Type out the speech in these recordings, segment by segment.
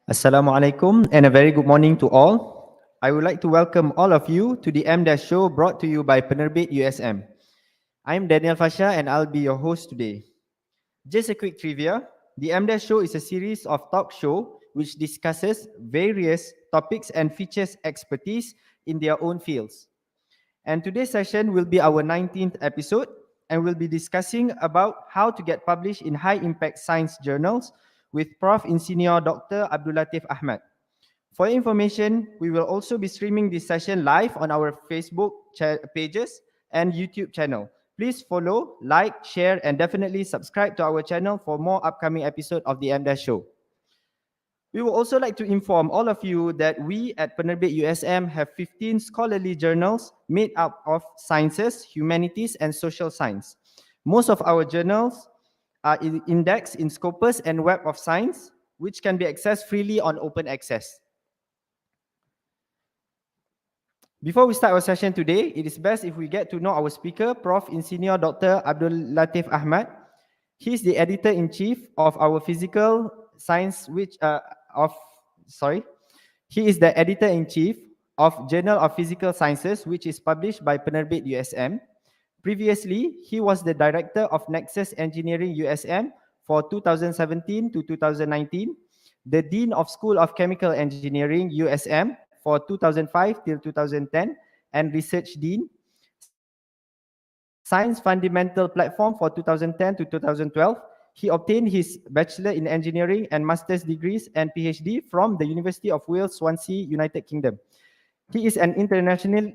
Assalamualaikum and a very good morning to all. I would like to welcome all of you to the Emdash Show brought to you by Penerbit USM. I'm Daniel Fasha and I'll be your host today. Just a quick trivia. The Emdash Show is a series of talk show which discusses various topics and features expertise in their own fields. And today's session will be our 19th episode and we'll be discussing about how to get published in high impact science journals with Prof. Insinyur Dr. Abdul Latif Ahmad. For your information, we will also be streaming this session live on our Facebook pages and YouTube channel. Please follow, like, share, and definitely subscribe to our channel for more upcoming episodes of the Emdash Show. We would also like to inform all of you that we at Penerbit USM have 15 scholarly journals made up of sciences, humanities, and social science. Most of our journals are indexed in Scopus and Web of Science, which can be accessed freely on open access. Before we start our session today, it is best if we get to know our speaker, Prof. Insinyur Dr. Abdul Latif Ahmad. He is the editor-in-chief of our physical science, he is the editor-in-chief of Journal of Physical Sciences, which is published by Penerbit USM. Previously, he was the director of Nexus Engineering USM for 2017 to 2019, the Dean of School of Chemical Engineering USM for 2005 till 2010, and Research Dean, Science Fundamental Platform for 2010 to 2012. He obtained his Bachelor in Engineering and Master's degrees and PhD from the University of Wales, Swansea, United Kingdom. He is an internationally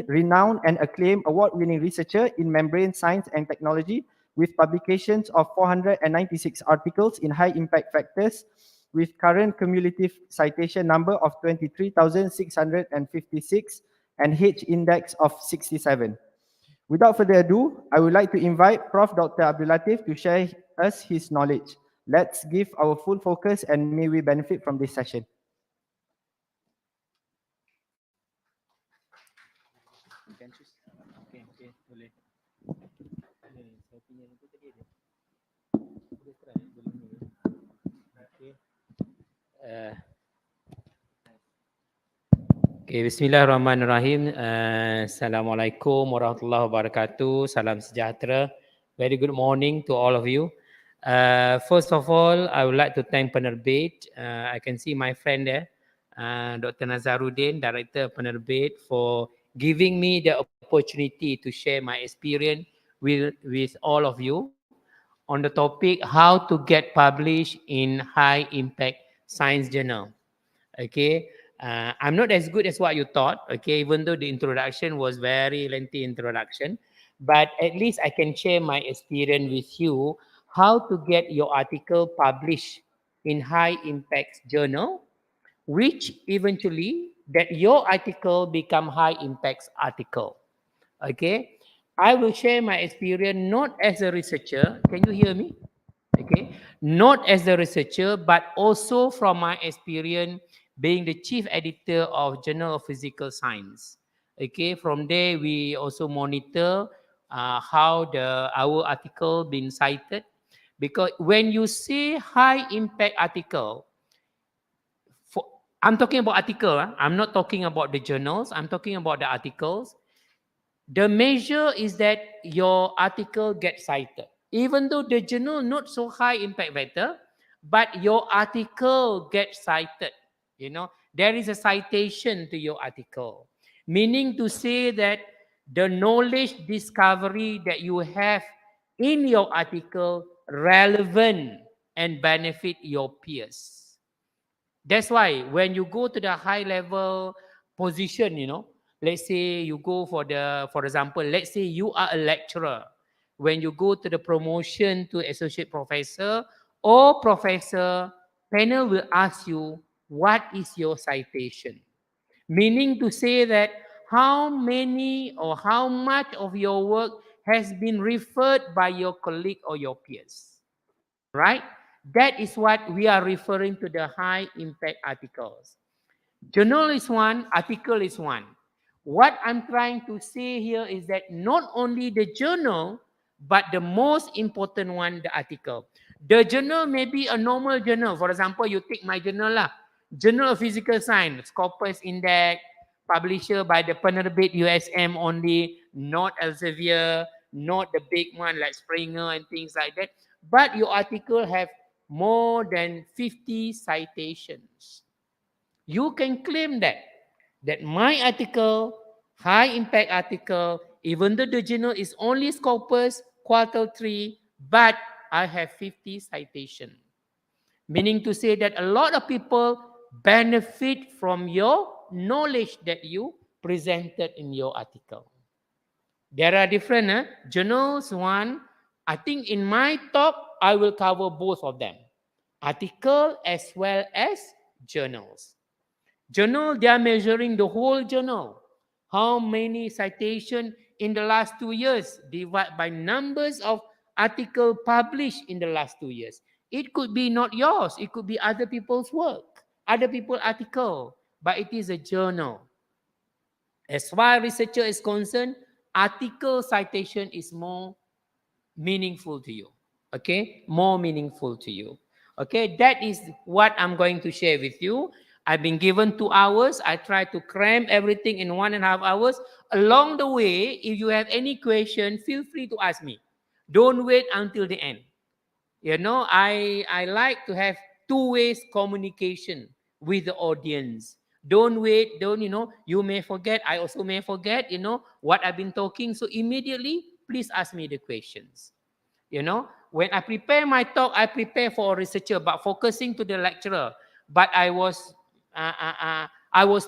renowned and acclaimed award-winning researcher in membrane science and technology with publications of 496 articles in high-impact factors with current cumulative citation number of 23,656 and H index of 67. Without further ado, I would like to invite Prof. Dr. Abdul Latif to share us his knowledge. Let's give our full focus and may we benefit from this session. Bismillahirrahmanirrahim. Assalamualaikum warahmatullahi wabarakatuh. Salam sejahtera. Very good morning to all of you. First of all, I would like to thank Penerbit. I can see my friend there, Dr. Nazaruddin, Director Penerbit, for giving me the opportunity to share my experience with all of you on the topic how to get published in high impact science journal. Okay. I'm not as good as what you thought, okay, even though the introduction was very lengthy introduction, but at least I can share my experience with you how to get your article published in high impact journal, which eventually that your article become high impact article. Okay, I will share my experience not as a researcher. Can you hear me? Okay, not as a researcher, but also from my experience being the chief editor of Journal of Physical Science. Okay, from there we also monitor how our article been cited, because when you say high impact article, I'm talking about article. I'm not talking about the journals. I'm talking about the articles. The measure is that your article gets cited. Even though the journal not so high impact factor, but your article gets cited. You know, there is a citation to your article, meaning to say that the knowledge discovery that you have in your article relevant and benefit your peers. That's why when you go to the high level position, you know, let's say you go for example, let's say you are a lecturer. When you go to the promotion to associate professor or professor, panel will ask you, what is your citation? Meaning to say that how many or how much of your work has been referred by your colleague or your peers, right? That is what we are referring to the high impact articles. Journal is one, article is one. What I'm trying to say here is that not only the journal, but the most important one, the article. The journal may be a normal journal. For example, you take my journal lah. Journal of Physical Science, Scopus Index, publisher by the Penerbit USM only, not Elsevier, not the big one like Springer and things like that. But your article have more than 50 citations. You can claim that my article, high impact article, even though the journal is only Scopus quarter 3, but I have 50 citation. Meaning to say that a lot of people benefit from your knowledge that you presented in your article. There are different journals. One, I think in my talk, I will cover both of them. Article as well as journals. Journal, they are measuring the whole journal. How many citation in the last 2 years, divided by numbers of article published in the last 2 years. It could be not yours. It could be other people's work, other people's article, but it is a journal. As far as researcher is concerned, article citation is more meaningful to you. Okay, more meaningful to you. Okay, that is what I'm going to share with you. I've been given 2 hours. I try to cram everything in 1.5 hours. Along the way, if you have any question, feel free to ask me. Don't wait until the end. You know, I like to have 2 ways communication with the audience. Don't wait, you may forget, I also may forget, what I've been talking. So immediately, please ask me the questions. When I prepare my talk, I prepare for a researcher, but focusing to the lecturer. But I was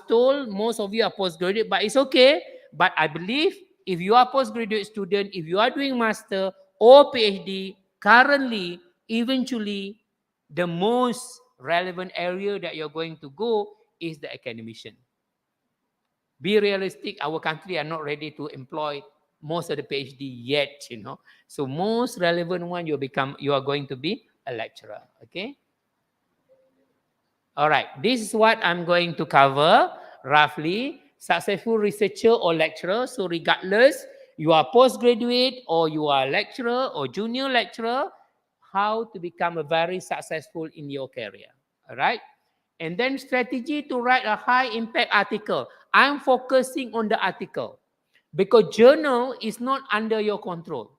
told most of you are postgraduate, but it's okay. But I believe if you are postgraduate student, if you are doing master or PhD, currently, eventually, the most relevant area that you're going to go is the academician. Be realistic, our country are not ready to employ most of the PhD yet, So most relevant one, you are going to be a lecturer, okay? All right, this is what I'm going to cover roughly. Successful researcher or lecturer. So regardless, you are postgraduate or you are lecturer or junior lecturer, how to become a very successful in your career. All right. And then strategy to write a high impact article. I'm focusing on the article because journal is not under your control.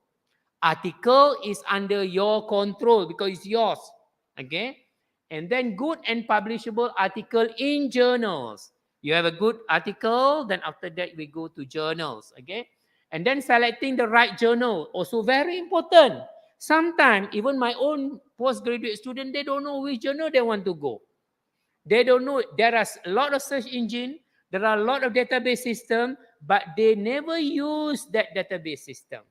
Article is under your control because it's yours. Okay. And then good and publishable article in journals. You have a good article, then after that we go to journals. Okay. And then selecting the right journal, also very important. Sometimes even my own postgraduate student, they don't know which journal they want to go. They don't know. There are a lot of search engine. There are a lot of database system, but they never use that database system.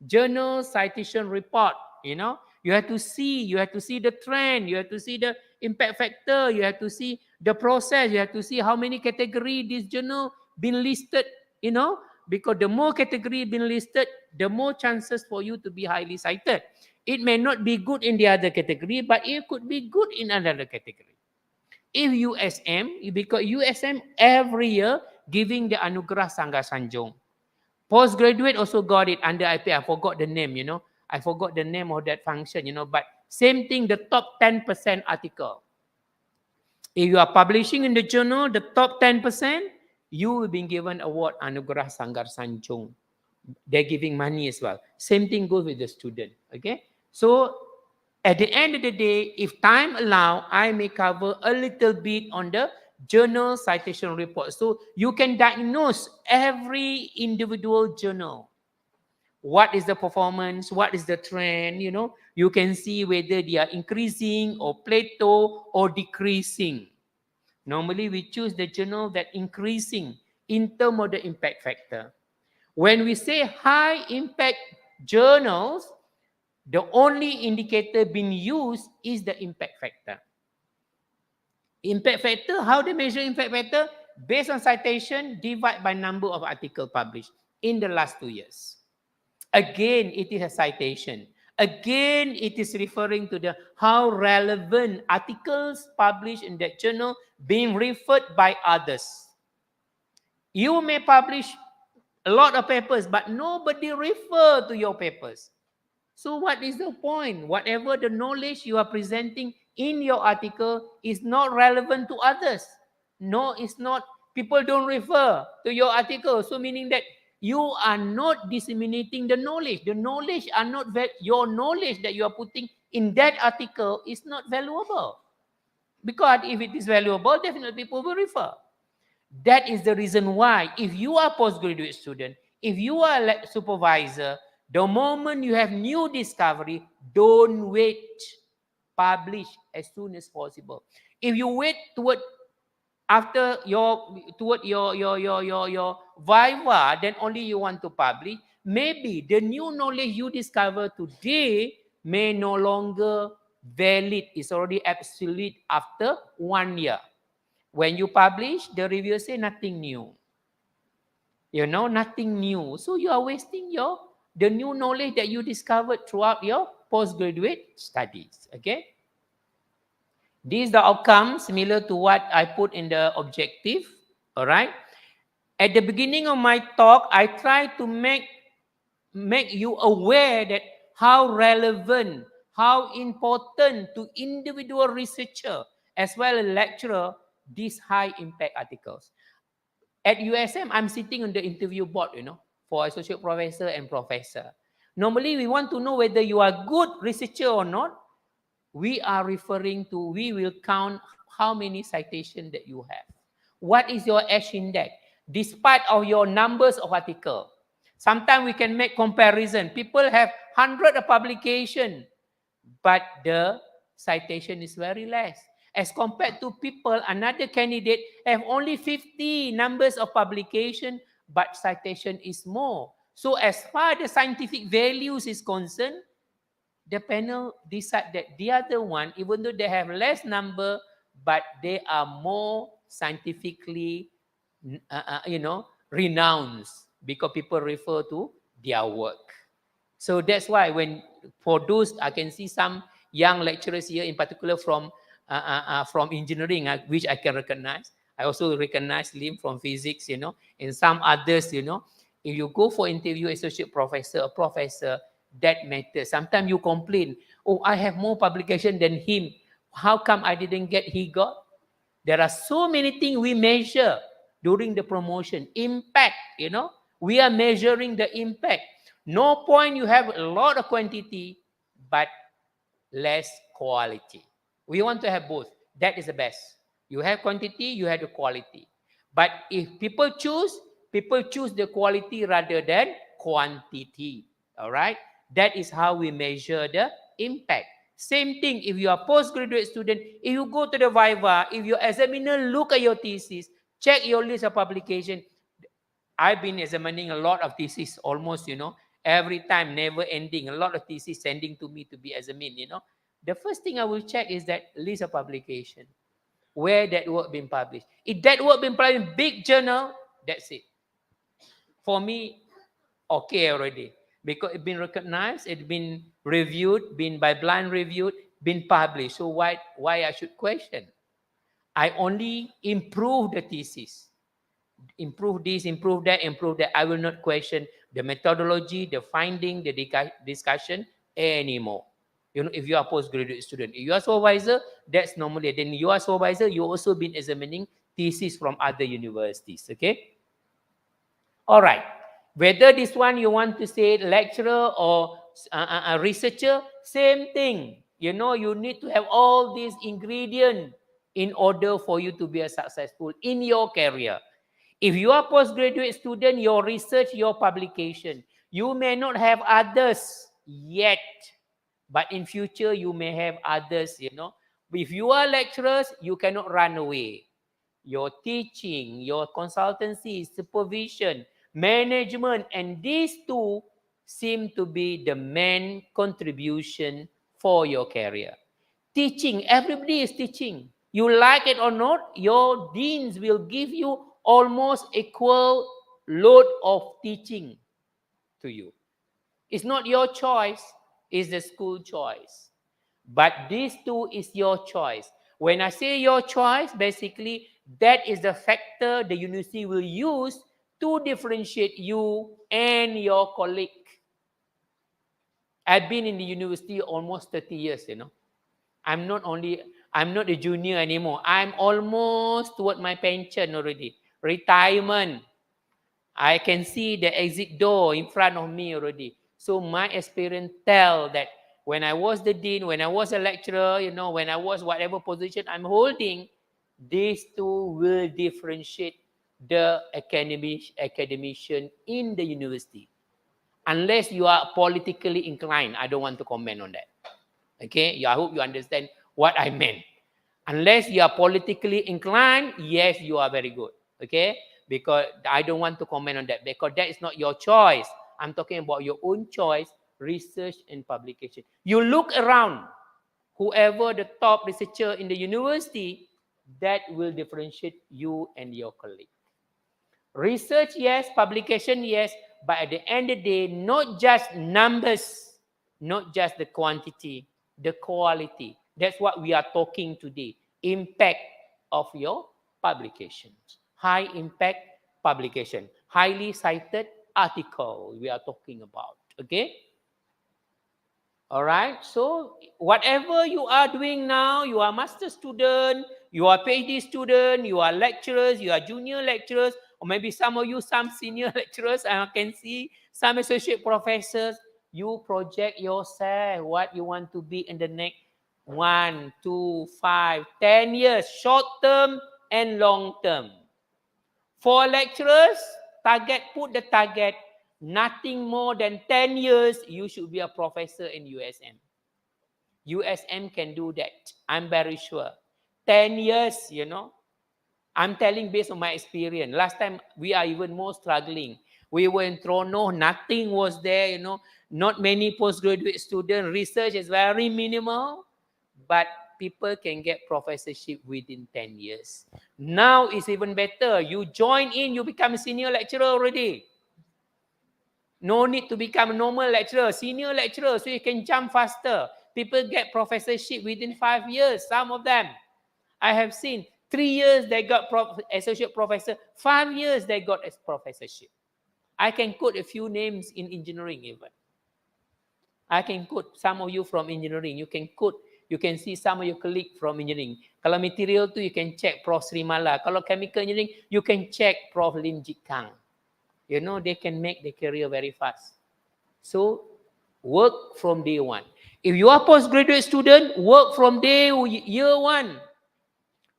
Journal citation report, you have to see the trend, you have to see the impact factor, you have to see the process, you have to see how many category this journal been listed, because the more category been listed, the more chances for you to be highly cited. It may not be good in the other category, but it could be good in another category. If USM, because USM every year giving the anugerah Sanggar Sanjung. Postgraduate also got it under IP. I forgot the name, I forgot the name of that function, but same thing, the top 10% article. If you are publishing in the journal, the top 10%, you will be given award Anugerah Sanggar Sanjung. They're giving money as well. Same thing goes with the student, okay? So at the end of the day, if time allow, I may cover a little bit on the journal citation report. So you can diagnose every individual journal. What is the performance? What is the trend? You can see whether they are increasing or plateau or decreasing. Normally, we choose the journal that increasing in terms of the impact factor. When we say high impact journals, the only indicator being used is the impact factor. Impact factor, how they measure impact factor? Based on citation, divide by number of articles published in the last 2 years. Again, it is a citation. Again, it is referring to the how relevant articles published in that journal being referred by others. You may publish a lot of papers, but nobody refer to your papers. So what is the point? Whatever the knowledge you are presenting in your article is not relevant to others. No, it's not. People don't refer to your article. So meaning that you are not disseminating the knowledge. The knowledge are not your knowledge that you are putting in that article is not valuable. Because if it is valuable, definitely people will refer. That is the reason why if you are postgraduate student, if you are a supervisor, the moment you have new discovery, don't wait. Publish as soon as possible. If you wait after your viva, then only you want to publish. Maybe the new knowledge you discover today may no longer valid. It's already obsolete after 1 year. When you publish, the reviewer say nothing new. Nothing new. So you are wasting the new knowledge that you discovered throughout your postgraduate studies. Okay. These are the outcomes similar to what I put in the objective. All right. At the beginning of my talk, I try to make you aware that how relevant, how important to individual researcher as well as lecturer these high impact articles. At USM, I'm sitting on the interview board, for associate professor and professor. Normally, we want to know whether you are good researcher or not. We will count how many citations that you have. What is your H index? Despite of your numbers of article. Sometimes we can make comparison. People have 100 of publication, but the citation is very less. As compared to people, another candidate have only 50 numbers of publication, but citation is more. So as far as the scientific values is concerned, the panel decide that the other one, even though they have less number, but they are more scientifically, renowned because people refer to their work. So that's why for those, I can see some young lecturers here, in particular from engineering, which I can recognize. I also recognize Lim from physics, and some others, if you go for interview, associate professor or professor, that matters. Sometimes you complain, oh, I have more publication than him. How come I didn't get, he got? There are so many things we measure during the promotion. Impact, we are measuring the impact. No point you have a lot of quantity, but less quality. We want to have both. That is the best. You have quantity, you have the quality. But if people choose the quality rather than quantity. All right? That is how we measure the impact. Same thing if you are postgraduate student, if you go to the Viva, if your examiner look at your thesis, check your list of publication. I've been examining a lot of thesis almost, every time, never ending. A lot of thesis sending to me to be examined, The first thing I will check is that list of publication, where that work been published. If that work been published in big journal, that's it. For me, okay already. Because it's been recognized, it's been reviewed, been by blind reviewed, been published. So why I should question? I only improve the thesis. Improve this, improve that, improve that. I will not question the methodology, the finding, the discussion anymore. If you are postgraduate student, if you are supervisor, that's normally. Then you are supervisor, you also been examining thesis from other universities. Okay. All right. Whether this one you want to say lecturer or a researcher, same thing. You need to have all these ingredients in order for you to be a successful in your career. If you are postgraduate student, your research, your publication, you may not have others yet, but in future you may have others, If you are lecturers, you cannot run away. Your teaching, your consultancy, supervision, management, and these two seem to be the main contribution for your career. Teaching, everybody is teaching. You like it or not, your deans will give you almost equal load of teaching to you. It's not your choice, it's the school choice. But these two is your choice. When I say your choice, basically, that is the factor the university will use to differentiate you and your colleague. I've been in the university almost 30 years, I'm not a junior anymore. I'm almost toward my pension already. Retirement. I can see the exit door in front of me already. So my experience tell that when I was the dean, when I was a lecturer, when I was whatever position I'm holding, these two will differentiate the academician in the university. Unless you are politically inclined, I don't want to comment on that. Okay, I hope you understand what I meant. Unless you are politically inclined, yes, you are very good. Okay, because I don't want to comment on that because that is not your choice. I'm talking about your own choice, research and publication. You look around, whoever the top researcher in the university, that will differentiate you and your colleague. Research, yes. Publication, yes. But at the end of the day, not just numbers, not just the quantity, the quality. That's what we are talking today. Impact of your publications. High impact publication. Highly cited article we are talking about. Okay? All right. So whatever you are doing now, you are master student, you are PhD student, you are lecturers, you are junior lecturers, or maybe some of you, some senior lecturers, I can see some associate professors. You project yourself what you want to be in the next 1, 2, 5, 10 years, short term and long term. For lecturers, put the target, nothing more than 10 years, you should be a professor in USM. USM can do that. I'm very sure. 10 years, I'm telling based on my experience. Last time, we are even more struggling. We were in Toronto, nothing was there, not many postgraduate students. Research is very minimal, but people can get professorship within 10 years. Now it's even better. You join in, you become a senior lecturer already. No need to become a normal lecturer, senior lecturer, so you can jump faster. People get professorship within 5 years, some of them. I have seen 3 years they got associate professor, 5 years they got a professorship. I can quote a few names in engineering even. I can quote some of you from engineering. You can see some of your colleagues from engineering. Kalau material tu, you can check Prof. Srimala. Kalau chemical engineering, you can check Prof. Lim Jit Kang. They can make their career very fast. So, work from day one. If you are postgraduate student, work from year one.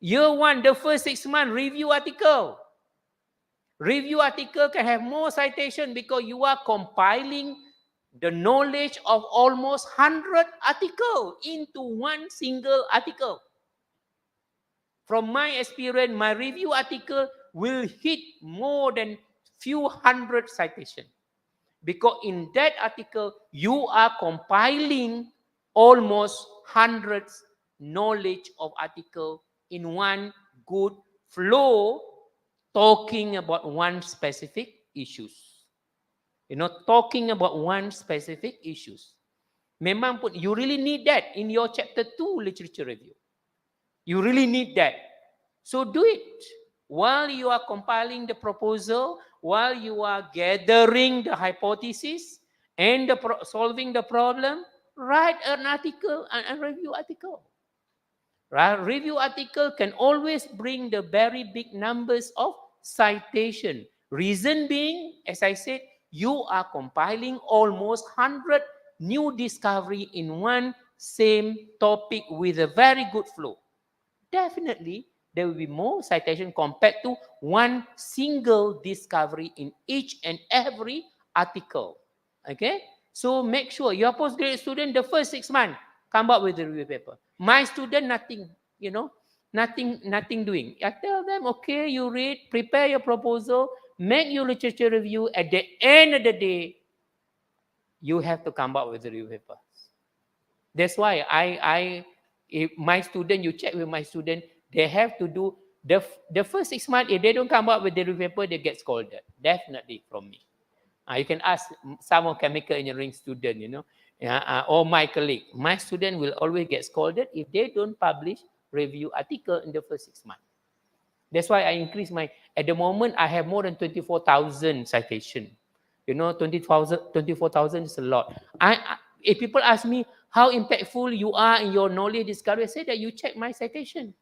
Year one, the first 6 months, review article. Review article can have more citation because you are compiling the knowledge of almost 100 articles into one single article. From my experience, my review article will hit more than few hundred citations. Because in that article, you are compiling almost hundreds knowledge of article in one good flow, talking about one specific issues. Talking about one specific issues. Memang pun, you really need that in your chapter 2 literature review. You really need that. So do it. While you are compiling the proposal, while you are gathering the hypothesis and solving the problem, write an article, a review article. Right? Review article can always bring the very big numbers of citation. Reason being, as I said, you are compiling almost 100 new discovery in one same topic with a very good flow. Definitely, there will be more citation compared to one single discovery in each and every article. Okay? So make sure your postgraduate student, the first 6 months, come up with the review paper. My student, nothing, nothing doing. I tell them, okay, you read, prepare your proposal, make your literature review. At the end of the day, you have to come up with the review paper. That's why if my student, you check with my student, they have to do the first 6 months. If they don't come up with the review paper, they get scolded. Definitely from me. You can ask some of chemical engineering student, or my colleague. My student will always get scolded if they don't publish review article in the first 6 months. That's why I increase at the moment, I have more than 24,000 citation. 24,000 is a lot. If people ask me how impactful you are in your knowledge discovery, I say that you check my citation.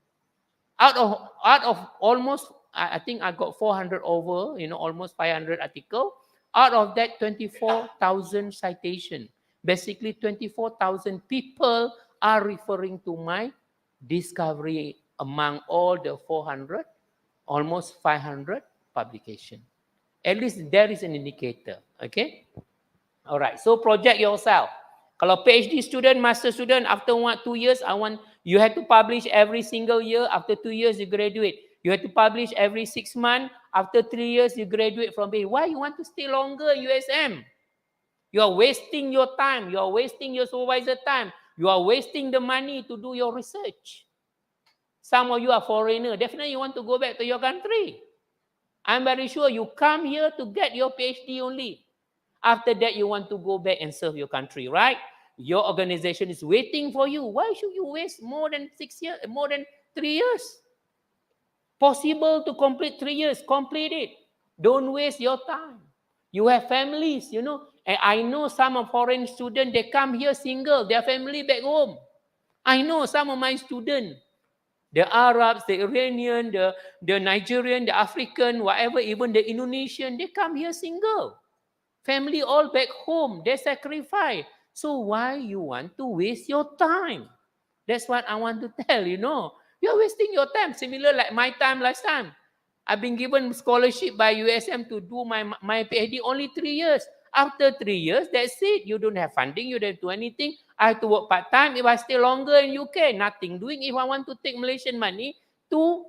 Out of almost, I think I got 400 over, almost 500 article. Out of that, 24,000 citation. Basically, 24,000 people are referring to my discovery among all the 400, almost 500 publication. At least there is an indicator. Okay. All right. So project yourself. Kalau PhD student, master student, after 2 years, you have to publish every single year. After 2 years, you graduate. You have to publish every 6 months. After 3 years, you graduate from PhD. Why you want to stay longer in USM? You are wasting your time. You are wasting your supervisor time. You are wasting the money to do your research. Some of you are foreigner. Definitely you want to go back to your country. I'm very sure you come here to get your PhD only. After that, you want to go back and serve your country, right? Your organization is waiting for you. Why should you waste more than 6 years, more than 3 years? Possible to complete 3 years, complete it. Don't waste your time. You have families, And I know some of foreign students, they come here single, their family back home. I know some of my students, the Arabs, the Iranian, the Nigerian, the African, whatever, even the Indonesian, they come here single. Family all back home, they sacrifice. So why you want to waste your time? That's what I want to tell you. You're wasting your time. Similar like my time last time. I've been given scholarship by USM to do my PhD only 3 years. After 3 years, that's it. You don't have funding, you don't do anything. I have to work part-time. If I stay longer in UK, nothing doing. If I want to take Malaysian money to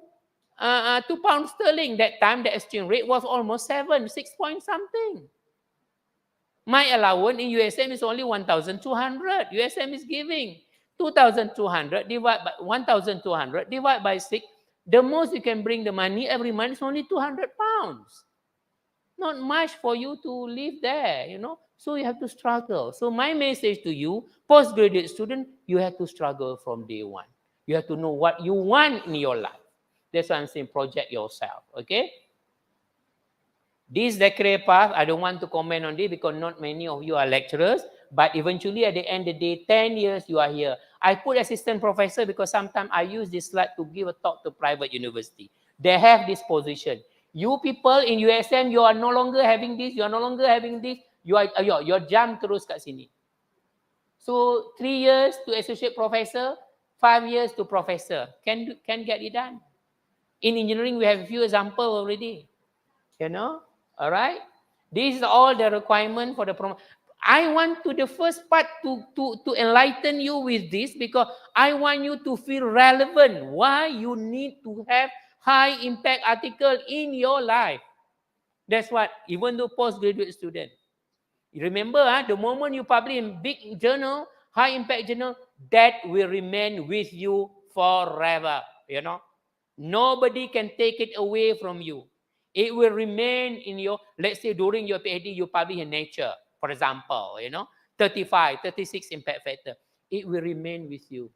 £2 sterling, that time the exchange rate was almost 6 point something. My allowance in USM is only 1,200. USM is giving 2,200 divided by 1,200 divided by 6. The most you can bring the money every month is only £200. Not much for you to live there, So you have to struggle. So my message to you, postgraduate student, you have to struggle from day one. You have to know what you want in your life. That's why I'm saying project yourself, okay? This career path, I don't want to comment on this because not many of you are lecturers, but eventually at the end of the day, 10 years you are here. I put assistant professor because sometimes I use this slide to give a talk to private university. They have this position. You people in USM, you are no longer having this, you are no longer having this, you're jump terus kat sini. So 3 years to associate professor, 5 years to professor. Can get it done. In engineering, we have a few examples already. All right. This is all the requirement for the promotion. I want to the first part to enlighten you with this because I want you to feel relevant. Why you need to have high impact article in your life. That's what, even though postgraduate student. Remember, the moment you publish in big journal, high impact journal, that will remain with you forever. Nobody can take it away from you. It will remain in your, let's say during your PhD, you publish in Nature, for example, 35, 36 impact factor. It will remain with you.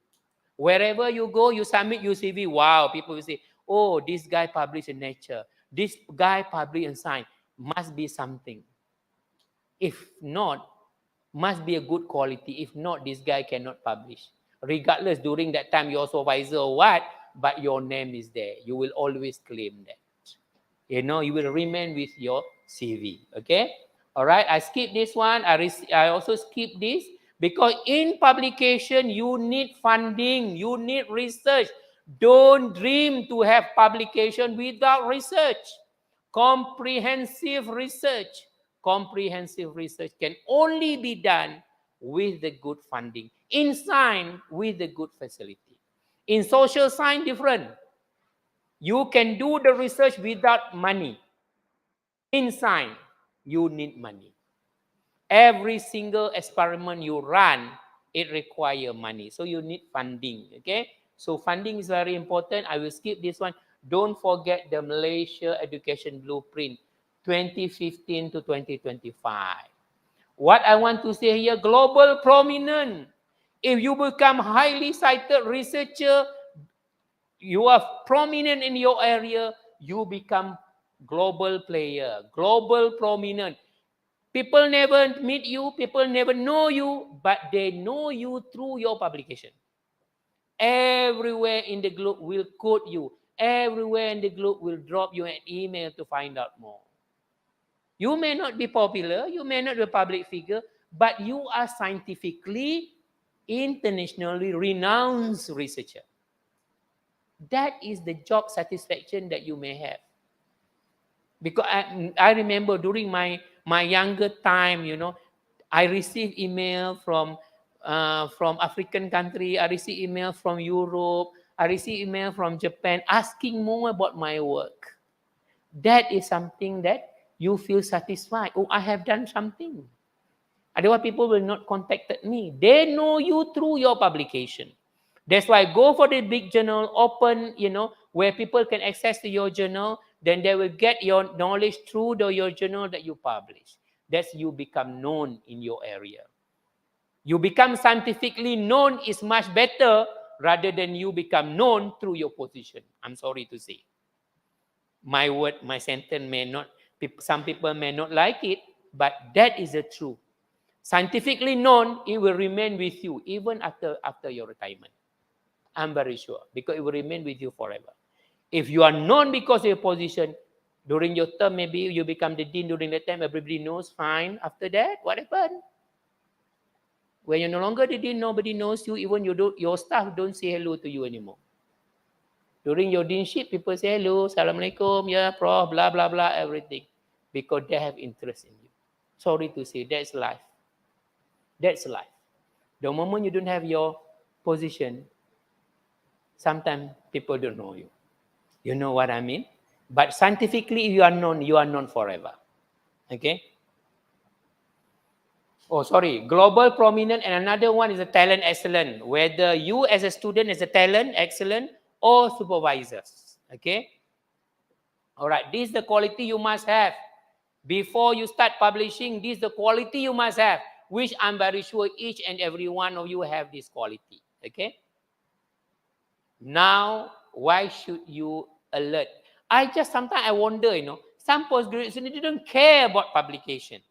Wherever you go, you submit your CV. Wow, people will say, oh, this guy published in Nature. This guy published in Science. Must be something. If not, must be a good quality. If not, this guy cannot publish. Regardless, during that time, you're supervisor or what, but your name is there. You will always claim that. You will remain with your CV. Okay? All right, I skip this one. I also skip this because in publication, you need funding. You need research. Don't dream to have publication without research. Comprehensive research can only be done with the good funding. In science, with the good facility. In social science, different. You can do the research without money. In science, you need money. Every single experiment you run, it requires money. So you need funding, okay? So funding is very important. I will skip this one. Don't forget the Malaysia Education Blueprint, 2015 to 2025. What I want to say here, global prominent. If you become highly cited researcher, you are prominent in your area, you become global player, global prominent. People never meet you, people never know you, but they know you through your publication. Everywhere in the globe will quote you. Everywhere in the globe will drop you an email to find out more. You may not be popular, you may not be a public figure, but you are scientifically, internationally renowned researcher. That is the job satisfaction that you may have. Because I remember during my younger time, I received email from African country, I received email from Europe, I received email from Japan asking more about my work. That is something that you feel satisfied. Oh, I have done something. Otherwise, people will not contact me. They know you through your publication. That's why go for the big journal, open, where people can access to your journal. Then they will get your knowledge through your journal that you publish. That's you become known in your area. You become scientifically known is much better rather than you become known through your position. I'm sorry to say. My word, my sentence may not, some people may not like it, but that is the truth. Scientifically known, it will remain with you even after your retirement. I'm very sure, because it will remain with you forever. If you are known because of your position, during your term, maybe you become the dean during that time, everybody knows, fine. After that, what happened? When you're no longer the dean, nobody knows you, even your staff don't say hello to you anymore. During your deanship, people say hello, Assalamualaikum, yeah, Prof, blah, blah, blah, everything. Because they have interest in you. Sorry to say, that's life. That's life. The moment you don't have your position, sometimes people don't know you. You know what I mean? But scientifically, if you are known forever. Okay? Oh, sorry. Global prominent, and another one is a talent excellent. Whether you as a student is a talent excellent or supervisors. Okay? All right. This is the quality you must have. Before you start publishing, this is the quality you must have, which I'm very sure each and every one of you have this quality. Okay? Now, why should you alert? Sometimes I wonder, some postgraduate students, they don't care about publication.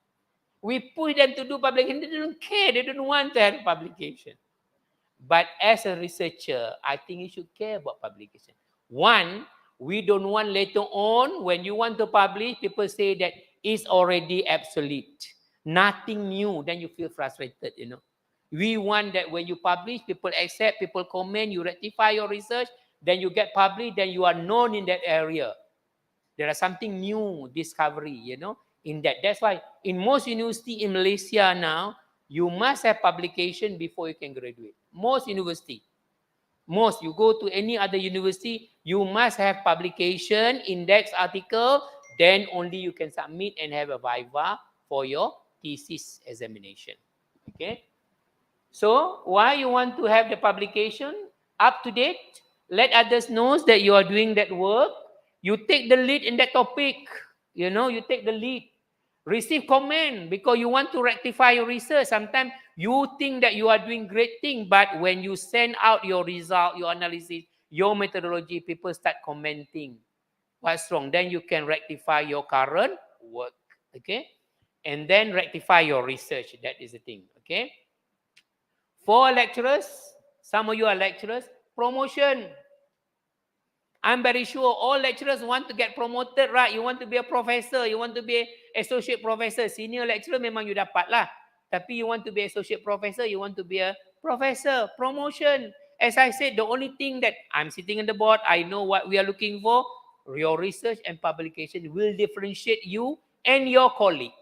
We push them to do publication, they don't care, they don't want to have publication. But as a researcher, I think you should care about publication. One, we don't want later on, when you want to publish, people say that it's already obsolete. Nothing new, then you feel frustrated, We want that when you publish, people accept, people comment, you rectify your research, then you get published, then you are known in that area. There are something new, discovery, in that. That's why in most university in Malaysia now, you must have publication before you can graduate. Most university. Most, you go to any other university, you must have publication, index article, then only you can submit and have a viva for your thesis examination. Okay? So, why you want to have the publication up to date? Let others know that you are doing that work. You take the lead in that topic. You take the lead. Receive comment because you want to rectify your research. Sometimes you think that you are doing great thing, but when you send out your result, your analysis, your methodology, people start commenting. What's wrong? Then you can rectify your current work. Okay? And then rectify your research. That is the thing. Okay? For lecturers, some of you are lecturers, promotion. I'm very sure all lecturers want to get promoted, right? You want to be a professor, you want to be associate professor, senior lecturer memang you dapat lah. Tapi you want to be associate professor, you want to be a professor, promotion. As I said, the only thing that I'm sitting on the board, I know what we are looking for. Your research and publication will differentiate you and your colleague.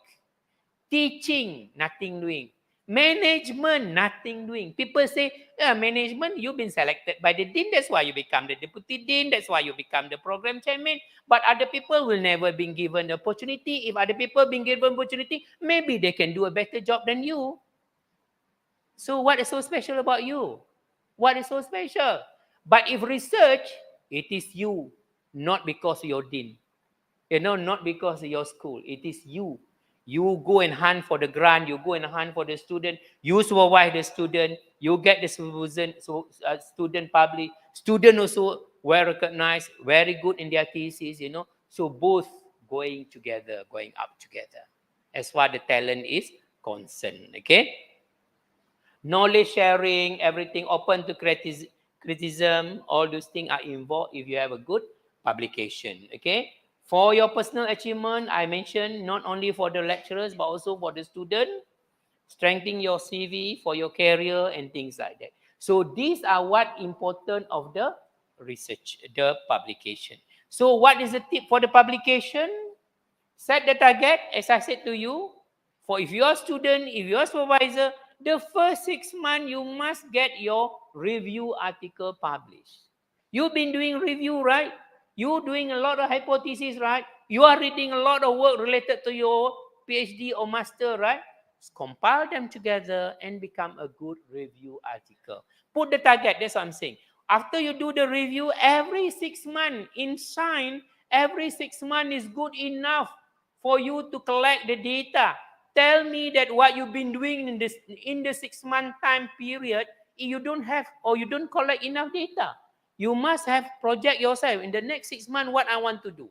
Teaching, nothing doing. Management, nothing doing. People say, management, you've been selected by the dean. That's why you become the deputy dean. That's why you become the program chairman. But other people will never be given the opportunity. If other people been given opportunity, maybe they can do a better job than you. So what is so special about you? What is so special? But if research, it is you, not because of your dean. Not because of your school. It is you. You go and hunt for the grant. You go and hunt for the student. You supervise the student. You get the student public. Student also well recognized, very good in their thesis, So both going together, going up together. as far the talent is concerned. Okay. Knowledge sharing, everything open to criticism, all those things are involved if you have a good publication. Okay. For your personal achievement, I mentioned not only for the lecturers but also for the student, strengthening your CV for your career and things like that. So these are what important of the research, the publication. So what is the tip for the publication? Set the target, as I said to you, for if you are a student, if you are a supervisor, the first 6 months you must get your review article published. You've been doing review, right? You're doing a lot of hypotheses, right? You are reading a lot of work related to your PhD or master, right? Compile them together and become a good review article. Put the target, that's what I'm saying. After you do the review, every 6 months in science, every 6 months is good enough for you to collect the data. Tell me that what you've been doing in the 6 month time period, you don't have or you don't collect enough data. You must have project yourself in the next 6 months what I want to do,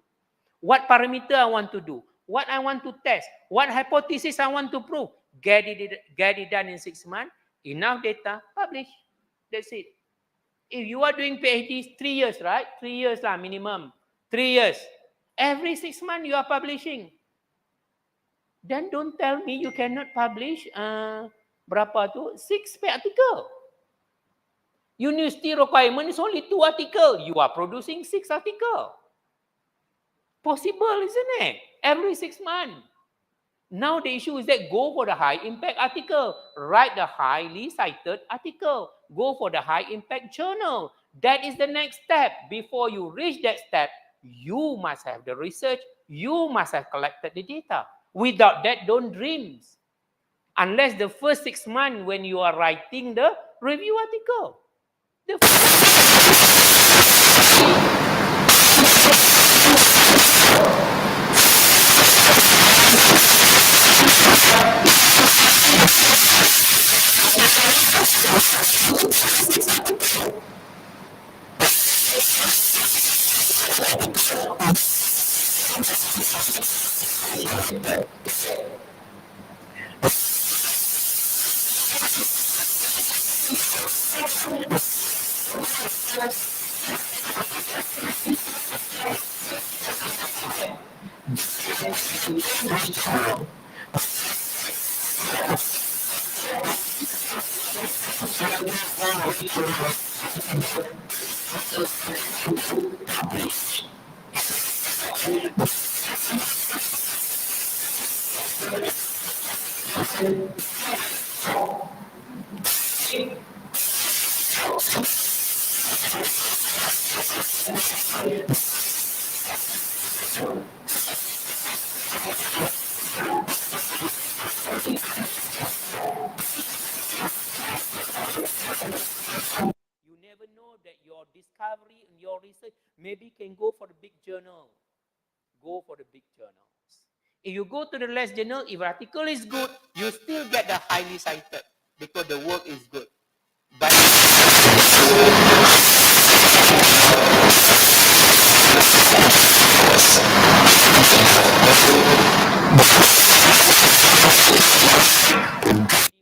what parameter I want to do, what I want to test, what hypothesis I want to prove. Get it done in 6 months, enough data, publish. That's it. If you are doing PhD 3 years, right? 3 years lah minimum. 3 years. Every 6 months you are publishing. Then don't tell me you cannot publish berapa tu? 6 article. University requirement is only 2 article. You are producing 6 article. Possible, isn't it? Every 6 months. Now the issue is that go for the high impact article. Write the highly cited article. Go for the high impact journal. That is the next step. Before you reach that step, you must have the research. You must have collected the data. Without that, don't dream. Unless the first 6 months when you are writing the review article. Discovery and your research, maybe can go for the big journal. Go for the big journals. If you go to the less journal, if article is good, you still get the highly cited because the work is good. But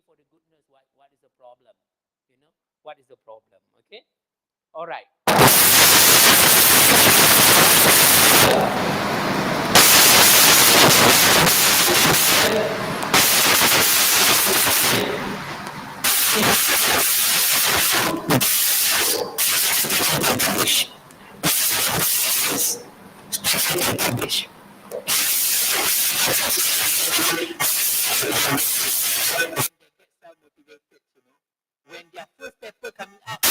for the goodness, what is the problem? You know, what is the problem? Okay. All right. When their first paper coming out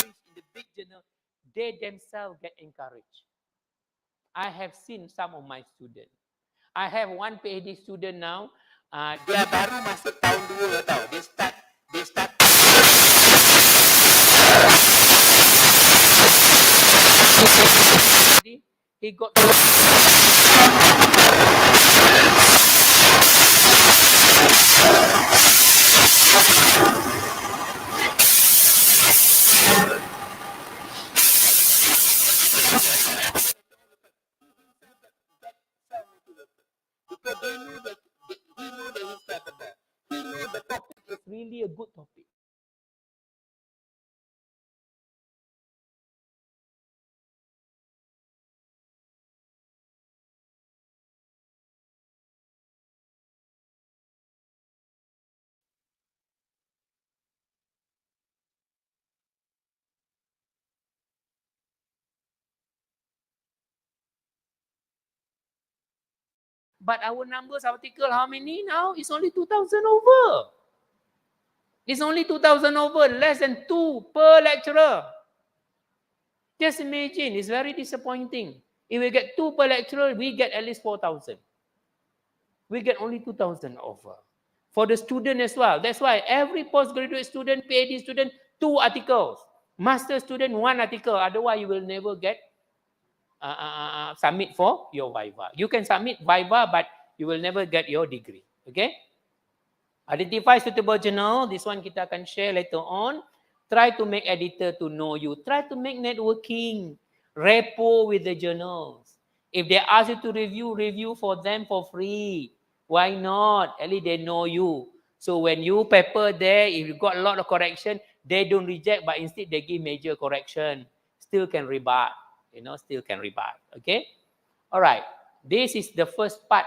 in the big journal, they themselves get encouraged. I have seen some of my students. I have one PhD student now. Dia baru masuk tahun 2 tau. Dia start. He got because they knew that But our numbers of article, how many now? It's only 2,000 over. It's only 2,000 over, less than 2 per lecturer. Just imagine, it's very disappointing. If we get 2 per lecturer, we get at least 4,000. We get only 2,000 over. For the student as well. That's why every postgraduate student, PhD student, 2 articles. Master student, 1 article. Otherwise, you will never get submit for your Viva. You can submit Viva, but you will never get your degree. Okay? Identify suitable journal. This one kita akan share later on. Try to make editor to know you. Try to make networking, rapport with the journals. If they ask you to review for them for free. Why not? At least they know you. So when you paper there, if you got a lot of correction, they don't reject, but instead they give major correction. Still can rebut. Still can rebut. Okay? All right. This is the first part.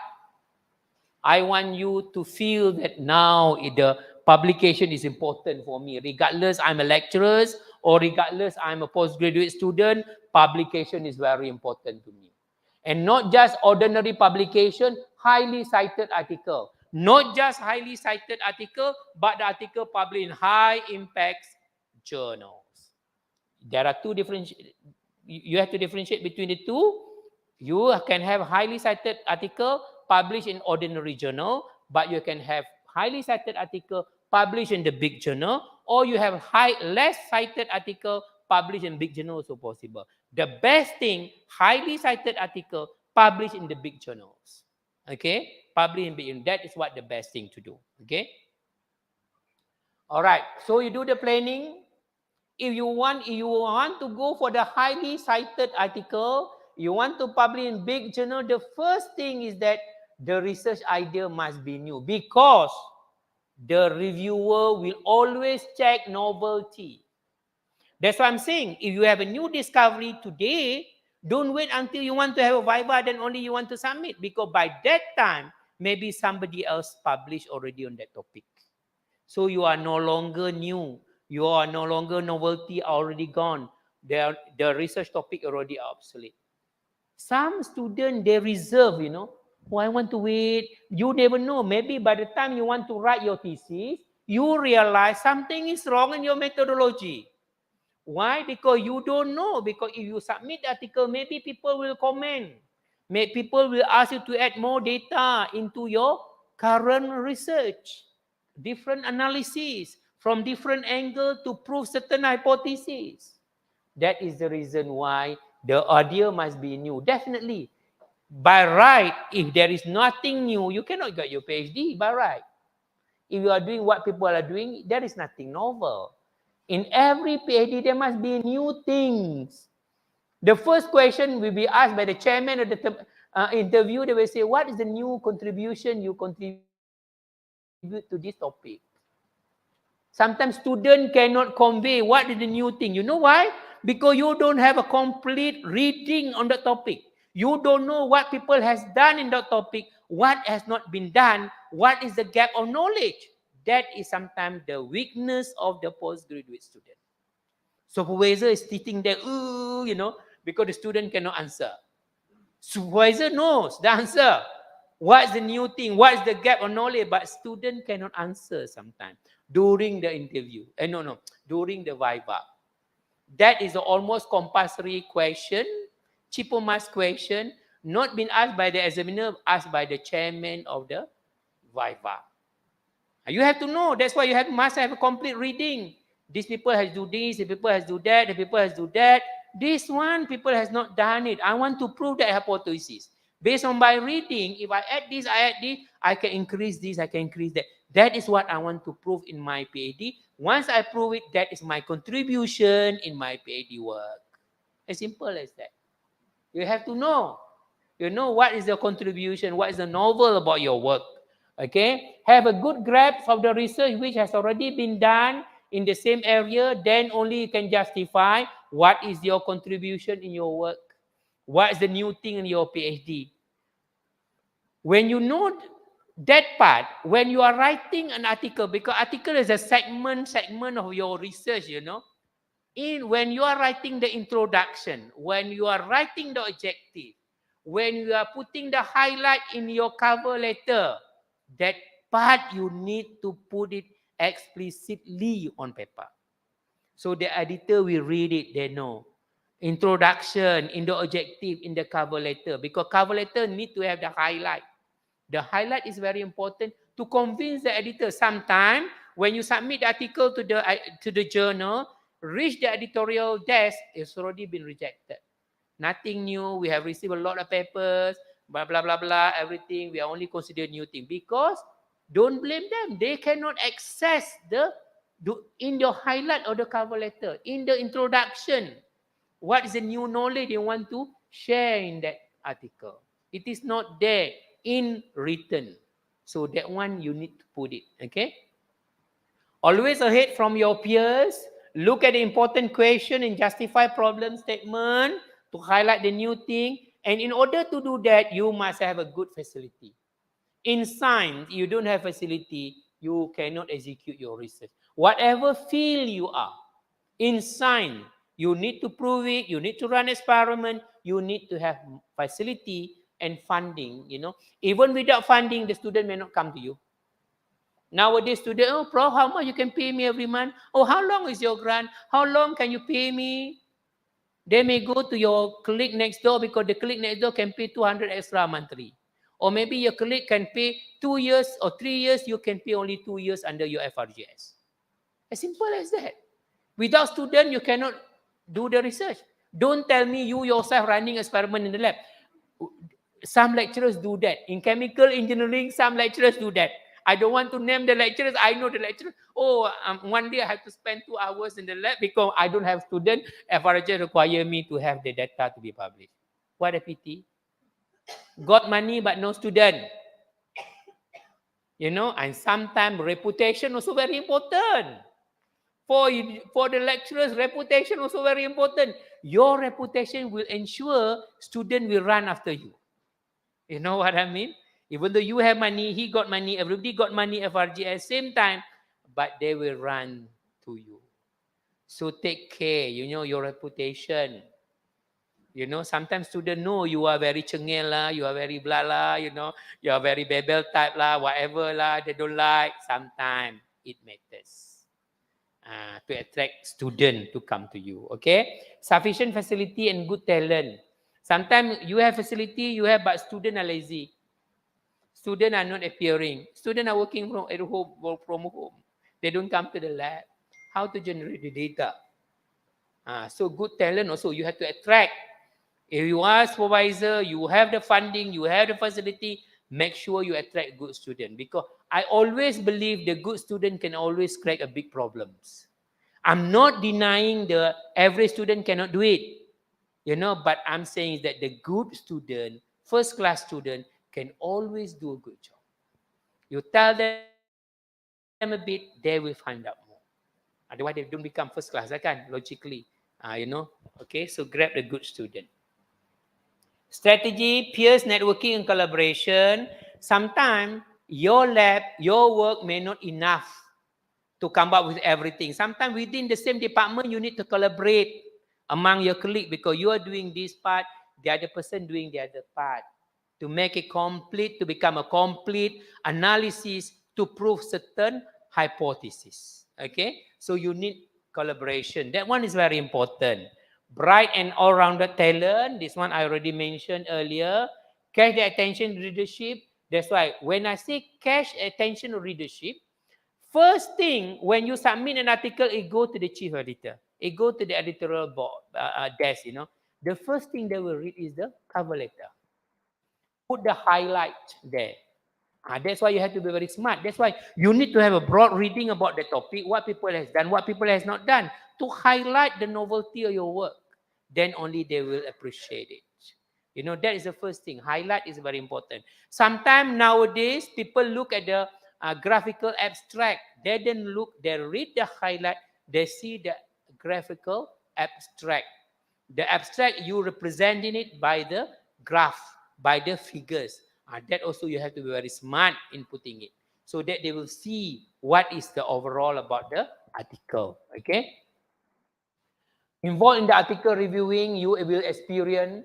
I want you to feel that now the publication is important for me. Regardless I'm a lecturer or regardless I'm a postgraduate student, publication is very important to me. And not just ordinary publication, highly cited article. Not just highly cited article, but the article published in high impact journals. There are two different, you have to differentiate between the two. You can have highly cited article published in ordinary journal, but you can have highly cited article published in the big journal, or you have less cited article published in big journal also possible. The best thing, highly cited article published in the big journals. Okay? Published in big journal. That is what the best thing to do. Okay? All right. So you do the planning. If you want to go for the highly cited article, you want to publish in big journal, the first thing is that the research idea must be new, because the reviewer will always check novelty. That's what I'm saying. If you have a new discovery today, don't wait until you want to have a Viva, then only you want to submit, because by that time, maybe somebody else published already on that topic. So you are no longer new. You are no longer novelty, already gone. The research topic already obsolete. Some students, they reserve, oh, I want to wait. You never know. Maybe by the time you want to write your thesis, you realize something is wrong in your methodology. Why? Because you don't know. Because if you submit the article, maybe people will comment. Maybe people will ask you to add more data into your current research. Different analysis from different angles to prove certain hypotheses. That is the reason why the idea must be new. Definitely. By right, if there is nothing new, you cannot get your PhD by right. If you are doing what people are doing, there is nothing novel. In every PhD, there must be new things. The first question will be asked by the chairman of the interview. They will say, what is the new contribution you contribute to this topic? Sometimes students cannot convey what is the new thing. You know why? Because you don't have a complete reading on the topic. You don't know what people has done in that topic, what has not been done, what is the gap of knowledge. That is sometimes the weakness of the postgraduate student. Supervisor is sitting there, because the student cannot answer. Supervisor knows the answer. What's the new thing? What is the gap of knowledge? But student cannot answer sometimes during the interview. During the Viva. That is the almost compulsory question, cheapo-mas question, not been asked by the examiner, asked by the chairman of the Viva. You have to know. That's why you must have a complete reading. These people has do this, the people has do that, the people has do that. This one, people has not done it. I want to prove that hypothesis. Based on my reading, if I add this, I can increase this, I can increase that. That is what I want to prove in my PhD. Once I prove it, that is my contribution in my PhD work. As simple as that. You have to know. You know what is the contribution, what is the novel about your work. Okay? Have a good grasp of the research which has already been done in the same area, then only you can justify what is your contribution in your work. What is the new thing in your PhD? When you know that part, when you are writing an article, because article is a segment of your research, when you are writing the introduction, when you are writing the objective, when you are putting the highlight in your cover letter, that part you need to put it explicitly on paper. So the editor will read it, they know. Introduction, in the objective, in the cover letter. Because cover letter need to have the highlight. The highlight is very important to convince the editor. Sometimes when you submit the article to the journal, reach the editorial desk, it's already been rejected. Nothing new. We have received a lot of papers, blah, blah, blah, blah, everything. We are only consider new thing. Because don't blame them. They cannot access in your highlight or the cover letter, in the introduction, what is the new knowledge they want to share in that article. It is not there in written. So that one you need to put it, okay? Always ahead from your peers. Look at the important question and justify problem statement to highlight the new thing. And in order to do that, you must have a good facility. In science, you don't have facility, you cannot execute your research. Whatever field you are, in science, you need to prove it, you need to run experiment, you need to have facility and funding, you know. Even without funding, the student may not come to you. Nowadays, student, oh, Prof, how much you can pay me every month? Oh, how long is your grant? How long can you pay me? They may go to your colleague next door because the colleague next door can pay 200 extra monthly. Or maybe your colleague can pay 2 years or 3 years, you can pay only 2 years under your FRGS. As simple as that. Without student, you cannot do the research. Don't tell me you yourself running experiment in the lab. Some lecturers do that. In chemical engineering, some lecturers do that. I don't want to name the lecturers. I know the lecturers. Oh, one day I have to spend 2 hours in the lab because I don't have student. FRGS require me to have the data to be published. What a pity. Got money but no student. You know, and sometimes reputation also very important. For the lecturers, reputation also very important. Your reputation will ensure student will run after you. You know what I mean? Even though you have money, he got money, everybody got money, FRGS, same time, but they will run to you. So take care, you know, your reputation. You know, sometimes students know you are very cengel lah, you are very blah lah, you know, you are very bebel type lah, whatever lah, they don't like. Sometimes it matters. To attract student to come to you, okay? Sufficient facility and good talent. Sometimes you have facility, you have, but students are lazy. Students are not appearing. Students are working at home, work from home. They don't come to the lab. How to generate the data? So good talent also, you have to attract. If you are supervisor, you have the funding, you have the facility, make sure you attract good student. Because I always believe the good student can always crack a big problems. I'm not denying the every student cannot do it, you know, but I'm saying that the good student, first class student, can always do a good job. You tell them a bit, they will find out more. Otherwise, they don't become first class, kan? Logically, you know. Okay, so grab the good student. Strategy, peers, networking, and collaboration. Sometimes your lab, your work may not enough to come up with everything. Sometimes within the same department, you need to collaborate among your colleagues because you are doing this part, the other person doing the other part. To make it complete, to become a complete analysis to prove certain hypothesis. Okay, so you need collaboration. That one is very important. Bright and all-rounded talent. This one I already mentioned earlier. Catch the attention leadership. That's why when I say catch attention leadership, first thing when you submit an article, it go to the chief editor. It go to the editorial board desk. You know, the first thing they will read is the cover letter. Put the highlight there. That's why you have to be very smart. That's why you need to have a broad reading about the topic, what people has done, what people has not done, to highlight the novelty of your work. Then only they will appreciate it. You know, that is the first thing. Highlight is very important. Sometimes nowadays, people look at the graphical abstract. They didn't look, they read the highlight, they see the graphical abstract. The abstract, you representing it by the graph, by the figures. That also you have to be very smart in putting it, so that they will see what is the overall about the article. Okay. Involved in the article reviewing, you will experience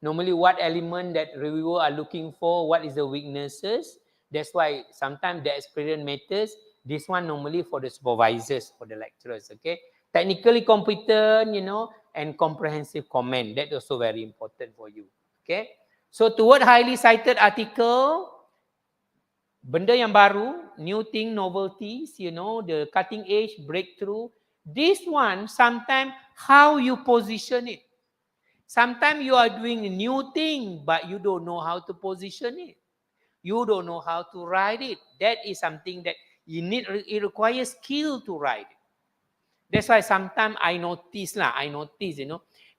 Normally, what element that reviewer are looking for, what is the weaknesses. That's why sometimes the experience matters. This one normally for the supervisors, for the lecturers, okay. Technically competent, and comprehensive comment. That also very important for you, okay. So toward highly cited article, benda yang baru, new thing, novelties, the cutting edge, breakthrough. This one, sometimes how you position it. Sometimes you are doing a new thing, but you don't know how to position it. You don't know how to write it. That is something that it requires skill to write it. That's why sometimes I notice,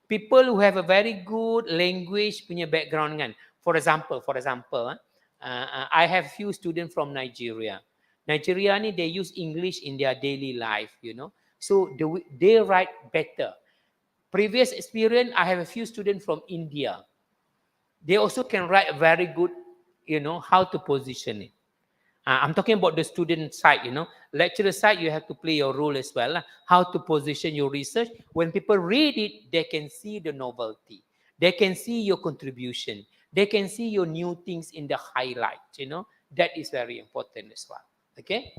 people who have a very good language punya background kan. For example, I have few students from Nigeria. Nigeria ni they use English in their daily life, So they write better. Previous experience, I have a few students from India. They also can write very good, how to position it. I'm talking about the student side, Lecturer side, you have to play your role as well. How to position your research. When people read it, they can see the novelty. They can see your contribution. They can see your new things in the highlight, That is very important as well, okay?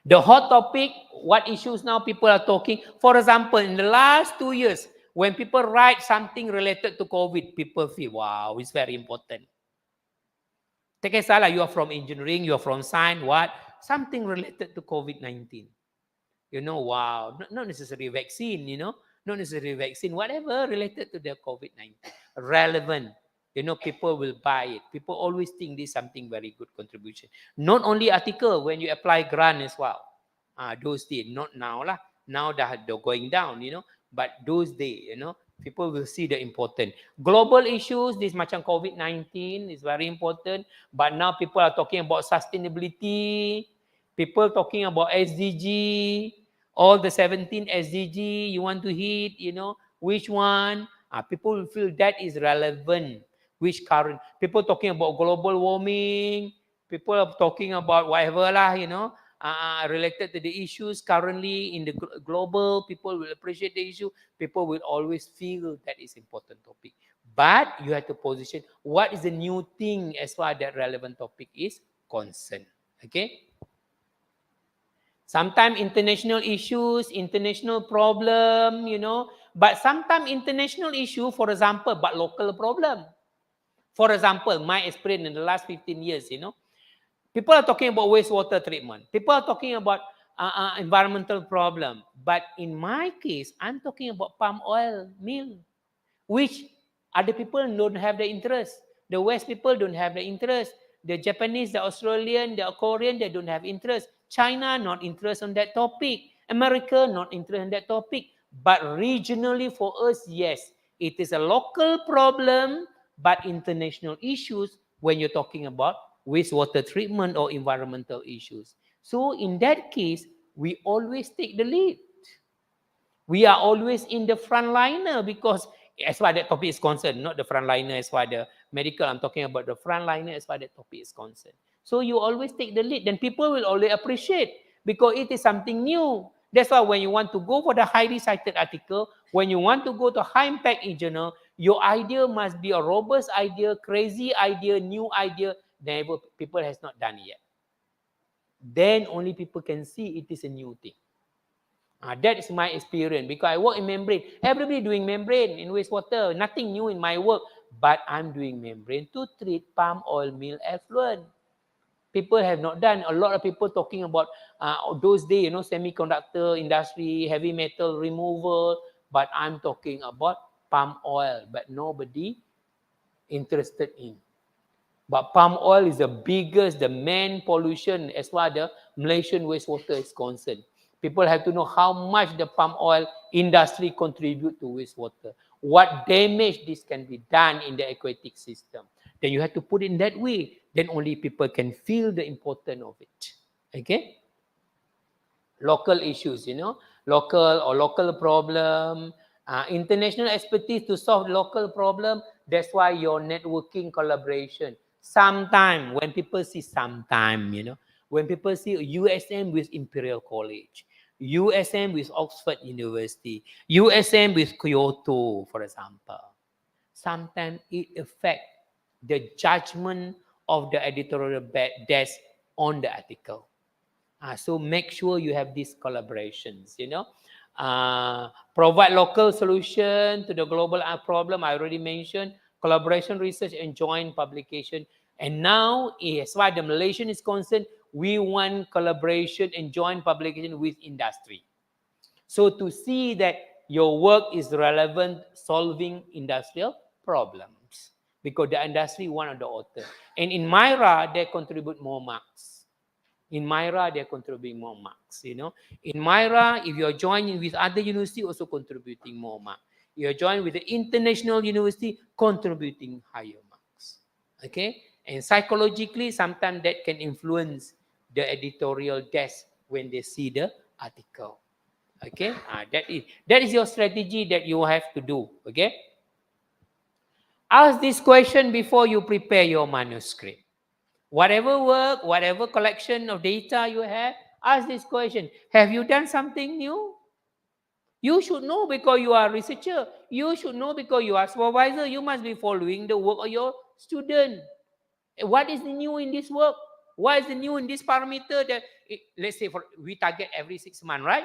The hot topic, what issues now people are talking. For example, in the last 2 years, when people write something related to COVID, people feel, wow, it's very important. Take a salah, you are from engineering, you are from science, what? Something related to COVID-19. Wow, not necessarily vaccine, not necessarily vaccine, whatever related to the COVID-19. Relevant. People will buy it. People always think this is something very good contribution. Not only article, when you apply grant as well. Those days, not now lah. Now they're going down, But those days, people will see the important. Global issues, this macam COVID-19 is very important. But now people are talking about sustainability. People talking about SDG. All the 17 SDG you want to hit, which one? People will feel that is relevant. Which current? People talking about global warming. People are talking about whatever lah, related to the issues currently in the global. People will appreciate the issue. People will always feel that is important topic. But you have to position what is the new thing as far as that relevant topic is concerned. Okay. Sometimes international issues, international problem, but sometimes international issue, for example, but local problem. For example, my experience in the last 15 years, people are talking about wastewater treatment. People are talking about environmental problem. But in my case, I'm talking about palm oil mill, which other people don't have the interest. The West people don't have the interest. The Japanese, the Australian, the Korean, they don't have interest. China, not interest on that topic. America, not interest on that topic. But regionally for us, yes, it is a local problem, but international issues when you're talking about wastewater treatment or environmental issues. So in that case, we always take the lead. We are always in the frontliner because as far as that topic is concerned, not the frontliner as far as the medical, I'm talking about the frontliner as far as that topic is concerned. So you always take the lead, then people will always appreciate because it is something new. That's why when you want to go for the highly cited article, when you want to go to high impact journal, your idea must be a robust idea, crazy idea, new idea, never people has not done it yet. Then only people can see it is a new thing. That is my experience because I work in membrane. Everybody doing membrane in wastewater. Nothing new in my work. But I'm doing membrane to treat palm oil mill effluent. People have not done. A lot of people talking about those days, semiconductor industry, heavy metal removal. But I'm talking about palm oil. But nobody interested in. But palm oil is the biggest, the main pollution as far as the Malaysian wastewater is concerned. People have to know how much the palm oil industry contribute to wastewater. What damage this can be done in the aquatic system. Then you have to put it in that way. Then only people can feel the importance of it. Okay? Local issues, local problem, international expertise to solve local problem. That's why your networking collaboration. Sometime, when people see when people see USM with Imperial College, USM with Oxford University, USM with Kyoto, for example. sometimes it affects the judgment of the editorial desk on the article. So make sure you have these collaborations, provide local solution to the global problem. I already mentioned collaboration, research, and joint publication. And now, as far as the Malaysian is concerned, we want collaboration and joint publication with industry. So to see that your work is relevant solving industrial problems, because the industry one of the author. And in Myra, they contribute more marks. In Myra, they're contributing more marks, In Myra, if you're joining with other university, also contributing more marks. You're joining with the international university, contributing higher marks. Okay? And psychologically, sometimes that can influence the editorial desk when they see the article. Okay? That is your strategy that you have to do. Okay? Ask this question before you prepare your manuscript. Whatever work, whatever collection of data you have, ask this question. Have you done something new? You should know because you are a researcher. You should know because you are supervisor. You must be following the work of your student. What is the new in this work? What is the new in this parameter that, let's say we target every 6 months, right?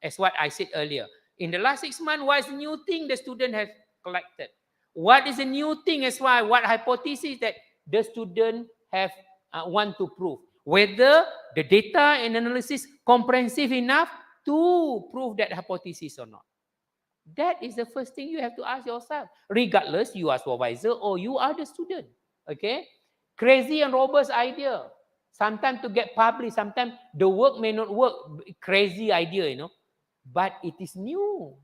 As what I said earlier. In the last 6 months, what is the new thing the student has collected? What is the new thing as well? What hypothesis that the student have want to prove? Whether the data and analysis comprehensive enough to prove that hypothesis or not. That is the first thing you have to ask yourself, regardless you are supervisor or you are the student. Okay? Crazy and robust idea. Sometimes to get published, sometimes the work may not work. Crazy idea, but it is new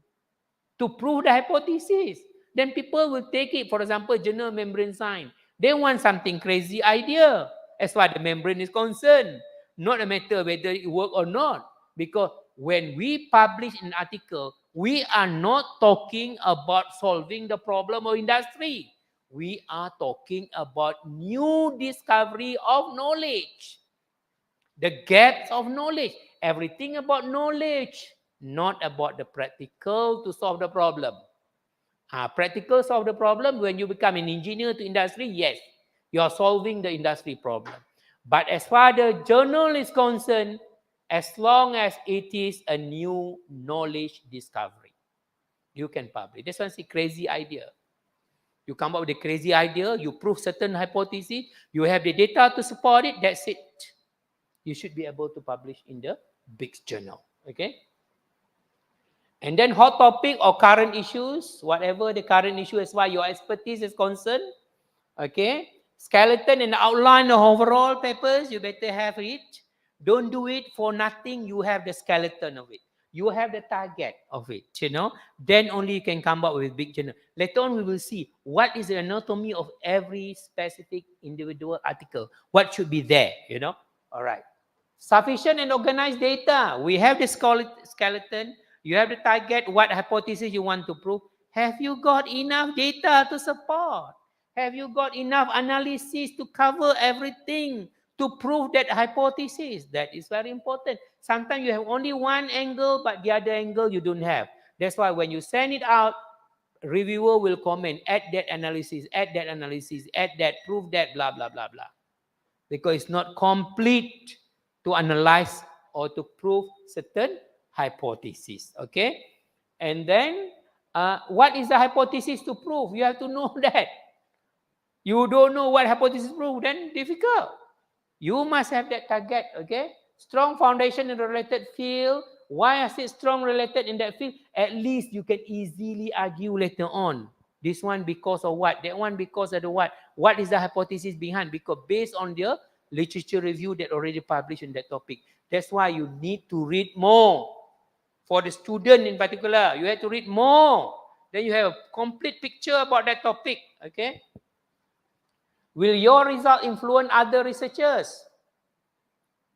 to prove the hypothesis. Then people will take it. For example, journal membrane science. They want something crazy idea as far as the membrane is concerned. Not a matter whether it work or not. Because when we publish an article, we are not talking about solving the problem of industry. We are talking about new discovery of knowledge. The gaps of knowledge. Everything about knowledge. Not about the practical to solve the problem. Practical solve the problem when you become an engineer to industry, yes, you are solving the industry problem. But as far as the journal is concerned, as long as it is a new knowledge discovery, you can publish. This one's a crazy idea. You come up with a crazy idea, you prove certain hypothesis, you have the data to support it, that's it. You should be able to publish in the big journal. Okay? And then hot topic or current issues, whatever the current issue as far as your expertise is concerned. Okay? Skeleton and outline of overall papers, you better have it. Don't do it for nothing. You have the skeleton of it. You have the target of it, Then only you can come up with big journal. Later on, we will see what is the anatomy of every specific individual article. What should be there, All right. Sufficient and organized data. We have the skeleton. You have the target, what hypothesis you want to prove. Have you got enough data to support? Have you got enough analysis to cover everything to prove that hypothesis? That is very important. Sometimes you have only one angle, but the other angle you don't have. That's why when you send it out, reviewer will comment, add that analysis, add that analysis, add that, prove that, blah, blah, blah, blah. Because it's not complete to analyze or to prove certain hypothesis. Okay? And then, what is the hypothesis to prove? You have to know that. You don't know what hypothesis to prove, then difficult. You must have that target. Okay? Strong foundation in the related field. Why I say strong related in that field? At least you can easily argue later on. This one because of what? That one because of the what? What is the hypothesis behind? Because based on the literature review that already published in that topic. That's why you need to read more. For the student in particular, you have to read more. Then you have a complete picture about that topic. Okay? Will your result influence other researchers?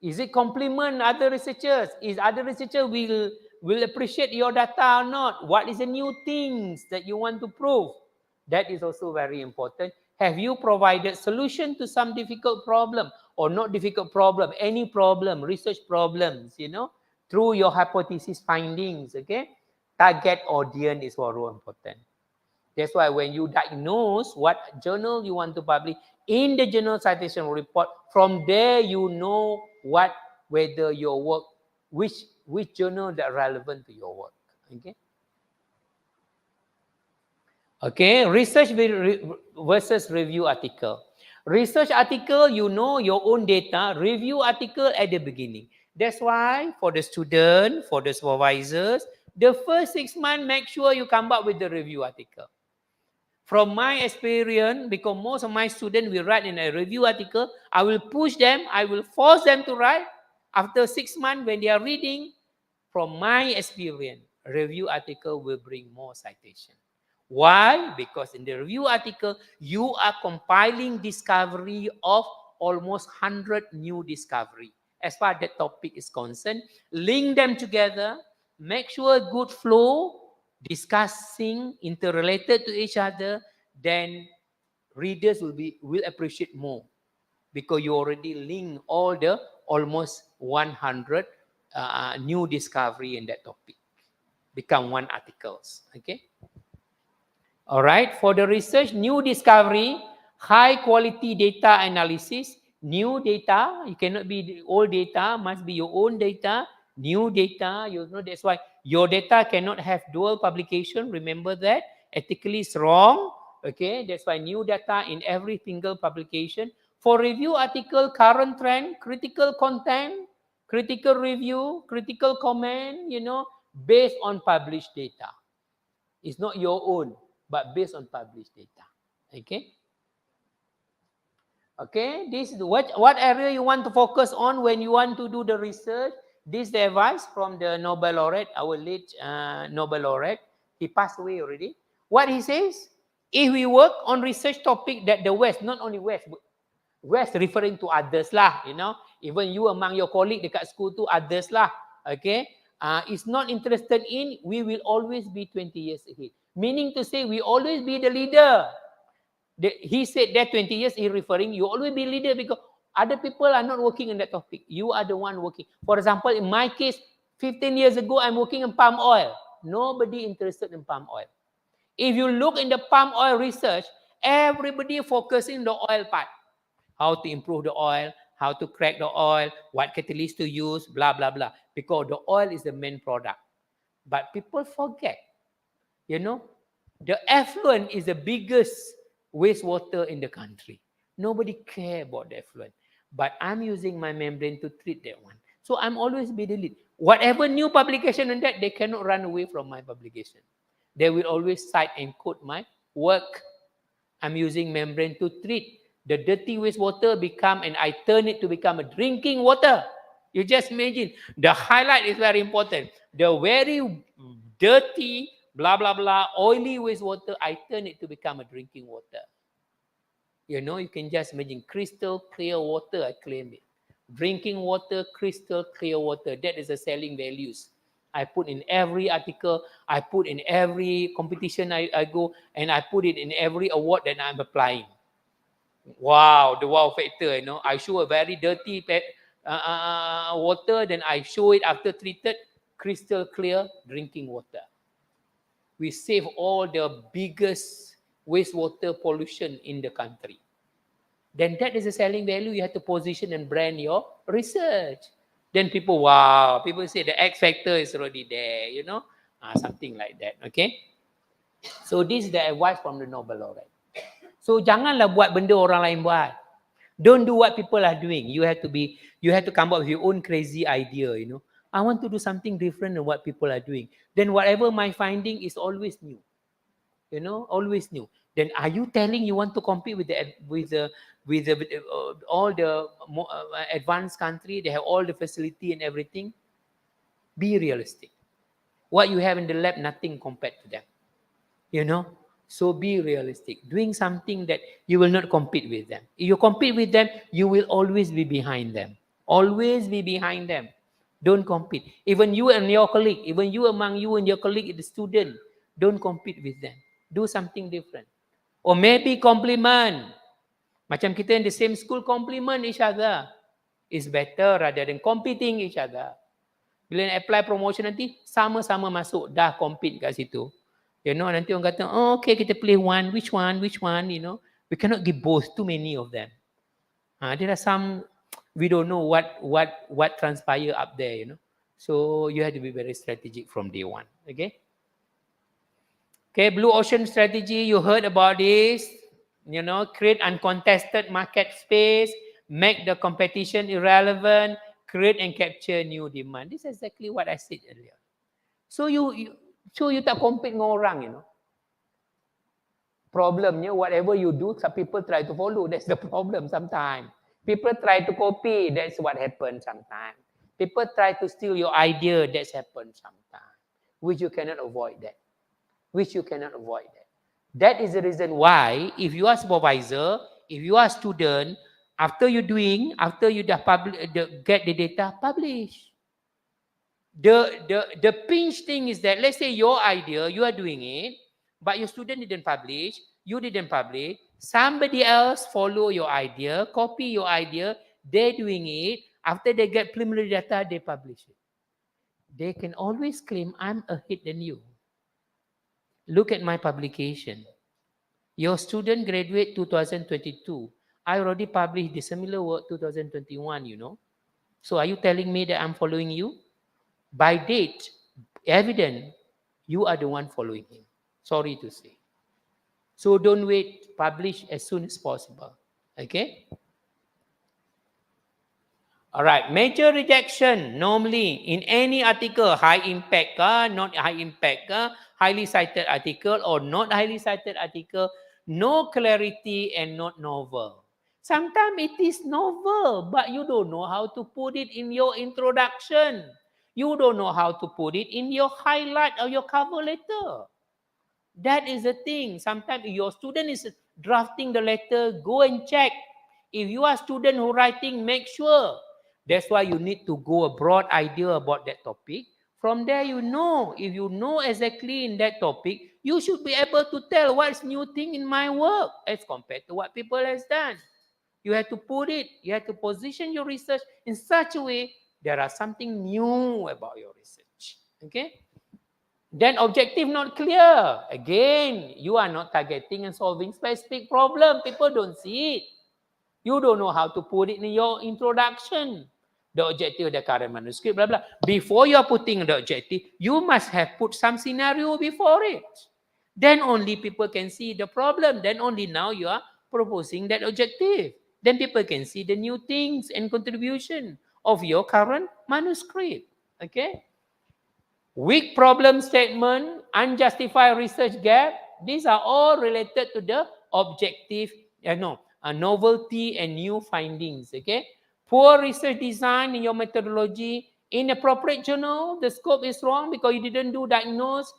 Is it complement other researchers? Is other researcher will appreciate your data or not? What is the new things that you want to prove? That is also very important. Have you provided solution to some difficult problem or not difficult problem, any problem, research problems, through your hypothesis findings, okay? Target audience is very important. That's why when you diagnose what journal you want to publish in the journal citation report, from there you know whether your work, which journal that relevant to your work. Okay. Okay, research versus review article. Research article, you know your own data. Review article at the beginning. That's why for the student, for the supervisors, the first 6 months, make sure you come up with the review article. From my experience, because most of my students will write in a review article, I will push them, I will force them to write. After 6 months, when they are reading, from my experience, review article will bring more citation. Why? Because in the review article, you are compiling discovery of almost 100 new discovery. As far as that topic is concerned, link them together, make sure good flow, discussing interrelated to each other, then readers will appreciate more because you already link all the almost 100 new discovery in that topic. Become one articles. Okay. All right. For the research, new discovery, high quality data analysis, new data. You cannot be old data. Must be your own data. New data. You know that's why your data cannot have dual publication. Remember that. Ethically is wrong. Okay. That's why new data in every single publication. For review article, current trend, critical content, critical review, critical comment. You know, based on published data. It's not your own, but based on published data. Okay. Okay. This is what area you want to focus on when you want to do the research. This is the advice from the Nobel laureate, our late Nobel laureate. He passed away already. What he says, if we work on research topic that the West, not only West, West referring to others lah, you know, even you among your colleague dekat school tu others lah, okay, is not interested in, we will always be 20 years ahead. Meaning to say, we always be the leader. He said that 20 years, he referring, you always be leader because other people are not working in that topic. You are the one working. For example, in my case, 15 years ago, I'm working in palm oil. Nobody interested in palm oil. If you look in the palm oil research, everybody focusing the oil part. How to improve the oil, how to crack the oil, what catalyst to use, blah, blah, blah. Because the oil is the main product. But people forget, you know, the effluent is the biggest wastewater in the country. Nobody care about the effluent. But I'm using my membrane to treat that one. So I'm always be the lead. Whatever new publication on that, they cannot run away from my publication. They will always cite and quote my work. I'm using membrane to treat. The dirty wastewater become, and I turn it to become a drinking water. You just imagine. The highlight is very important. The very dirty, blah, blah, blah, oily wastewater, I turn it to become a drinking water. You know, you can just imagine crystal clear water, I claim it. Drinking water, crystal clear water. That is the selling values. I put in every article, I put in every competition I go, and I put it in every award that I'm applying. Wow, the wow factor, you know. I show a very dirty water, then I show it after treated, crystal clear drinking water. We save all the biggest wastewater pollution in the country. Then that is a selling value. You have to position and brand your research. Then people, wow, people say the X factor is already there, you know, something like that. Okay. So this is the advice from the Nobel laureate. So janganlah buat benda orang lain buat. Don't do what people are doing. You have to come up with your own crazy idea, you know. I want to do something different than what people are doing. Then whatever my finding is always new. You know, always new. Then are you telling you want to compete with all the advanced country? They have all the facility and everything. Be realistic. What you have in the lab, nothing compared to them. You know. So be realistic. Doing something that you will not compete with them. If you compete with them, you will always be behind them. Always be behind them. Don't compete. Even you and your colleague, even you among you and your colleague, the student, don't compete with them. Do something different. Or maybe compliment. Macam kita in the same school, compliment each other. Is better rather than competing each other. Bila apply promotion nanti, sama-sama masuk, dah compete kat situ. You know, nanti orang kata, oh, okay, kita pilih one, which one, you know. We cannot give both, too many of them. There are some, we don't know what transpire up there, you know. So you have to be very strategic from day one, okay? Okay, blue ocean strategy, you heard about this. You know, create uncontested market space, make the competition irrelevant, create and capture new demand. This is exactly what I said earlier. So you tak compete dengan orang, you know. Problemnya, whatever you do, some people try to follow. That's the problem sometimes. People try to copy. That's what happens sometimes. People try to steal your idea. That's happened sometimes. Which you cannot avoid that. Which you cannot avoid that. That is the reason why, if you are supervisor, if you are student, after you dah get the data, publish. The pinch thing is that, let's say your idea, you are doing it, but your student didn't publish, you didn't publish, somebody else follow your idea, copy your idea, they're doing it, after they get preliminary data, they publish it. They can always claim, I'm ahead than you. Look at my publication. Your student graduate 2022. I already published the similar work 2021, you know. So are you telling me that I'm following you? By date, evident, you are the one following him. Sorry to say. So don't wait, publish as soon as possible. Okay? All right, major rejection normally in any article, high impact, not high impact, highly cited article or not highly cited article, no clarity and not novel. Sometimes it is novel, but you don't know how to put it in your introduction. You don't know how to put it in your highlight or your cover letter. That is the thing. Sometimes your student is drafting the letter, go and check. If you are a student who writing, make sure. That's why you need to go a broad idea about that topic. From there, you know, if you know exactly in that topic, you should be able to tell what's new thing in my work as compared to what people has done. You have to put it, you have to position your research in such a way there are something new about your research. Okay? Then objective not clear. Again, you are not targeting and solving specific problem. People don't see it. You don't know how to put it in your introduction. The objective of the current manuscript, blah, blah. Before you are putting the objective, you must have put some scenario before it. Then only people can see the problem. Then only now you are proposing that objective. Then people can see the new things and contribution of your current manuscript. Okay? Weak problem statement, unjustified research gap, these are all related to the objective, novelty and new findings, okay? Poor research design in your methodology, inappropriate journal, the scope is wrong because you didn't do diagnose,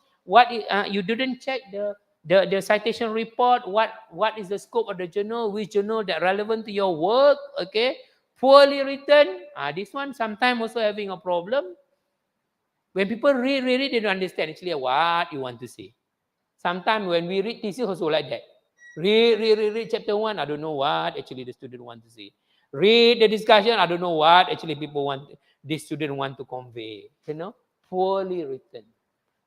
you didn't check the citation report, what is the scope of the journal, which journal that relevant to your work, okay? Poorly written, this one sometimes also having a problem. When people read, they don't understand actually what you want to say. Sometimes when we read thesis also like that. Read chapter 1, I don't know what actually the student want to say. Read the discussion, I don't know what actually the student want to convey. You know, poorly written.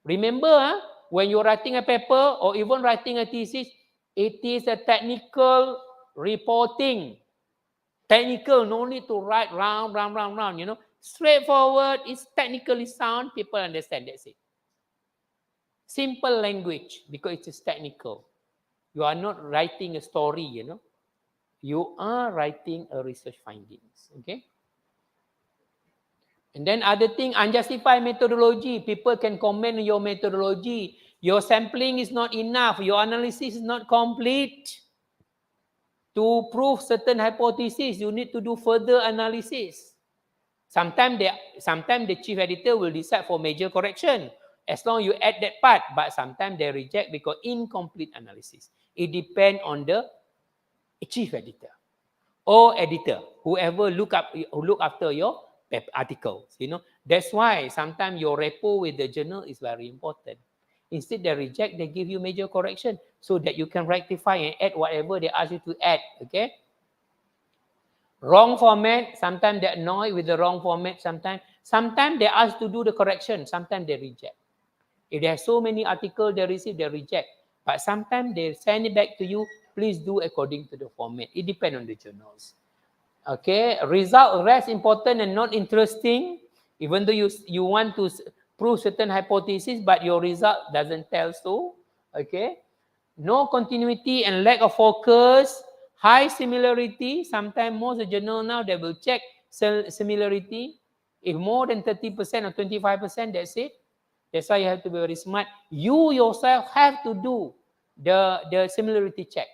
Remember, when you're writing a paper or even writing a thesis, it is a technical reporting. Technical, no need to write round, you know. Straightforward, it's technically sound, people understand, that's it. Simple language, because it is technical. You are not writing a story, you know. You are writing a research findings, okay? And then other thing, unjustified methodology. People can comment on your methodology. Your sampling is not enough. Your analysis is not complete. To prove certain hypothesis, you need to do further analysis. Sometimes the chief editor will decide for major correction as long as you add that part, but sometimes they reject because incomplete analysis. It depends on the chief editor or editor, whoever look after your articles. You know, that's why sometimes your rapport with the journal is very important. Instead they reject, they give you major correction so that you can rectify and add whatever they ask you to add. Okay. Wrong format, sometimes they're annoyed with the wrong format, sometimes they ask to do the correction, sometimes they reject. If they have so many articles they receive, they reject. But sometimes they send it back to you, please do according to the format. It depends on the journals. Okay, result less important and not interesting, even though you want to prove certain hypothesis, but your result doesn't tell so. Okay, no continuity and lack of focus, high similarity. Sometimes most of the journal now they will check similarity. If more than 30% or 25%, that's it. That's why you have to be very smart. You yourself have to do the similarity check.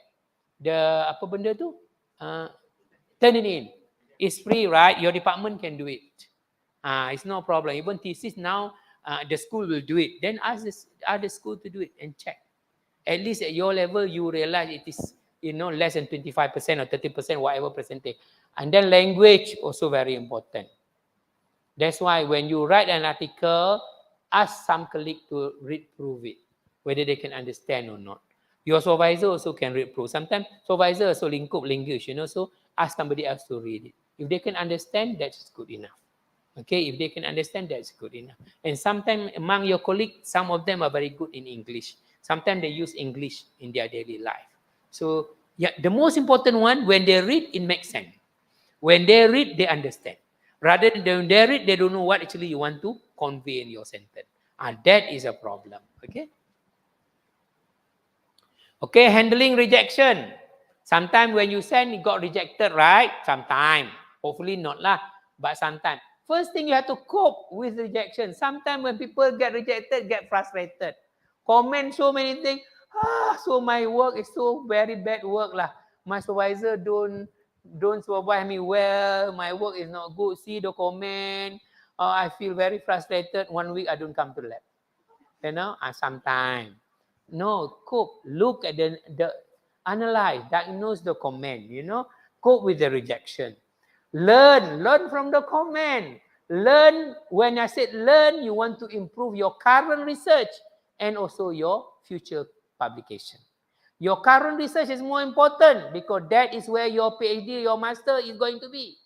The apa benda tu? Turn it in. It's free, right? Your department can do it. It's no problem. Even thesis now, the school will do it. Then ask the other school to do it and check. At least at your level, you realize it is less than 25% or 30%, whatever percentage. And then language also very important. That's why when you write an article, ask some colleague to read proof it, whether they can understand or not. Your supervisor also can read proof. Sometimes supervisor also lingkup language, so ask somebody else to read it. If they can understand, that's good enough. Okay, if they can understand, that's good enough. And sometimes among your colleagues, some of them are very good in English. Sometimes they use English in their daily life. So yeah, the most important one, when they read, it makes sense. When they read, they understand. Rather than when they read, they don't know what actually you want to convey in your sentence. And that is a problem. Okay. Okay, handling rejection. Sometimes when you send, it got rejected, right? Sometimes. Hopefully not lah. But sometimes. First thing you have to cope with rejection. Sometimes when people get rejected, get frustrated. Comment so many things. So my work is so very bad work lah. My supervisor don't supervise me well. My work is not good. See the comment. I feel very frustrated. 1 week I don't come to lab. Sometimes. No, cope. Look at the analyze, diagnose the comment, cope with the rejection. Learn from the comment. Learn, when I said learn, you want to improve your current research and also your future publication. Your current research is more important because that is where your PhD, your master is going to be.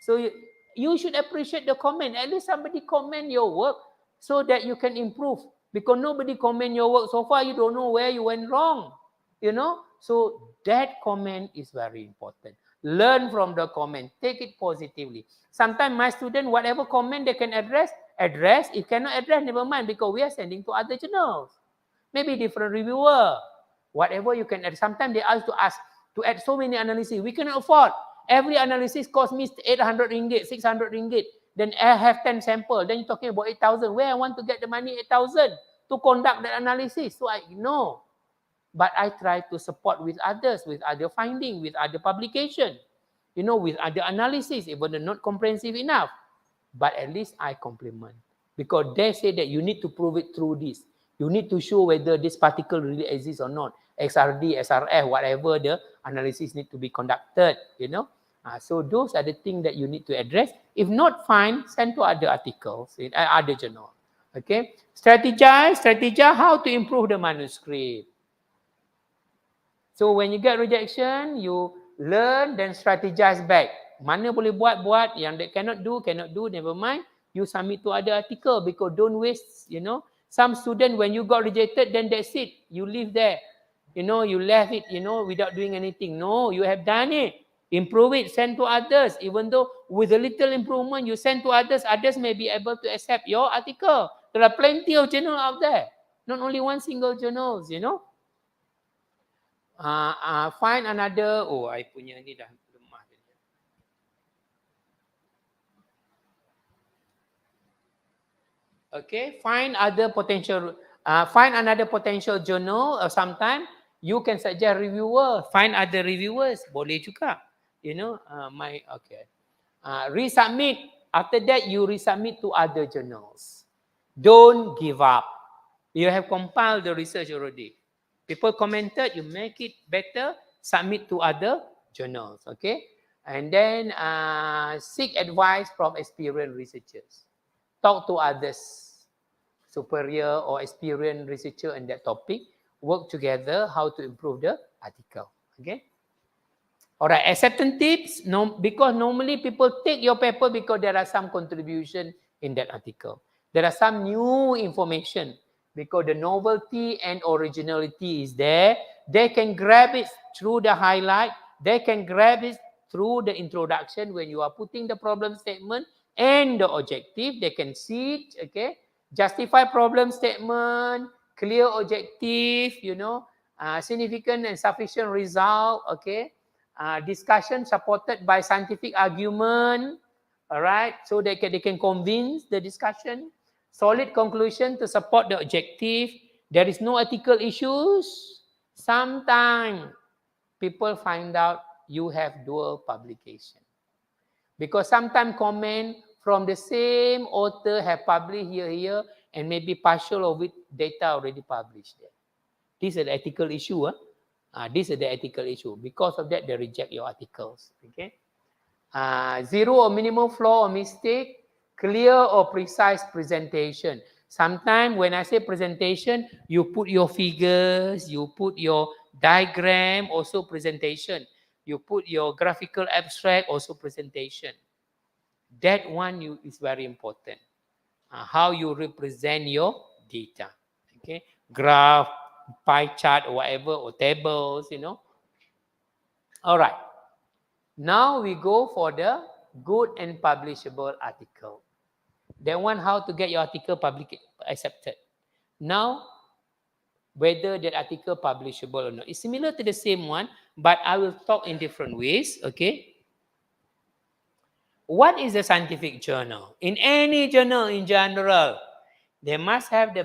So you should appreciate the comment. At least somebody comment your work so that you can improve. Because nobody comment your work so far, you don't know where you went wrong. So that comment is very important. Learn from the comment. Take it positively. Sometimes my student, whatever comment they can address. If cannot address, never mind, because we are sending to other journals. Maybe different reviewer. Whatever you can add. Sometimes they ask to add so many analyses. We cannot afford. Every analysis cost me 800 ringgit, 600 ringgit. Then I have 10 samples. Then you're talking about 8,000. Where I want to get the money 8,000 to conduct that analysis? So I know. But I try to support with others, with other findings, with other publication, with other analysis, even though not comprehensive enough. But at least I compliment. Because they say that you need to prove it through this. You need to show whether this particle really exists or not. XRD, SRF, whatever the analysis need to be conducted, So those are the things that you need to address. If not, fine, send to other articles in other journal. Okay. Strategize how to improve the manuscript. So when you get rejection, you learn, then strategize back. Mana boleh buat, yang that cannot do, never mind. You submit to other article because don't waste, Some student, when you got rejected, then that's it. You leave there. You left it, without doing anything. No, you have done it. Improve it, send to others. Even though with a little improvement, you send to others may be able to accept your article. There are plenty of journals out there. Not only one single journals, Find another. I punya ni dah lemah. Okay, find another potential journal. Or sometime you can suggest reviewer. Find other reviewers. Boleh juga. Okay. Resubmit. After that, you resubmit to other journals. Don't give up. You have compiled the research already. People commented, you make it better, submit to other journals, okay? And then seek advice from experienced researchers. Talk to others, superior or experienced researcher in that topic. Work together how to improve the article, okay? All right, acceptance tips, because normally people take your paper because there are some contribution in that article. There are some new information. because the novelty and originality is there. They can grab it through the highlight. They can grab it through the introduction when you are putting the problem statement and the objective. They can see it, okay? Justify problem statement, clear objective, significant and sufficient result, okay? Discussion supported by scientific argument, all right? So they can convince the discussion. Solid conclusion to support the objective. There is no ethical issues. Sometimes people find out you have dual publication. Because sometimes comment from the same author have published here, and maybe partial of it data already published there. This is the ethical issue. This is the ethical issue. Because of that, they reject your articles. Okay. Zero or minimal flaw or mistake, clear or precise presentation. Sometimes when I say presentation, you put your figures, you put your diagram, also presentation. You put your graphical abstract, also presentation. That one is very important. How you represent your data. Okay, graph, pie chart, or whatever, or tables, All right. Now we go for the good and publishable article. That one, how to get your article accepted. Now, whether that article publishable or not. It's similar to the same one, but I will talk in different ways, okay? What is a scientific journal? In any journal in general, they must have the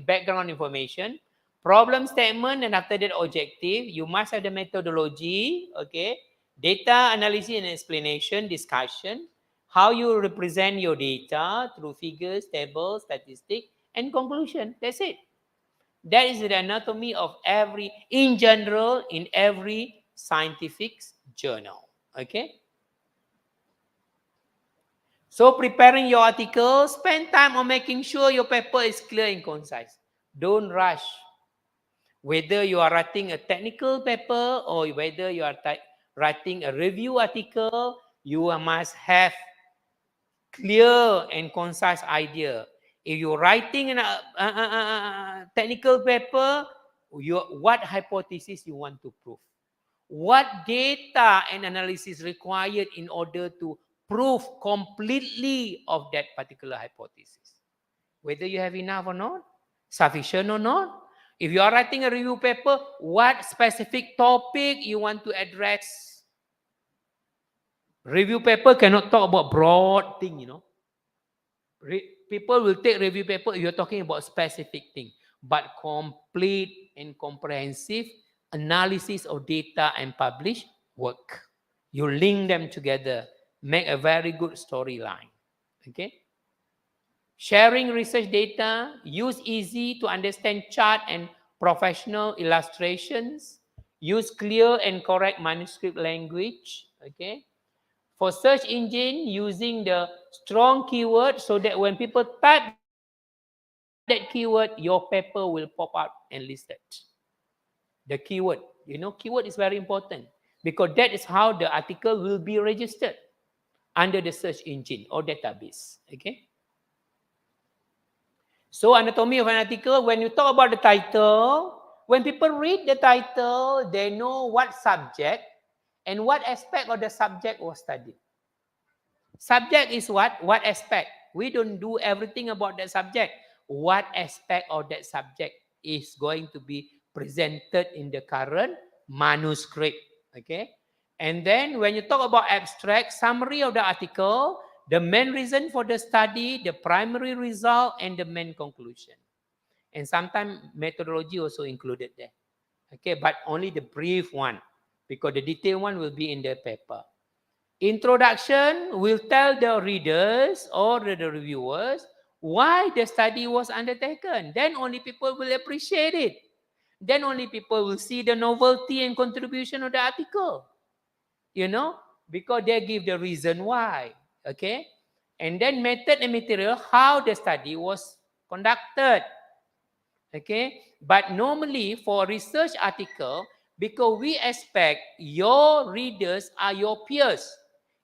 background information, problem statement, and after that objective. You must have the methodology, okay? Data analysis and explanation, discussion, how you represent your data through figures, tables, statistics, and conclusion. That's it. That is the anatomy of in general, in every scientific journal. Okay? So preparing your article, spend time on making sure your paper is clear and concise. Don't rush. Whether you are writing a technical paper or whether you are writing a review article, you must have clear and concise idea. If you're writing a technical paper, what hypothesis you want to prove? What data and analysis required in order to prove completely of that particular hypothesis? Whether you have enough or not, sufficient or not. If you are writing a review paper, what specific topic you want to address? Review paper cannot talk about broad thing, People will take review paper if you're talking about specific thing, but complete and comprehensive analysis of data and publish work. You link them together, make a very good storyline. Okay. Sharing research data, use easy to understand chart and professional illustrations, use clear and correct manuscript language. Okay. For search engine, using the strong keyword so that when people type that keyword, your paper will pop out and listed. The keyword, keyword is very important because that is how the article will be registered under the search engine or database. Okay. So anatomy of an article, when you talk about the title, when people read the title, they know what subject and what aspect of the subject was studied. Subject is what? What aspect? We don't do everything about that subject. What aspect of that subject is going to be presented in the current manuscript? Okay. And then when you talk about abstract, summary of the article, the main reason for the study, the primary result, and the main conclusion. And sometimes methodology also included there. Okay, but only the brief one, because the detailed one will be in the paper. Introduction will tell the readers or the reviewers why the study was undertaken. Then only people will appreciate it. Then only people will see the novelty and contribution of the article. Because they give the reason why. Okay. And then method and material, how the study was conducted. Okay. But normally for research article, because we expect your readers are your peers.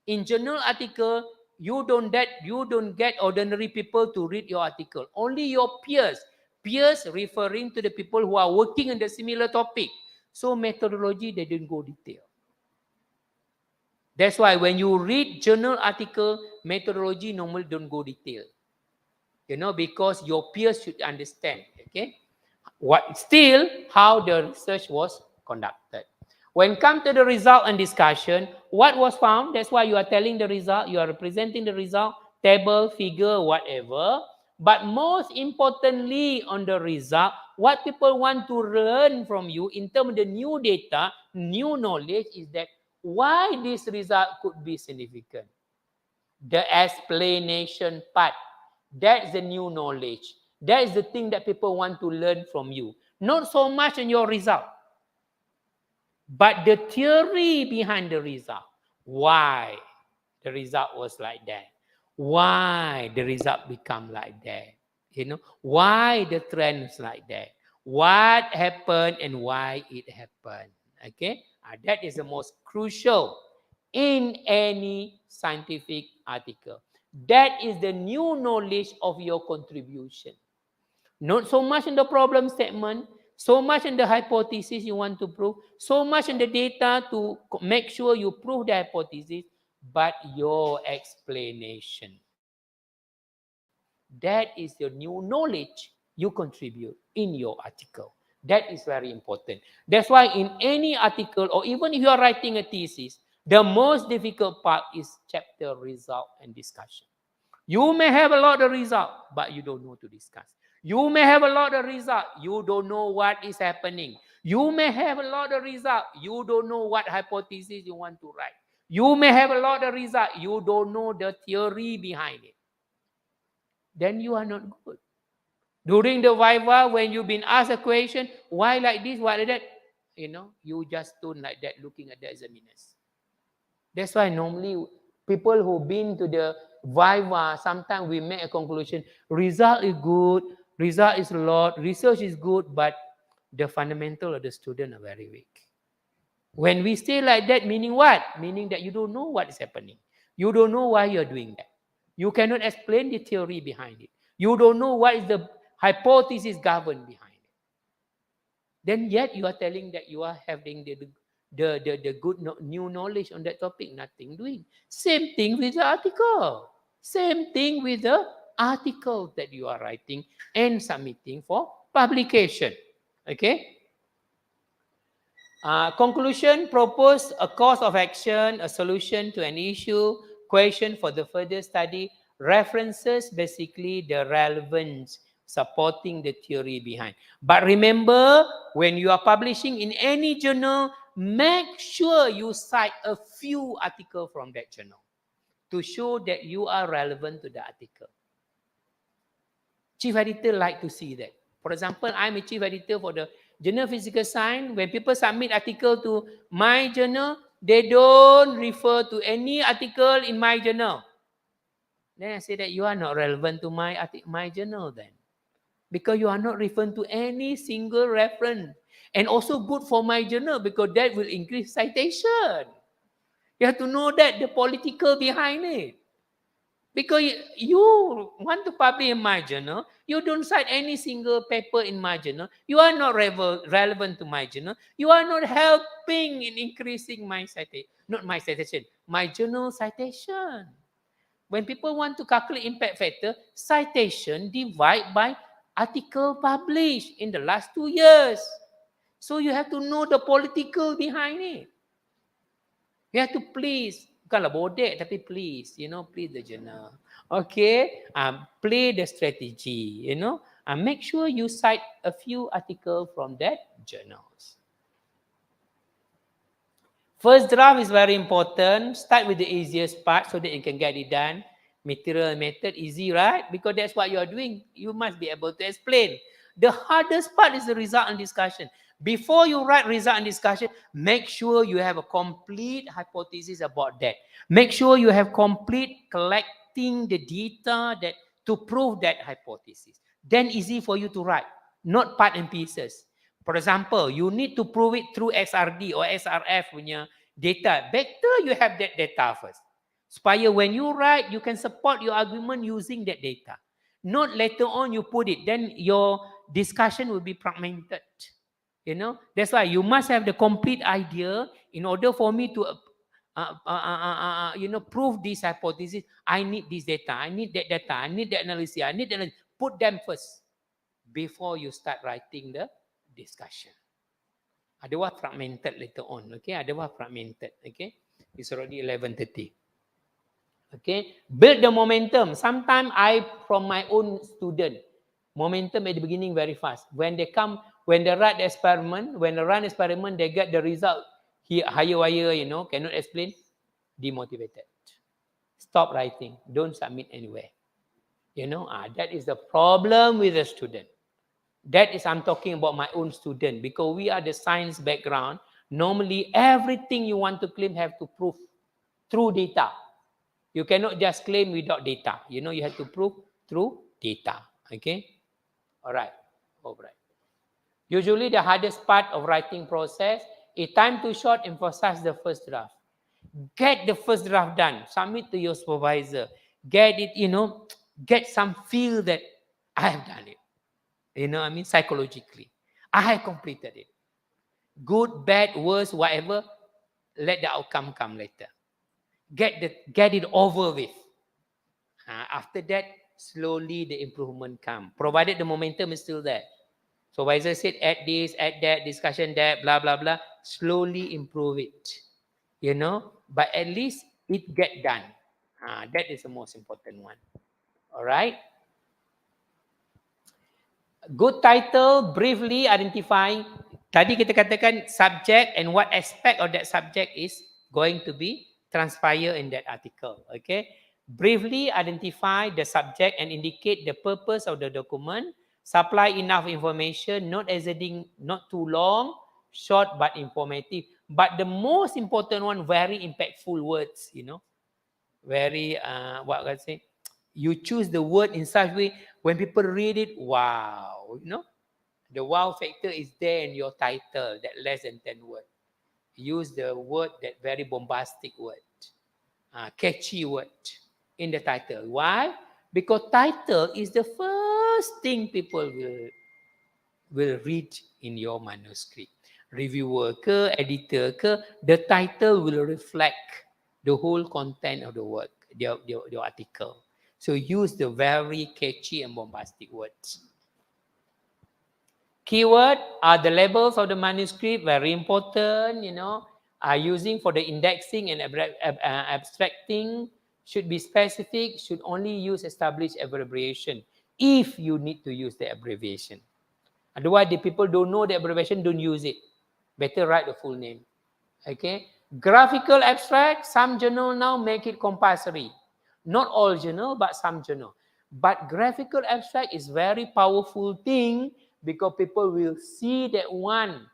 In journal article, you don't get ordinary people to read your article. Only your peers, Peers referring to the people who are working on the similar topic. So methodology, they didn't go detail. That's why when you read journal article, methodology normally don't go detail. Because your peers should understand, okay? How the research was conducted. When come to the result and discussion, what was found, that's why you are telling the result, you are representing the result, table, figure, whatever. But most importantly on the result, what people want to learn from you in terms of the new data, new knowledge is that why this result could be significant. The explanation part, that's the new knowledge. That is the thing that people want to learn from you. Not so much in your result, but the theory behind the result. Why the result was like that? Why the result become like that? Why the trend is like that? What happened and why it happened? Okay, that is the most crucial in any scientific article. That is the new knowledge of your contribution. Not so much in the problem statement, so much in the hypothesis you want to prove, so much in the data to make sure you prove the hypothesis, but your explanation. That is the new knowledge you contribute in your article. That is very important. That's why in any article, or even if you are writing a thesis, the most difficult part is chapter result and discussion. You may have a lot of result, but you don't know to discuss. You may have a lot of result, you don't know what is happening. You may have a lot of result, you don't know what hypothesis you want to write. You may have a lot of result, you don't know the theory behind it. Then you are not good. During the viva, when you've been asked a question, why like this, why like that? You just don't like that looking at the examiners. That's why normally people who've been to the viva, sometimes we make a conclusion, result is good, result is a lot, research is good, but the fundamental of the student are very weak. When we say like that, meaning what? Meaning that you don't know what is happening. You don't know why you're doing that. You cannot explain the theory behind it. You don't know what is the hypothesis governed behind it. Then yet you are telling that you are having the good new knowledge on that topic, nothing doing. Same thing with the article. Same thing with the article that you are writing and submitting for publication. Okay? Conclusion, propose a course of action, a solution to an issue, question for the further study, references basically the relevance supporting the theory behind. But remember, when you are publishing in any journal, make sure you cite a few articles from that journal to show that you are relevant to the article. Chief editor like to see that. For example, I'm a chief editor for the Journal Physical Science. When people submit article to my journal, they don't refer to any article in my journal. Then I say that you are not relevant to my journal then. Because you are not referring to any single reference. And also good for my journal because that will increase citation. You have to know that, the political behind it. Because you want to publish in my journal, you don't cite any single paper in my journal. You are not relevant to my journal. You are not helping in increasing my citation. Not my citation, my journal citation. When people want to calculate impact factor, citation divide by article published in the last 2 years. So you have to know the political behind it. You have to please, bukanlah bodek tapi please, please the journal. Okay, play the strategy, make sure you cite a few articles from that journals. First draft is very important. Start with the easiest part so that you can get it done. Material method, easy, right? Because that's what you are doing. You must be able to explain. The hardest part is the result and discussion. Before you write result and discussion, make sure you have a complete hypothesis about that. Make sure you have complete collecting the data that to prove that hypothesis. Then easy for you to write, not part and pieces. For example, you need to prove it through XRD or SRF punya data. Better you have that data first. Supaya when you write, you can support your argument using that data. Not later on you put it. Then your discussion will be fragmented. That's why you must have the complete idea in order for me to prove this hypothesis. I need this data, I need that data, I need the analysis, I need the put them first before you start writing the discussion. Otherwise fragmented later on. Okay, otherwise fragmented. Okay, it's already 11:30. Okay, build the momentum. Sometimes from my own student, momentum at the beginning very fast. When they run experiment, they get the result higher, cannot explain, demotivated. Stop writing. Don't submit anywhere. That is the problem with the student. That is, I'm talking about my own student, because we are the science background. Normally, everything you want to claim have to prove through data. You cannot just claim without data. You have to prove through data. Okay? All right. Usually, the hardest part of writing process is time too short, emphasize the first draft. Get the first draft done. Submit to your supervisor. Get it, get some feel that I have done it. Psychologically. I have completed it. Good, bad, worse, whatever, let the outcome come later. Get it over with. After that, slowly the improvement come. Provided the momentum is still there. Supervisor said, add this, add that, discussion that, blah, blah, blah. Slowly improve it. But at least it get done. That is the most important one. All right. Good title, briefly identify. Tadi kita katakan subject and what aspect of that subject is going to be transpire in that article. Okay. Briefly identify the subject and indicate the purpose of the document. Supply enough information, not exceeding, not too long, short but informative. But the most important one, very impactful words, very, what can I say? You choose the word in such a way, when people read it, wow, the wow factor is there in your title, that less than 10 words. Use the word, that very bombastic word, catchy word in the title. Why? Because title is the first thing people will read in your manuscript. Reviewer ke, editor ke, the title will reflect the whole content of the work, the article. So use the very catchy and bombastic words. Keyword are the labels of the manuscript, very important, are using for the indexing and abstracting, should be specific, should only use established abbreviation if you need to use the abbreviation. Otherwise, the people don't know the abbreviation, don't use it. Better write the full name. Okay. Graphical abstract, some journal now make it compulsory. Not all journal, but some journal. But graphical abstract is very powerful thing, because people will see that one.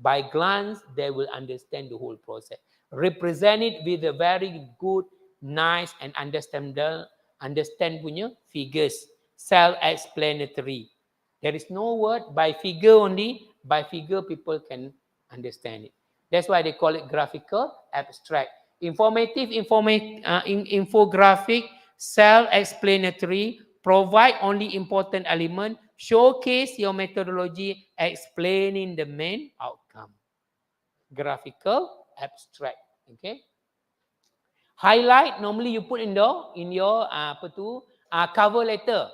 By glance, they will understand the whole process. Represent it with a very good, nice, and understand punya figures. Self-explanatory. There is no word, by figure only. By figure, people can understand it. That's why they call it graphical abstract. Informative, infographic, self-explanatory, provide only important element, showcase your methodology, explaining the main outcome. Graphical abstract. Okay. Highlight, normally you put in your cover letter.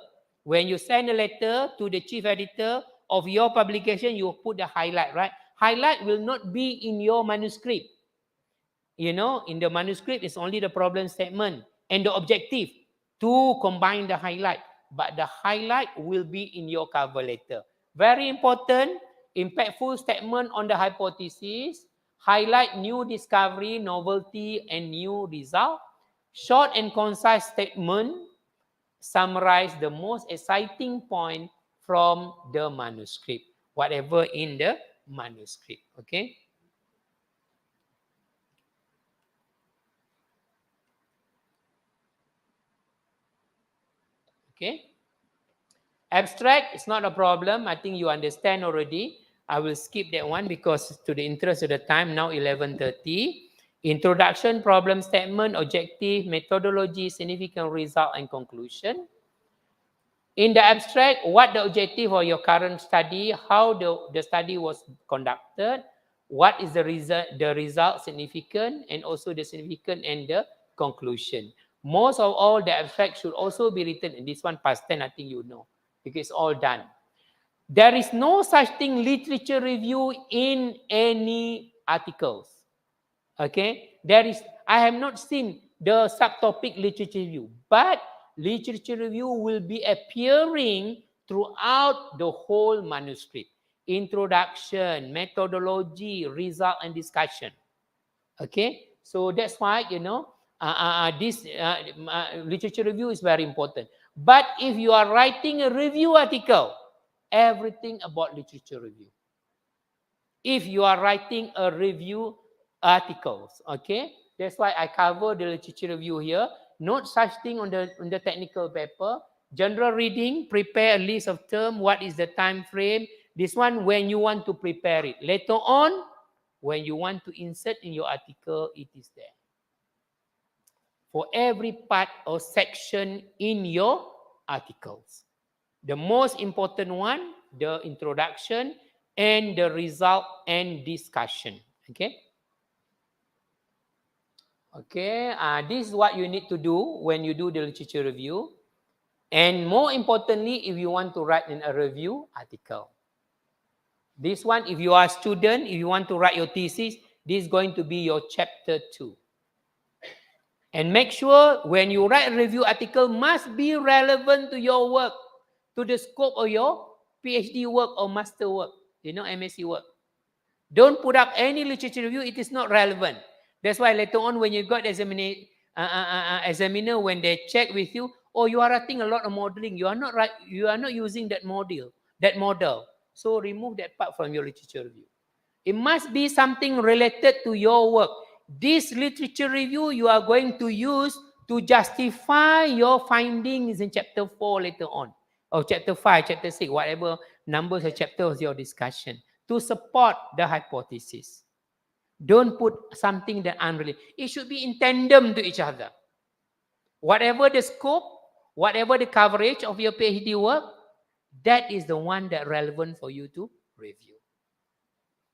When you send a letter to the chief editor of your publication, you put the highlight, right? Highlight will not be in your manuscript. In the manuscript, it's only the problem statement and the objective to combine the highlight. But the highlight will be in your cover letter. Very important, impactful statement on the hypothesis, highlight new discovery, novelty, and new result. Short and concise statement, summarize the most exciting point from the manuscript, whatever in the manuscript. Okay. Okay. Abstract is not a problem. I think you understand already. I will skip that one because to the interest of the time, now 11:30. Introduction, problem statement, objective, methodology, significant result, and conclusion. In the abstract, what the objective of your current study, how the study was conducted, what is the result significant, and also the significant and the conclusion. Most of all, the abstract should also be written in this one past tense, I think you know, because it's all done. There is no such thing literature review in any articles. Okay, I have not seen the subtopic literature review, but literature review will be appearing throughout the whole manuscript. Introduction, methodology, result, and discussion. Okay, so that's why, you know, this literature review is very important. But if you are writing a review article, everything about literature review. If you are writing a review articles, okay, that's why I cover the literature review here. Not such thing on the technical paper. General reading, prepare a list of terms. What is the time frame? This one when you want to prepare it. Later on, when you want to insert in your article, it is there. For every part or section in your articles. The most important one, the introduction and the result and discussion. Okay. Okay. This is what you need to do when you do the literature review. And more importantly, if you want to write in a review article. This one, if you are a student, if you want to write your thesis, this is going to be your chapter 2. And make sure when you write a review article must be relevant to your work, to the scope of your PhD work or master work, you know, MSc work. Don't put up any literature review, it is not relevant. That's why later on when you got examiner, when they check with you, oh, you are writing a lot of modeling, you are not using that model. So remove that part from your literature review. It must be something related to your work. This literature review you are going to use to justify your findings in chapter 4 later on. Or chapter 5, chapter 6, whatever numbers of chapters your discussion. To support the hypothesis. Don't put something that unrelated. It should be in tandem to each other. Whatever the scope, whatever the coverage of your PhD work, that is the one that relevant for you to review.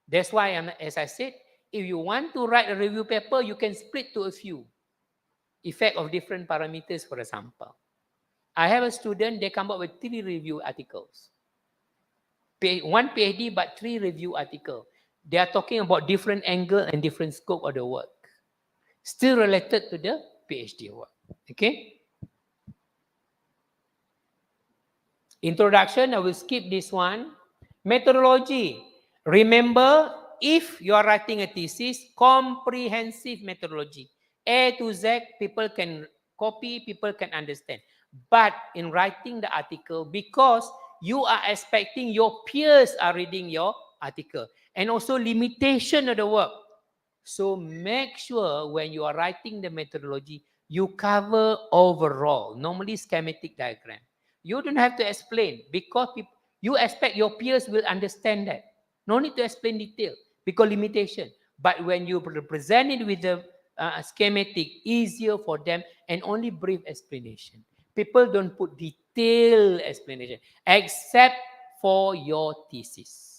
That's why, as I said, if you want to write a review paper, you can split to a few. Effect of different parameters, for example. I have a student, they come up with 3 review articles. One PhD, but 3 review articles. They are talking about different angle and different scope of the work. Still related to the PhD work. Okay? Introduction, I will skip this one. Methodology. Remember, if you are writing a thesis, comprehensive methodology. A to Z, people can copy, people can understand. But in writing the article, because you are expecting your peers are reading your article, and also limitation of the work. So make sure when you are writing the methodology, you cover overall, normally schematic diagram. You don't have to explain because you expect your peers will understand that. No need to explain detail because limitation. But when you present it with the schematic, easier for them and only brief explanation. People don't put detailed explanation except for your thesis.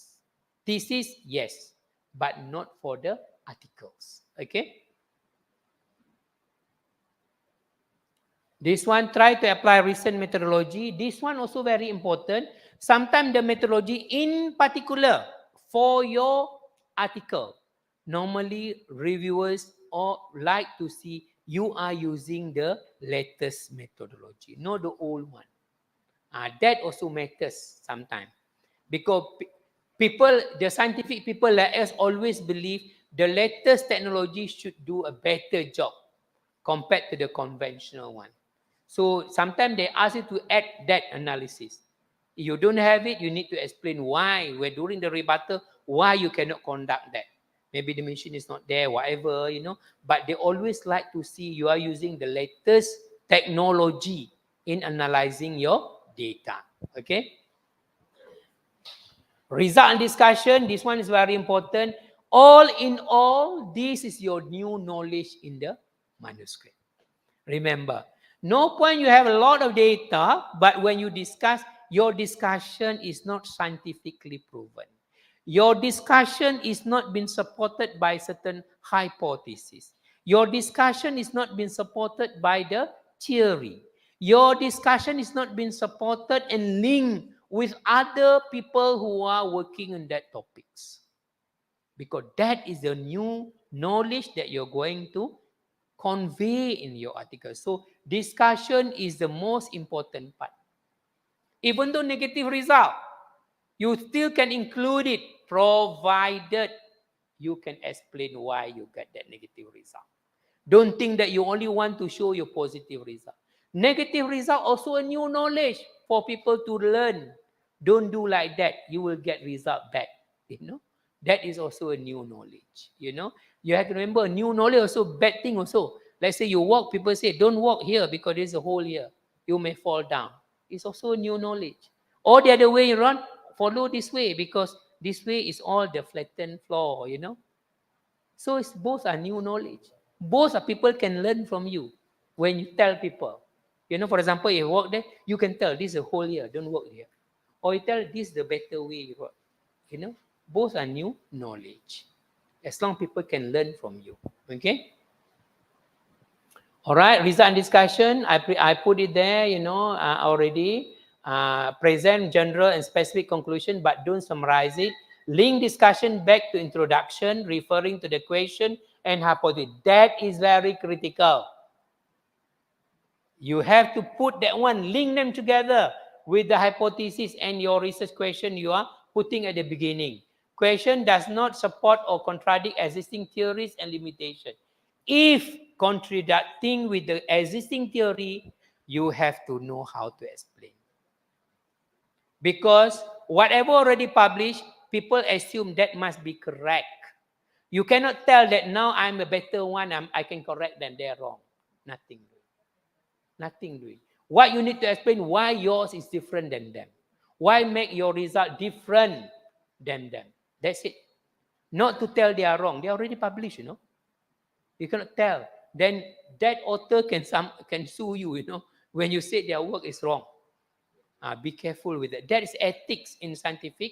Thesis, yes, but not for the articles. Okay. This one, try to apply recent methodology. This one also very important. Sometimes the methodology in particular for your article, normally reviewers or like to see you are using the latest methodology, not the old one. That also matters sometimes. Because people, the scientific people like us always believe the latest technology should do a better job compared to the conventional one. So sometimes they ask you to add that analysis. If you don't have it, you need to explain why, where during the rebuttal, why you cannot conduct that. Maybe the machine is not there, whatever, you know. But they always like to see you are using the latest technology in analyzing your data. Okay. Result and discussion, this one is very important. All in all, this is your new knowledge in the manuscript. Remember, No point you have a lot of data, but when you discuss, your discussion is not scientifically proven. Your discussion is not been supported by certain hypotheses. Your discussion is not been supported by the theory. Your discussion is not been supported and linked with other people who are working on that topics. Because that is the new knowledge that you're going to convey in your article. So discussion is the most important part. Even though negative result, you still can include it, provided you can explain why you got that negative result. Don't think that you only want to show your positive result. Negative result also a new knowledge for people to learn. Don't do like that. You will get result back. That is also a new knowledge. You have to remember, new knowledge also bad thing also. Let's say you walk, people say, don't walk here because there's a hole here. You may fall down. It's also a new knowledge. Or the other way around, follow this way because this way is all the flattened floor, So both are new knowledge. Both are people can learn from you when you tell people. For example, you walk there, you can tell this is a hole here, don't walk here. Or you tell this is the better way you walk. Both are new knowledge. As long people can learn from you. Okay? All right, result and discussion. I put it there, already. Present general and specific conclusion, but don't summarize it. Link discussion back to introduction, referring to the question and hypothesis. That is very critical. You have to put that one, link them together with the hypothesis and your research question you are putting at the beginning. Question does not support or contradict existing theories and limitations. If contradicting with the existing theory, you have to know how to explain. Because whatever already published, people assume that must be correct. You cannot tell that now I'm a better one, I can correct them, they're wrong. Nothing doing. Nothing doing. What you need to explain why yours is different than them. Why make your result different than them. That's it. Not to tell they are wrong. They already published, You cannot tell. Then that author can sue you, when you say their work is wrong. Be careful with that. That is ethics in scientific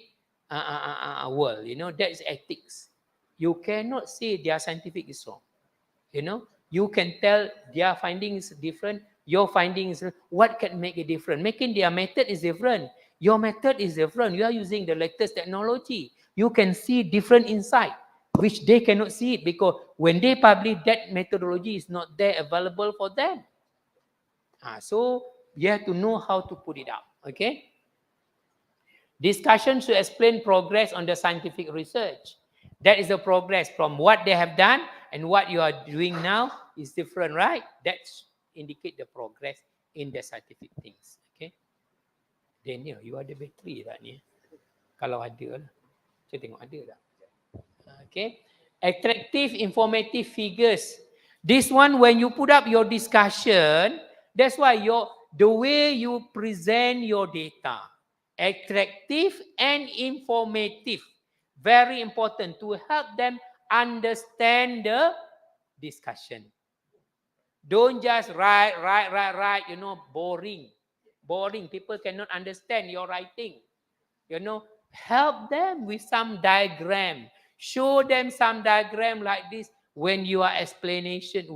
world, that is ethics. You cannot say their scientific is wrong. You can tell their findings different, your findings, what can make it different? Making their method is different. Your method is different. You are using the latest technology. You can see different insight, which they cannot see it because when they publish, that methodology is not there available for them. So you have to know how to put it out. Okay. Discussion should explain progress on the scientific research. That is the progress from what they have done and what you are doing now is different, right? That indicate the progress in the scientific things. Okay. Daniel, you ada bateri tak ni? Kalau ada lah. Saya tengok ada tak? Okay. Attractive, informative figures. This one, when you put up your discussion, that's why the way you present your data, attractive and informative, very important to help them understand the discussion. Don't just write, boring. Boring. People cannot understand your writing. Help them with some diagram. Show them some diagram like this when you are explanation,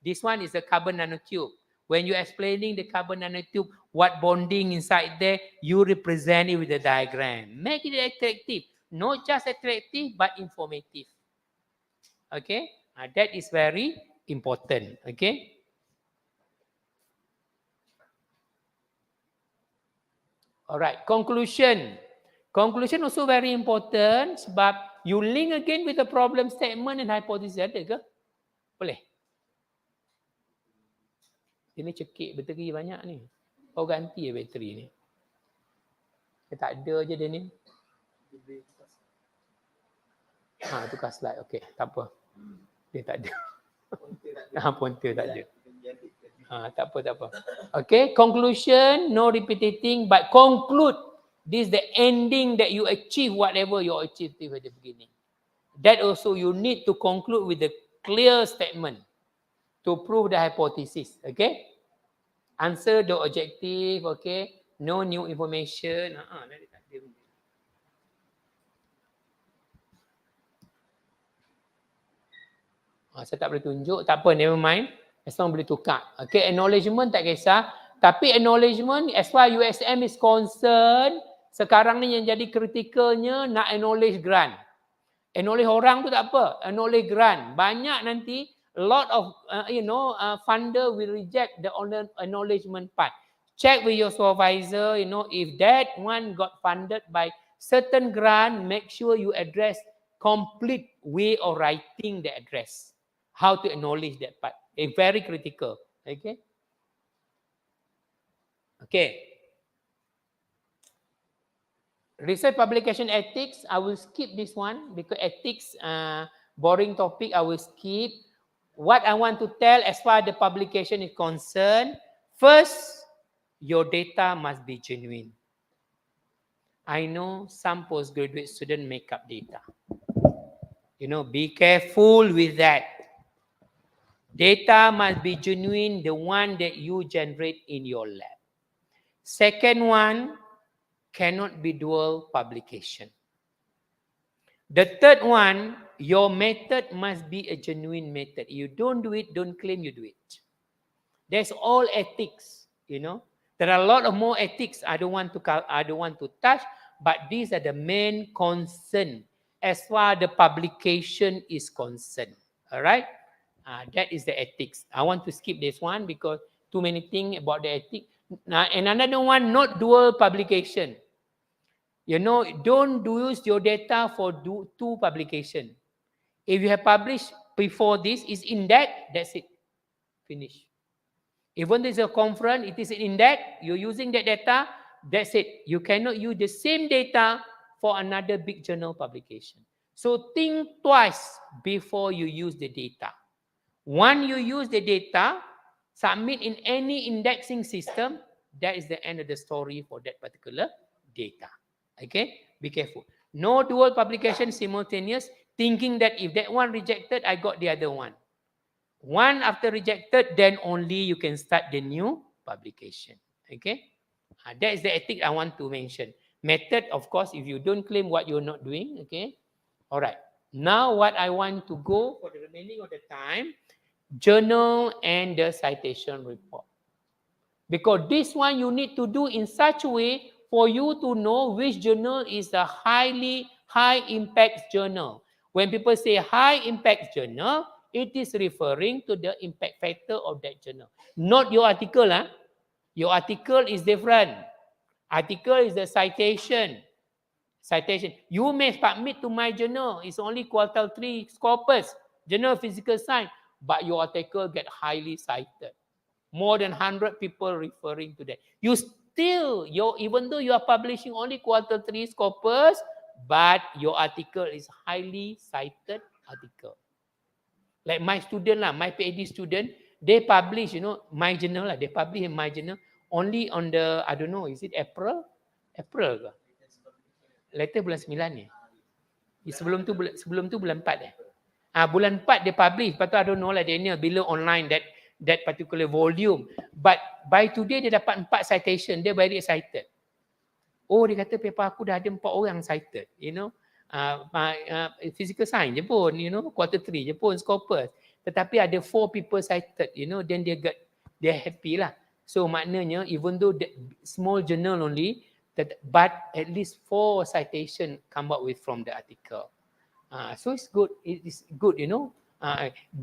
this one is a carbon nanotube. When you're explaining the carbon nanotube, what bonding inside there, you represent it with the diagram. Make it attractive. Not just attractive, but informative. Okay? That is very important. Okay? Alright, conclusion. Conclusion also very important sebab you link again with the problem statement and hypothesis. Ada ke? Boleh? Ini cekik bateri banyak ni. Kau ganti ya bateri ni. Tak ada je dia ni. Tukar slide. Okey, tak apa. Dia tak ada. Pointer tak ada. Tak apa. Okay, conclusion, no repeating, but conclude. This is the ending that you achieve whatever you achieved at the beginning. That also you need to conclude with a clear statement to prove the hypothesis. Okay? Answer the objective, okay? No new information. Saya tak boleh tunjuk, tak apa, never mind. As long boleh tukar. Okay, acknowledgement tak kisah. Tapi acknowledgement, as far USM is concerned, sekarang ni yang jadi kritikalnya nak acknowledge grant. Acknowledge orang tu tak apa, acknowledge grant. Banyak nanti, a lot of, funder will reject the acknowledgement part. Check with your supervisor, if that one got funded by certain grant, make sure you address complete way of writing the address. How to acknowledge that part. It's very critical. Okay. Okay. Research publication ethics, I will skip this one because ethics, boring topic, I will skip. What I want to tell as far as the publication is concerned, first, your data must be genuine. I know some postgraduate students make up data. Be careful with that. Data must be genuine, the one that you generate in your lab. Second one, cannot be dual publication. The third one, your method must be a genuine method. You don't do it, don't claim you do it. That's all ethics, There are a lot of more ethics I don't want to touch, but these are the main concern as far as the publication is concerned. All right? That is the ethics. I want to skip this one because too many things about the ethics. And another one, not dual publication. Don't use your data for two publication. If you have published before this, is in that, that's it. Finish. Even there's a conference, it is in that, you're using that data, that's it. You cannot use the same data for another big journal publication. So think twice before you use the data. Once you use the data, submit in any indexing system, that is the end of the story for that particular data. Okay, be careful. No dual publication simultaneous, thinking that if that one rejected, I got the other one. One after rejected, then only you can start the new publication. Okay, that is the ethic I want to mention. Method, of course, if you don't claim what you're not doing. Okay, all right. Now what I want to go for the remaining of the time, journal and the citation report. Because this one you need to do in such a way for you to know which journal is a high impact journal. When people say high impact journal, it is referring to the impact factor of that journal. Not your article. Your article is different. Article is the citation. You may submit to my journal. It's only quartile 3 scopus, journal physical science, but your article get highly cited. More than 100 people referring to that. You still, even though you are publishing only quartile 3 scopus, but your article is highly cited article. Like my student, my PhD student, they publish, my journal, they publish in my journal only on the, I don't know, is it April ke? Letter bulan 9 ni. Sebelum tu bulan 4 bulan 4 dia publish. Lepas tu I don't know lah Daniel bila online that particular volume. But by today dia dapat 4 citation. Dia very excited. Oh, dia kata paper aku dah ada 4 orang cited. Physical science je pun, quarter 3 je pun, scopus. Tetapi ada 4 people cited, then they're happy lah. So maknanya even though the small journal only, but at least 4 citation come out with from the article. So it's good. It is good,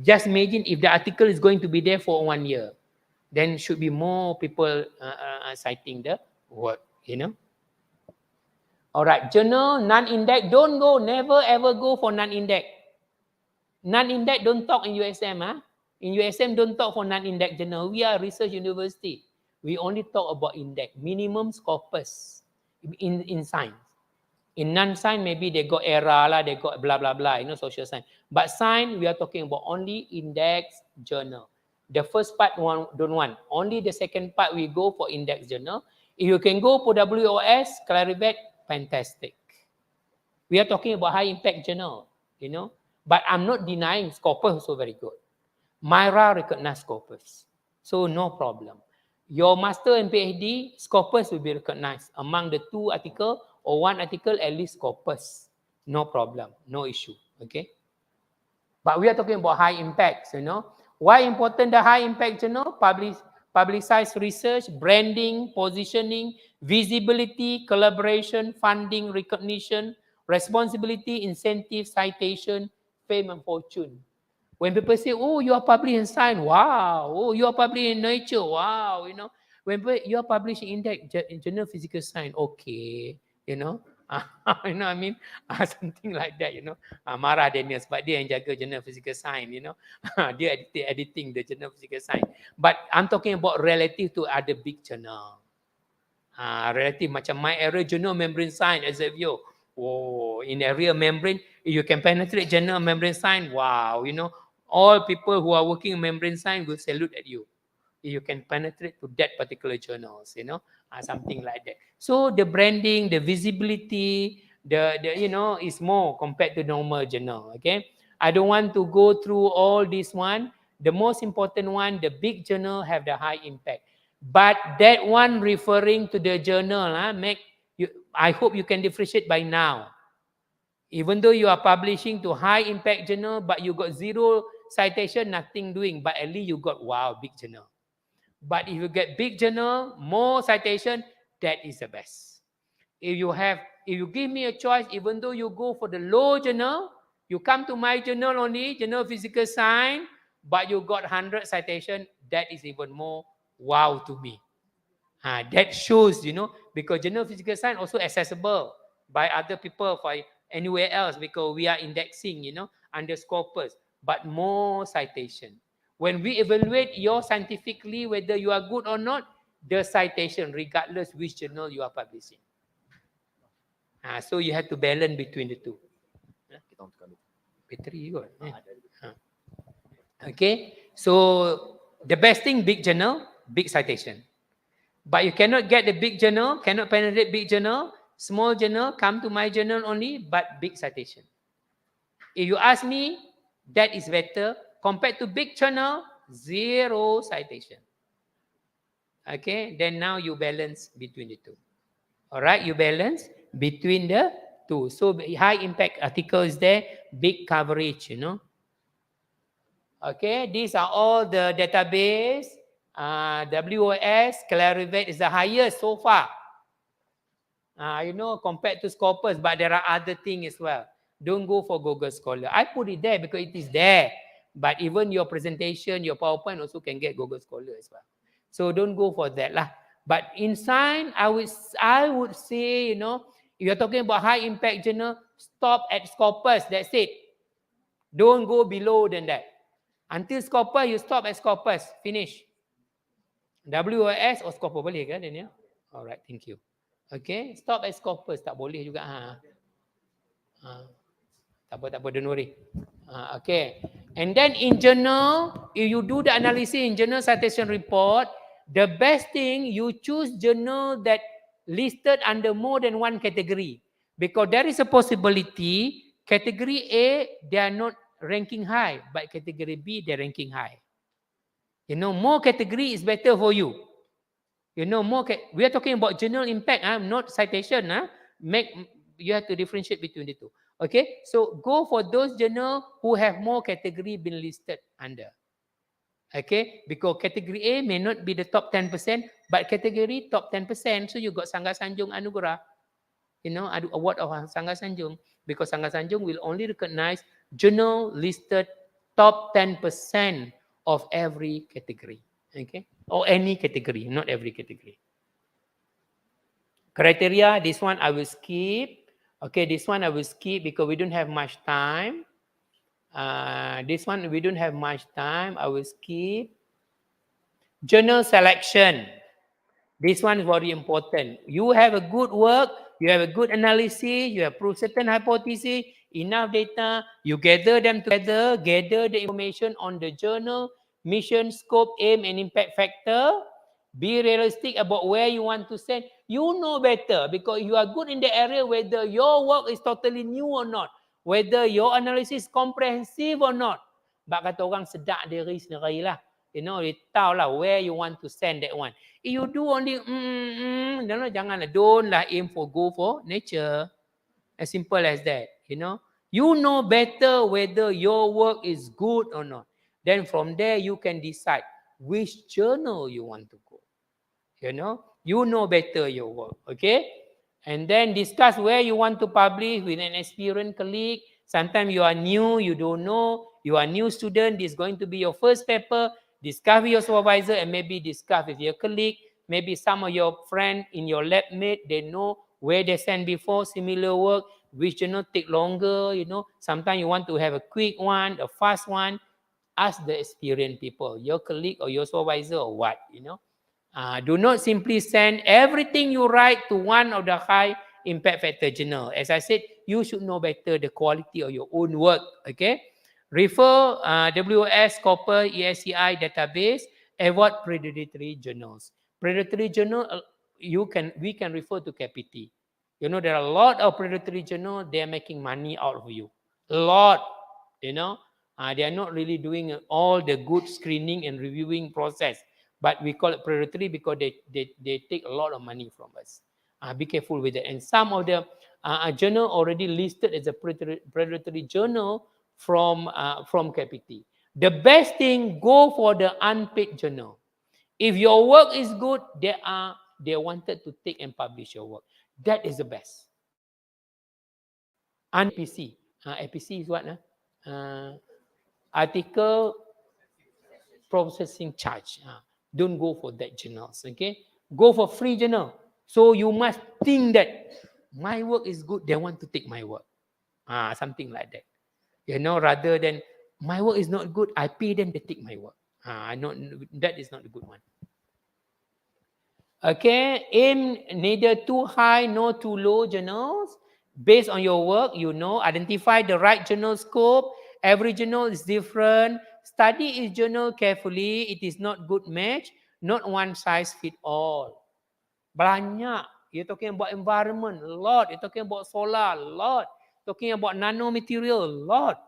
Just imagine if the article is going to be there for 1 year, then should be more people citing the work, All right, journal, non-index, don't go, never ever go for non-index. Non-index don't talk in USM. In USM, don't talk for non-index journal. We are a research university. We only talk about index, minimum scopus in science. In non-science, maybe they got ERA lah, they got blah, blah, blah, social science. But science, we are talking about only index journal. The first part, don't want. Only the second part, we go for index journal. If you can go for WOS, Clarivet, fantastic. We are talking about high impact journal, But I'm not denying Scopus also very good. Myra recognized Scopus. So no problem. your master and PhD, Scopus will be recognized. Among the 2 article or 1 article, at least Scopus. No problem, no issue. Okay. But we are talking about high impacts, Why important the high impact journal? Publicized research, branding, positioning, visibility, collaboration, funding, recognition, responsibility, incentive, citation, fame and fortune. When people say, oh, you are published in Science, wow. Oh, you are published in Nature, wow. When you are published in Journal Physical Science, okay. You know what I mean? Something like that, Marah Daniel sebab dia yang jaga Journal Physical Science, Dia editing the Journal Physical Science. But I'm talking about relative to other big journal. Relative macam My Area Journal Membrane Science, Elsevier. Oh, in area membrane, you can penetrate journal membrane science. Wow, all people who are working in membrane science will salute at you. You can penetrate to that particular journals, something like that. So the branding, the visibility, the is more compared to normal journal. Okay, I don't want to go through all this one. The most important one, the big journal have the high impact. But that one referring to the journal, I hope you can differentiate by now. Even though you are publishing to high impact journal, but you got 0 citation, nothing doing, but at least you got, wow, big journal. But if you get big journal, more citation, that is the best. If you give me a choice, even though you go for the low journal, you come to my journal only, Journal Physical Science, but you got 100 citation, that is even more wow to me. That shows, because Journal Physical Science also accessible by other people for anywhere else, because we are indexing, under Scopus, but more citation. When we evaluate your scientifically, whether you are good or not, the citation, regardless which journal you are publishing. So you have to balance between the two. Battery juga. Okay, so the best thing, big journal, big citation. But you cannot get the big journal, cannot penetrate big journal, small journal, come to my journal only, but big citation. If you ask me, that is better. Compared to big journal, 0 citation. Okay, then now you balance between the two. All right, you balance between the two. So high impact article is there, big coverage, Okay, these are all the database. WOS, Clarivate is the highest so far. Compared to Scopus, but there are other things as well. Don't go for Google Scholar. I put it there because it is there. But even your presentation, your PowerPoint also can get Google Scholar as well. So don't go for that lah. But in science, I would say, if you're talking about high impact journal, stop at Scopus. That's it. Don't go below than that. Until Scopus, you stop at Scopus. Finish. WOS or Scopus boleh kan, Daniel? Alright, thank you. Okay, stop at Scopus. Tak boleh juga. Tak apa, don't worry. Okay. And then in journal, if you do the analysis in journal citation report, the best thing, you choose journal that listed under more than one category. Because there is a possibility, category A, they are not ranking high, but category B, they're ranking high. More category is better for you. More. We are talking about journal impact, not citation. You have to differentiate between the two. Okay, so go for those journal who have more category been listed under. Okay, because category A may not be the top 10%, but category top 10%. So you got Sangga Sanjung Anugerah. Award of Sangga Sanjung, because Sangga Sanjung will only recognize journal listed top 10% of every category. Okay, or any category, not every category. Criteria, this one I will skip. Okay, this one I will skip because we don't have much time. This one we don't have much time. I will skip. Journal selection. This one is very important. You have a good work, you have a good analysis, you have proved certain hypothesis, enough data, you gather them together, gather the information on the journal, mission, scope, aim, and impact factor. Be realistic about where you want to send. You know better because you are good in the area whether your work is totally new or not, whether your analysis is comprehensive or not. Bak kata orang sedak diri sendiri lah. They tahu lah where you want to send that one. If you do only janganlah, don't lah aim for go for nature. As simple as that, You know better whether your work is good or not. Then from there you can decide which journal you want to go. You know better your work, okay? And then discuss where you want to publish with an experienced colleague. Sometimes you are new, you don't know, you are new student, this is going to be your first paper. Discuss with your supervisor and maybe discuss with your colleague. Maybe some of your friends in your lab mate, they know where they sent before similar work, which take longer, Sometimes you want to have a quick one, a fast one. Ask the experienced people, your colleague or your supervisor or what, Do not simply send everything you write to one of the high impact factor journal. As I said, you should know better the quality of your own work. Okay, refer WS Copper ESCI database. Avoid predatory journals. Predatory journal, we can refer to KPT. There are a lot of predatory journals. They are making money out of you. A lot. They are not really doing all the good screening and reviewing process. But we call it predatory because they take a lot of money from us. Be careful with that. And some of the journal already listed as a predatory journal from KPT. The best thing, go for the unpaid journal. If your work is good, they wanted to take and publish your work. That is the best. APC. APC is what? Article processing charge. Don't go for that journals, okay? Go for free journal. So you must think that my work is good, they want to take my work. Something like that. Rather than my work is not good, I pay them, they take my work. That is not a good one. Okay, aim neither too high nor too low journals. Based on your work, identify the right journal scope. Every journal is different. Study each journal carefully. It is not good match, not one size fit all. Banyak. You're talking about environment, a lot. You're talking about solar, a lot. Talking about nanomaterial, a lot.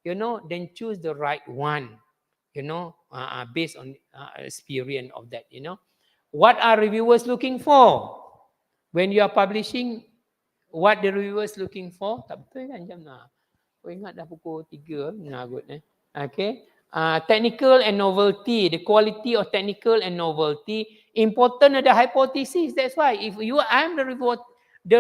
Then choose the right one. Based on experience of that. What are reviewers looking for when you are publishing? What the reviewers looking for? Tak betul kan jam nak. Kau ingat dah pukul 3 mengagut Okay. Technical and novelty, the quality of technical and novelty. Important are the hypothesis. That's why if I'm the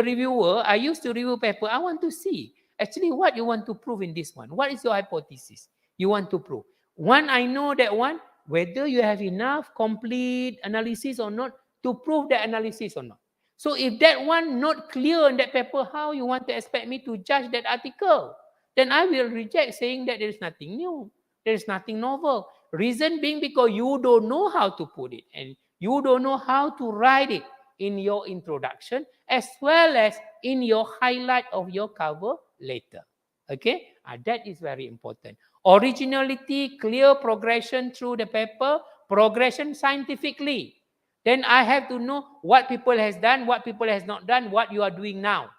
reviewer, I used to review paper. I want to see actually what you want to prove in this one. What is your hypothesis you want to prove? One, I know that one, whether you have enough complete analysis or not to prove that analysis or not. So if that one not clear in that paper, how you want to expect me to judge that article? Then I will reject, saying that there is nothing new. There is nothing novel. Reason being because you don't know how to put it and you don't know how to write it in your introduction as well as in your highlight of your cover later. Okay, that is very important. Originality, clear progression through the paper, progression scientifically. Then I have to know what people has done, what people has not done, what you are doing now.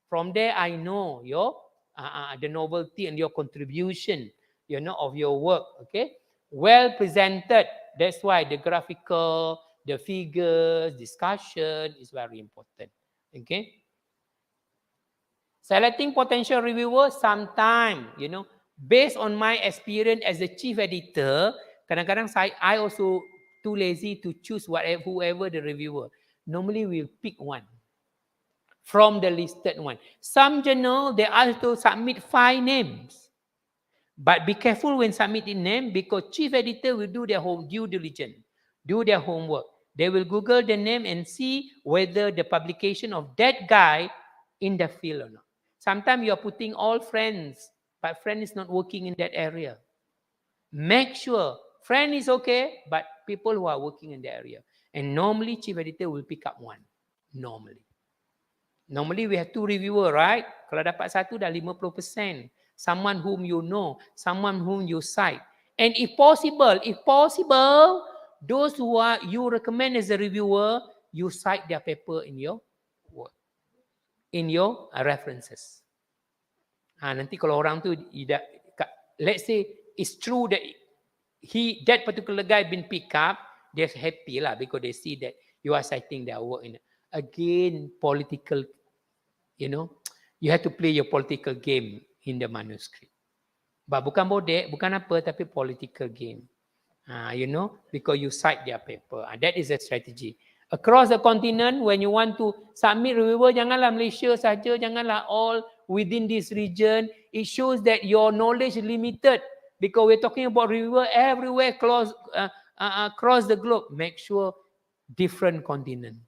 From there, I know your the novelty and your contribution, of your work. Okay, well presented. That's why the graphical, the figures, discussion is very important. Okay. Selecting potential reviewers, sometime, based on my experience as a chief editor, kadang-kadang I also too lazy to choose whoever the reviewer. Normally we'll pick one from the listed one. Some journal, they ask to submit 5 names. But be careful when submitting name because chief editor will do their due diligence, do their homework. They will Google the name and see whether the publication of that guy in the field or not. Sometimes you are putting all friends, but friend is not working in that area. Make sure friend is okay, but people who are working in the area. And normally chief editor will pick up one. Normally we have 2 reviewer, right? Kalau dapat 1 dah 50%. Someone whom you know, someone whom you cite. And if possible, those who are you recommend as a reviewer, you cite their paper in your work, in your references. Nanti kalau orang tu, let's say it's true that that particular guy been picked up, they're happy lah because they see that you are citing their work in. Again, political, you know, you have to play your political game in the manuscript. But bukan bodek, bukan apa, tapi political game. You know, because you cite their paper. That is a strategy. Across the continent, when you want to submit reviewer, janganlah Malaysia saja, janganlah all within this region. It shows that your knowledge is limited because we're talking about reviewer everywhere across the globe. Make sure different continent.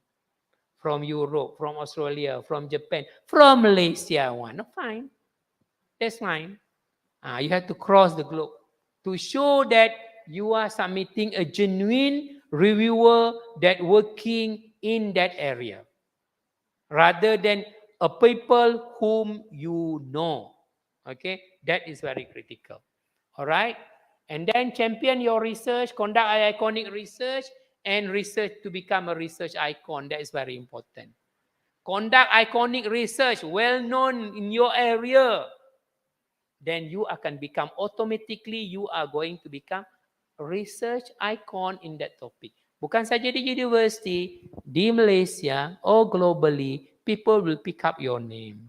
From Europe, from Australia, from Japan, from Malaysia, one. Fine. That's fine. You have to cross the globe to show that you are submitting a genuine reviewer that working in that area rather than a people whom you know. Okay, that is very critical. All right, and then champion your research, conduct iconic research, and research to become a research icon. That is very important. Conduct iconic research, well known in your area. Then you akan become automatically, you are going to become research icon in that topic. Bukan saja di university, di Malaysia or globally, people will pick up your name.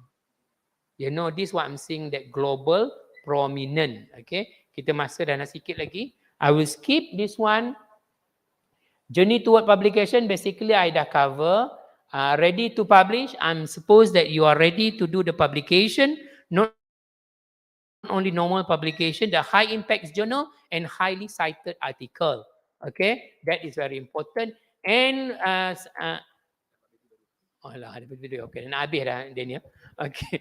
You know, this what I'm saying, that global prominent. Okay, kita masa dah nak sikit lagi. I will skip this one. Journey toward publication, basically I dah cover. Ready to publish, I'm supposed that you are ready to do the publication, not only normal publication, the high impact journal and highly cited article. Okay, that is very important. And okay, nak habis dah Daniel. Okay.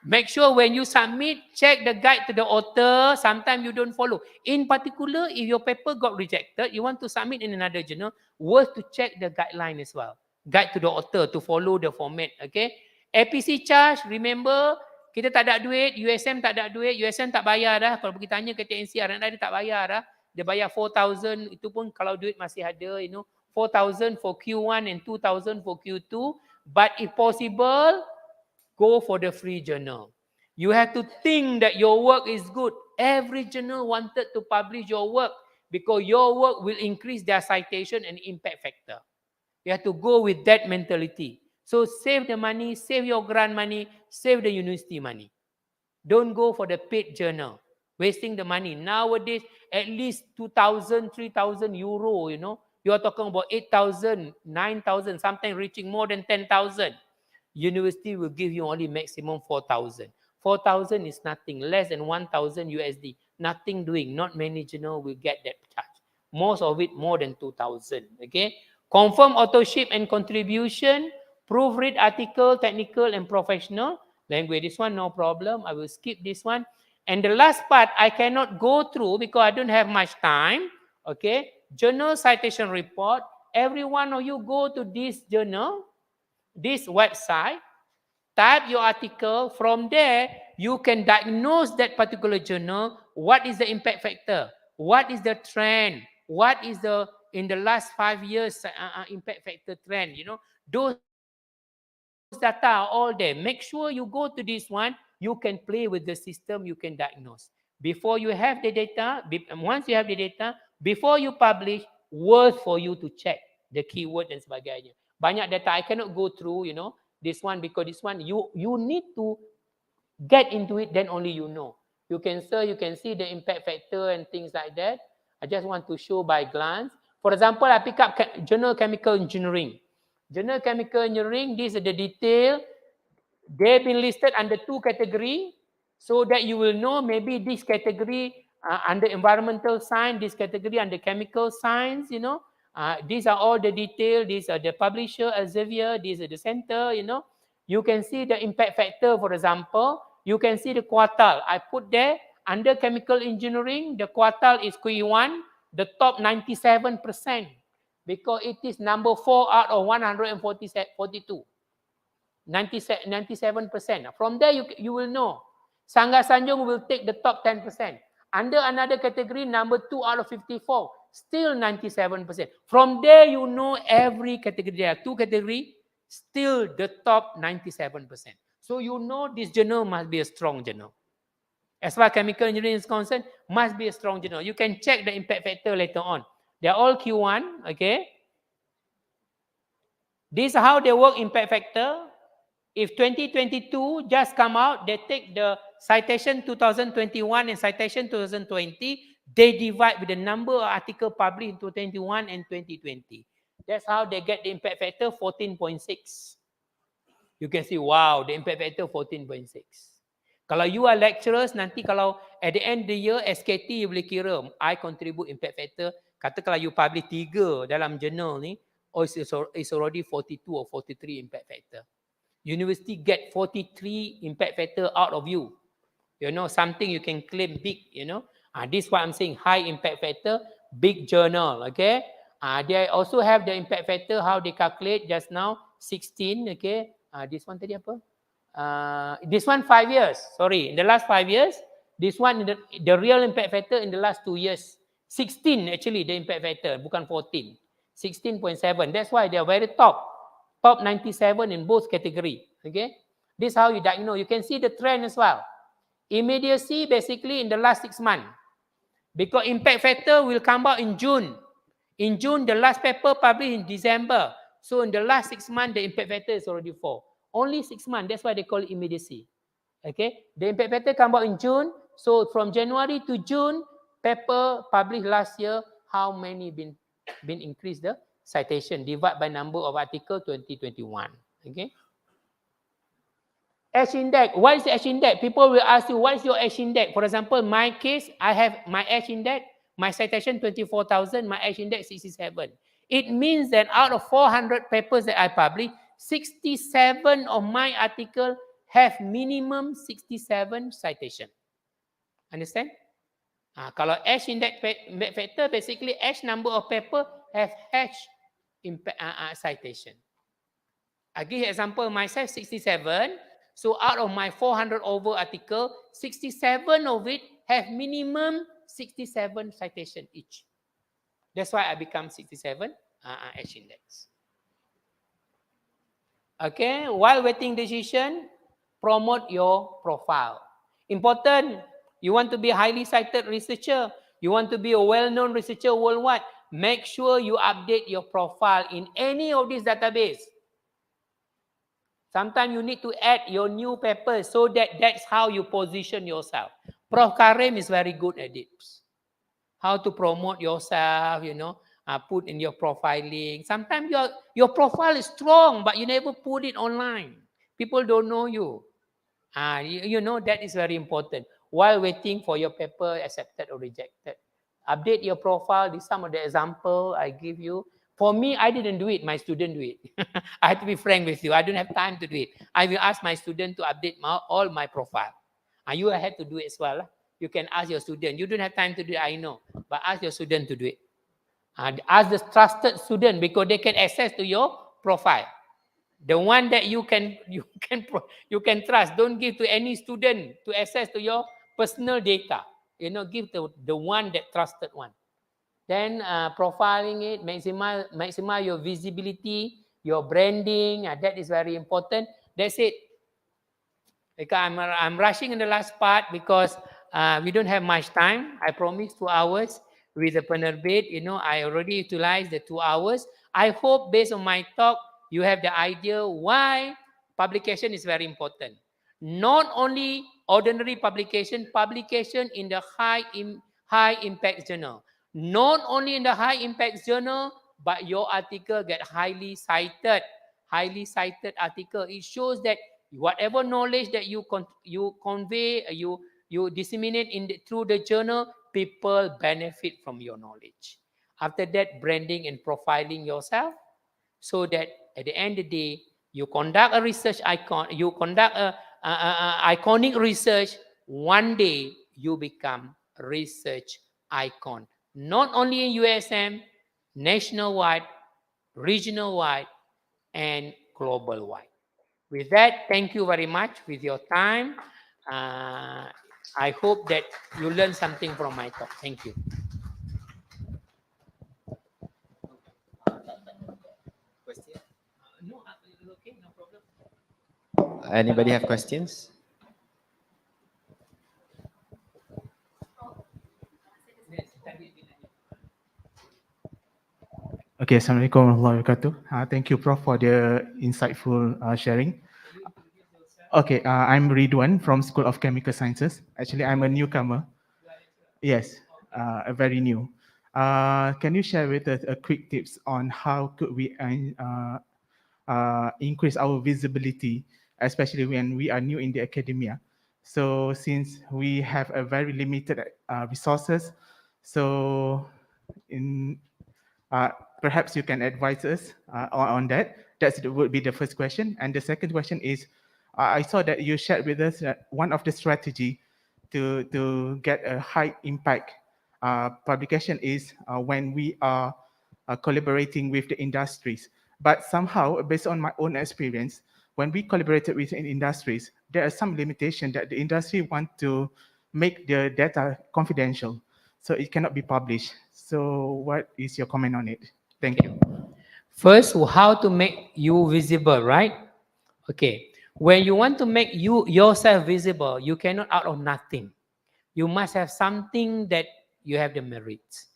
Make sure when you submit, check the guide to the author. Sometimes you don't follow. In particular, if your paper got rejected, you want to submit in another journal, worth to check the guideline as well. Guide to the author to follow the format. Okay. APC charge, remember, kita tak ada duit, USM tak ada duit, USM tak bayar dah. Kalau pergi tanya ke TNCR, dia tak bayar dah. Dia bayar 4,000, itu pun kalau duit masih ada, you know. 4,000 for Q1 and 2,000 for Q2. But if possible, go for the free journal. You have to think that your work is good. Every journal wanted to publish your work because your work will increase their citation and impact factor. You have to go with that mentality. So save the money, save your grant money, save the university money. Don't go for the paid journal, wasting the money. Nowadays, at least 2,000, 3,000 euro, you know. You are talking about 8,000, 9,000, sometimes reaching more than 10,000. University will give you only maximum 4,000. 4,000 is nothing, less than 1,000 USD. Nothing doing. Not many journal will get that charge. Most of it more than 2,000. Okay. Confirm authorship and contribution. Proofread article, technical and professional language. This one, no problem. I will skip this one. And the last part, I cannot go through because I don't have much time. Okay. Journal citation report. Every one of you go to this journal, this website, type your article. From there, you can diagnose that particular journal. What is the impact factor? What is the trend? What is the, in the last 5 years, impact factor trend? You know, those data are all there. Make sure you go to this one. You can play with the system. You can diagnose. Before you have the data, once you have the data, before you publish, worth for you to check the keyword dan sebagainya. Banyak data I cannot go through, you know, this one because this one you need to get into it, then only you know. You can search, you can see the impact factor and things like that. I just want to show by glance. For example, I pick up Journal Chemical Engineering. Journal Chemical Engineering, this is the detail. They've been listed under 2 categories so that you will know maybe this category under environmental science, this category under chemical science, you know. These are all the detail. These are the publisher, Elsevier. These are the center, you know. You can see the impact factor, for example. You can see the quartile. I put there under chemical engineering, the quartile is Q1, the top 97%, because it is number 4 out of 142. 97%. From there, you will know. Sanggar Sanjung will take the top 10%. Under another category, number 2 out of 54, still 97%. From there, you know every category. There are 2 categories, still the top 97%. So you know this journal must be a strong journal. As far as chemical engineering is concerned, must be a strong journal. You can check the impact factor later on. They're all Q1, okay? This is how they work impact factor. If 2022 just come out, they take the citation 2021 and citation 2020, they divide with the number of articles published in 2021 and 2020. That's how they get the impact factor 14.6. You can see, wow, the impact factor 14.6. Kalau you are lecturers, nanti kalau at the end of the year, SKT you boleh kira, I contribute impact factor. Kata kalau you publish 3 dalam journal ni, oh it's already 42 or 43 impact factor. University get 43 impact factor out of you. You know, something you can claim big, you know. This is what I'm saying, high impact factor, big journal, okay. They also have the impact factor, how they calculate just now, 16, okay. This one tadi apa? This one 5 years, sorry, in the last 5 years. This one, the real impact factor in the last 2 years. 16 actually, the impact factor, bukan 14. 16.7, that's why they are very top 97 in both category, okay. This is how you diagnose. You can see the trend as well. Immediacy basically in the last 6 months. Because impact factor will come out in June. In June, the last paper published in December. So in the last 6 months, the impact factor is already 4. Only 6 months, that's why they call it immediacy. Okay, the impact factor come out in June. So from January to June, paper published last year, how many been increased the citation, divide by number of article 2021. Okay. H index. What is the H index? People will ask you, what is your H index? For example, my case, I have my H index, my citation 24,000, my H index 67. It means that out of 400 papers that I publish, 67 of my article have minimum 67 citation. Understand? Kalau H index factor, basically H number of paper have H citation. I give you example, myself 67. So out of my 400 over article, 67 of it have minimum 67 citation each. That's why I become 67 H index. Okay, while waiting decision, promote your profile. Important, you want to be a highly cited researcher, you want to be a well-known researcher worldwide, make sure you update your profile in any of these database. Sometimes you need to add your new papers so that's how you position yourself. Prof Karim is very good at it. How to promote yourself, you know, put in your profiling. Sometimes your profile is strong, but you never put it online. People don't know you. You know, that is very important. While waiting for your paper accepted or rejected, update your profile. This is some of the example I give you. For me, I didn't do it. My student do it. I have to be frank with you. I don't have time to do it. I will ask my student to update all my profile. And you have to do it as well. You can ask your student. You don't have time to do it, I know. But ask your student to do it. Ask the trusted student because they can access to your profile. The one that you can trust. Don't give to any student to access to your personal data. You know, give the one that trusted one. Then profiling it, maximize your visibility, your branding. That is very important. That's it. Because I'm rushing in the last part because we don't have much time. I promised 2 hours with the Penerbit. You know, I already utilized the 2 hours. I hope based on my talk, you have the idea why publication is very important. Not only ordinary publication, publication in the high impact journal. Not only in the high impact journal, but your article get highly cited article. It shows that whatever knowledge that you convey, you disseminate through the journal, people benefit from your knowledge. After that, branding and profiling yourself, so that at the end of the day, you conduct a research icon, you conduct a iconic research. One day you become research icon, not only in USM, nationwide, regional wide, and global wide. With that, thank you very much with your time. I hope that you learn something from my talk. Thank you. No, okay, no problem. Anybody have questions? Okay, Assalamualaikum warahmatullahi wabarakatuh. Thank you, Prof, for the insightful sharing. Okay, I'm Ridwan from School of Chemical Sciences. Actually, I'm a newcomer. Yes, very new. Can you share with us a quick tips on how could we increase our visibility, especially when we are new in the academia? So since we have a very limited resources, so in uh, perhaps you can advise us on that. That would be the first question. And the second question is, I saw that you shared with us that one of the strategy to get a high impact publication is when we are collaborating with the industries. But somehow, based on my own experience, when we collaborated with industries, there are some limitation that the industry want to make the data confidential, so it cannot be published. So what is your comment on it? Thank you. First, how to make you visible, right? Okay. When you want to make yourself visible, you cannot out of nothing. You must have something that you have the merits.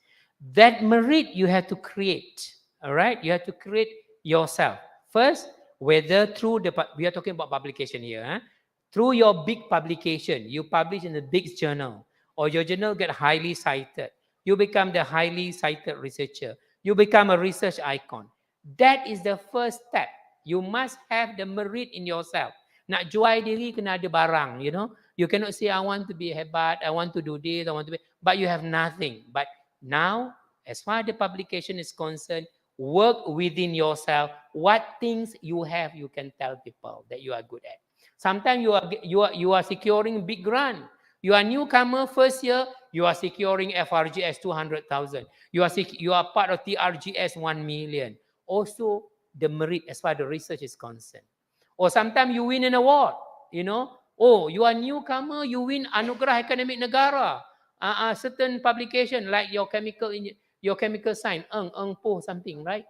That merit you have to create. All right? You have to create yourself. First, whether through we are talking about publication here. Through your big publication, you publish in a big journal, or your journal get highly cited. You become the highly cited researcher. You become a research icon. That is the first step. You must have the merit in yourself. Nak jual diri kena ada barang, you know. You cannot say, I want to be hebat, I want to do this, I want to be, but you have nothing. But now, as far as the publication is concerned, work within yourself. What things you have, you can tell people that you are good at. Sometimes you are securing big grant. You are newcomer first year, you are securing FRGS 200,000. You are part of TRGS 1 million. Also, the merit as far as the research is concerned. Or sometimes you win an award, you know. Oh, you are newcomer, you win anugerah akademik negara. Certain publication like your chemical science, Eng Po something, right?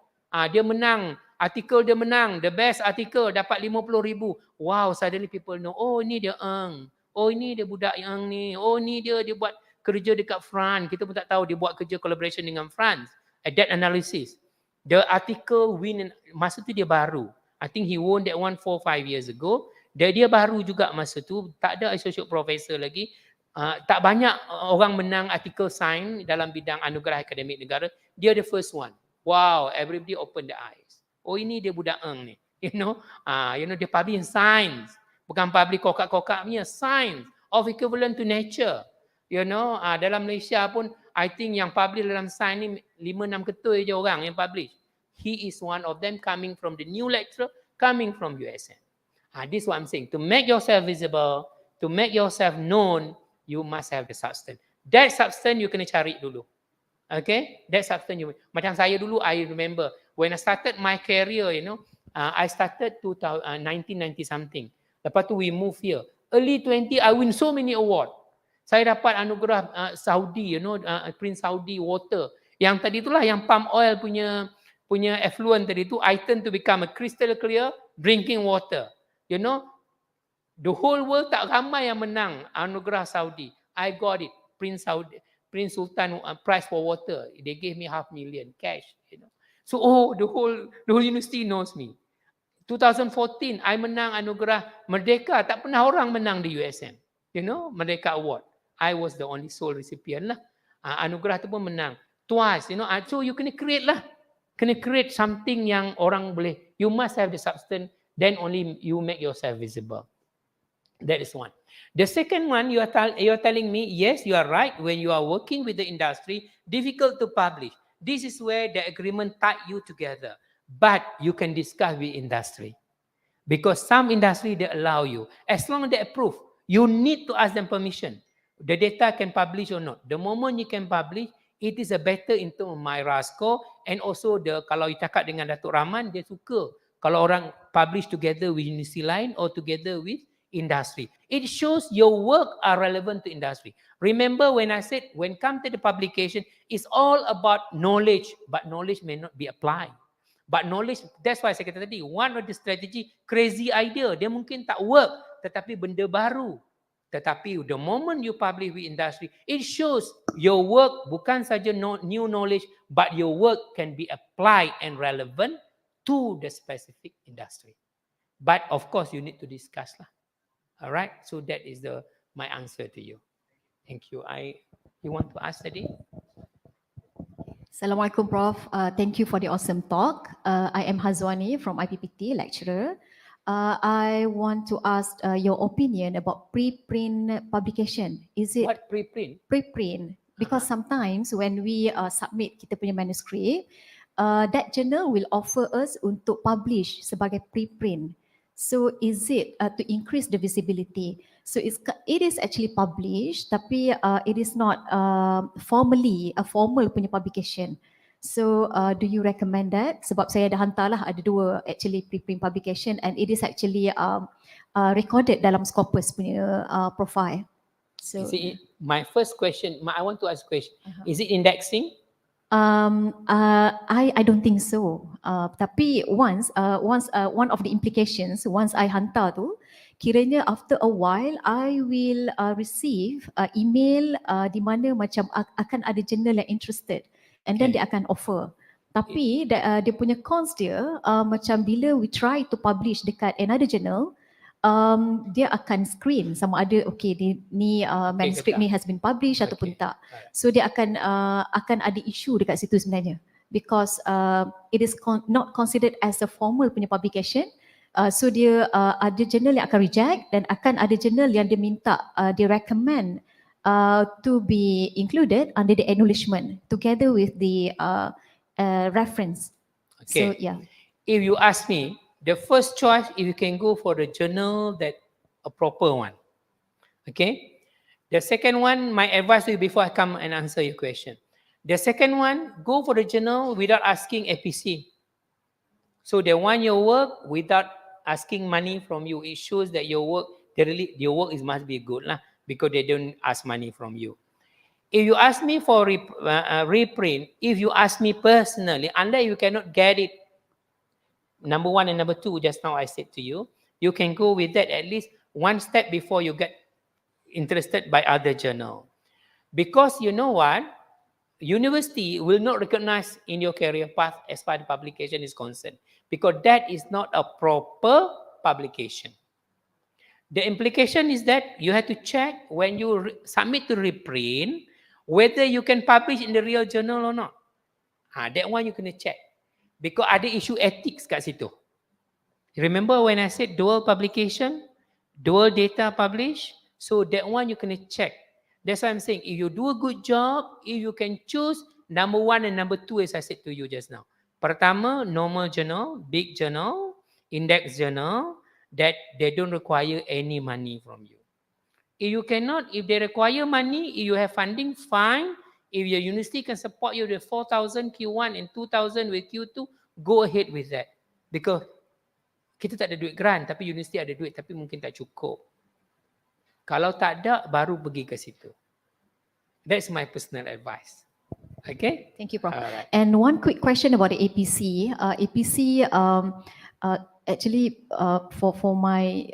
Dia menang, artikel dia menang, the best article dapat 50,000. Wow, suddenly people know, oh ini dia Eng. Oh ini dia budak yang ni. Oh ini dia buat kerja dekat France. Kita pun tak tahu dia buat kerja collaboration dengan France. That analysis. The article win, masa tu dia baru. I think he won that one 4-5 years ago. Dia baru juga masa tu, tak ada associate professor lagi. Tak banyak orang menang artikel science dalam bidang anugerah akademik negara. Dia the first one. Wow, everybody open the eyes. Oh ini dia budak Eng ni. You know dia publish in science. Bukan publish kokak-kokak punya, science of equivalent to nature. You know, dalam Malaysia pun I think yang publish dalam science ni 5-6 ketua je orang yang publish. He is one of them, coming from the new lecturer, coming from USM. This is what I'm saying. To make yourself visible, to make yourself known, you must have the substance. That substance you kena cari dulu. Okay? That substance macam saya dulu, I remember when I started my career, you know, I started 1990 something. Lepas tu we move here. Early 20, I win so many award. Saya dapat anugerah Saudi, you know, Prince Saudi water. Yang tadi itulah yang palm oil punya effluent tadi tu, I turn to become a crystal clear drinking water. You know, the whole world tak ramai yang menang anugerah Saudi. I got it. Prince Sultan prize for water. They gave me $500,000 cash. You know, so the whole university knows me. 2014, I menang anugerah Merdeka. Tak pernah orang menang di USM. You know, Merdeka Award. I was the only sole recipient lah. Anugerah tu pun menang. Twice, you know. So you kena create lah. Kena create something yang orang boleh. You must have the substance. Then only you make yourself visible. That is one. The second one, you are telling me, yes, you are right. When you are working with the industry, difficult to publish. This is where the agreement tie you together. But you can discuss with industry. Because some industry, they allow you. As long as they approve, you need to ask them permission. The data can publish or not. The moment you can publish, it is a better in terms of my score. And also, kalau you cakap dengan Datuk Rahman, dia suka. Kalau orang publish together with university lain or together with industry. It shows your work are relevant to industry. Remember when I said, when come to the publication, it's all about knowledge. But knowledge may not be applied. But knowledge, that's why saya kata tadi, one of the strategy, crazy idea. Dia mungkin tak work, tetapi benda baru. Tetapi the moment you publish with industry, it shows your work bukan saja new knowledge, but your work can be applied and relevant to the specific industry. But of course, you need to discuss lah. All right. So that is my answer to you. Thank you. You want to ask tadi? Assalamualaikum Prof. Thank you for the awesome talk. I am Hazwani from IPPT, lecturer. I want to ask your opinion about preprint publication. Is it What preprint? preprint? Because sometimes when we submit kita punya manuscript, that journal will offer us untuk publish sebagai preprint. So is it to increase the visibility? So it is actually published, tapi it is not formally a formal punya publication. So do you recommend that? Sebab saya dah hantarlah ada dua actually preprint publication and it is actually recorded dalam Scopus punya profile. So My first question, I want to ask a question. Is it indexing? I don't think so. Tapi once one of the implications once I hantar tu, kiranya after a while I will receive email di mana macam akan ada journal yang interested and then Okay. dia akan offer. Tapi dia punya cons dia macam bila we try to publish dekat another journal, dia akan screen sama ada ni manuscript ke tak? ni has been published ataupun Okay. tak. Alright. So dia akan ada isu dekat situ sebenarnya because it is not considered as a formal punya publication. So dia ada journal yang akan reject dan akan ada journal yang dia minta dia recommend to be included under the acknowledgement together with the reference. Okay. So yeah. If you ask me, the first choice, if you can go for the journal that a proper one. Okay. The second one, my advice to you before I come and answer your question. The second one, go for the journal without asking APC. So they want your work without asking money from you. It shows that your work, your work must be good lah, because they don't ask money from you. If you ask me for reprint, if you ask me personally, unless you cannot get it, number one and number two, just now I said to you, you can go with that at least one step before you get interested by other journal. Because you know what? University will not recognize in your career path as far as publication is concerned, because that is not a proper publication. The implication is that you have to check when you submit to reprint whether you can publish in the real journal or not. That one you kena check. Because ada isu ethics kat situ. Remember when I said dual publication, dual data publish? So that one you kena check. That's why I'm saying if you do a good job, if you can choose number one and number two as I said to you just now. Pertama, normal journal, big journal, index journal that they don't require any money from you. If you cannot, if they require money, if you have funding, fine. If your university can support you with 4,000 Q1 and 2,000 with Q2, go ahead with that. Because kita tak ada duit grant, tapi universiti ada duit, tapi mungkin tak cukup. Kalau tak ada, baru pergi ke situ. That's my personal advice. Okay? Thank you, Prof. Alright. And one quick question about the APC. APC actually for my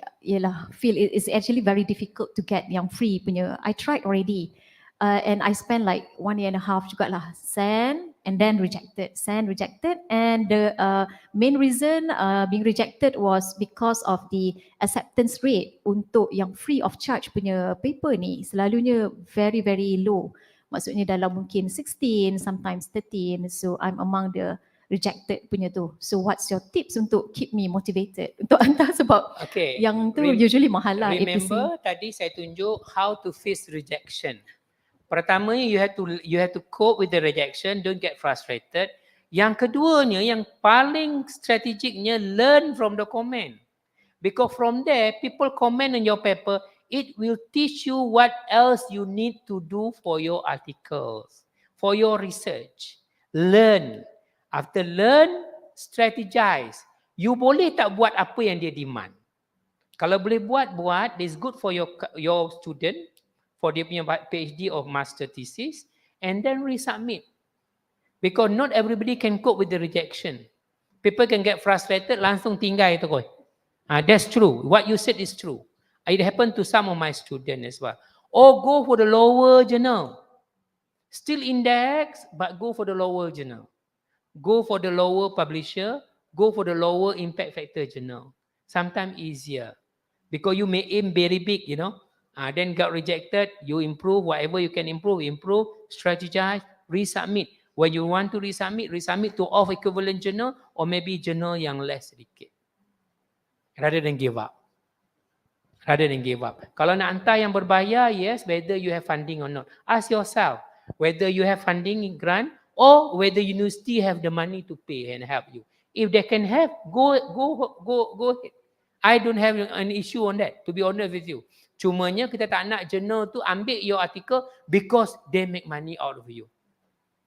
field is actually very difficult to get yang free punya. I tried already. And I spent like 1.5 years jugalah send and then rejected, and the main reason being rejected was because of the acceptance rate untuk yang free of charge punya paper ni selalunya very very low. Maksudnya dalam mungkin 16, sometimes 13. So I'm among the rejected punya tu. So what's your tips untuk keep me motivated untuk hantar sebab Okay. yang tu usually mahal lah Remember APC. tadi saya tunjuk how to face rejection. Pertama, you have to cope with the rejection, don't get frustrated. Yang keduanya, yang paling strategicnya, learn from the comment. Because from there, people comment on your paper, it will teach you what else you need to do for your articles, for your research. Learn. After learn, strategize. You boleh tak buat apa yang dia demand. Kalau boleh buat, it's good for your student, for dia punya PhD or master thesis, and then resubmit. Because not everybody can cope with the rejection. People can get frustrated, langsung tinggal itu koi. That's true. What you said is true. It happened to some of my students as well. Or go for the lower journal. Still index, but go for the lower journal. Go for the lower publisher. Go for the lower impact factor journal. Sometimes easier. Because you may aim very big, then got rejected, you improve whatever you can improve, strategize, resubmit. When you want to resubmit to off equivalent journal or maybe journal yang less sedikit. Rather than give up. Kalau nak hantar yang berbayar, yes, whether you have funding or not. Ask yourself whether you have funding in grant or whether university have the money to pay and help you. If they can help, go ahead. I don't have an issue on that, to be honest with you. Cumanya kita tak nak journal tu ambil your article because they make money out of you.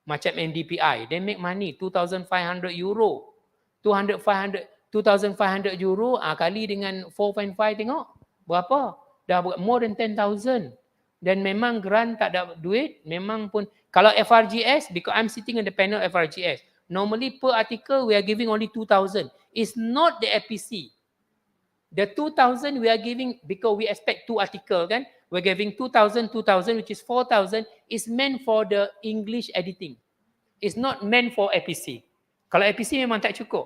Macam NDPI, they make money 2,500 euro. 2,500 euro kali dengan 4.5 tengok. Berapa? Dah more than 10,000. Dan memang grant tak ada duit, memang pun. Kalau FRGS, because I'm sitting in the panel FRGS, normally per article we are giving only 2,000. It's not the APC. The 2,000 we are giving because we expect 2 article kan. We're giving 2,000, which is 4,000 is meant for the English editing. It's not meant for APC. Kalau APC memang tak cukup.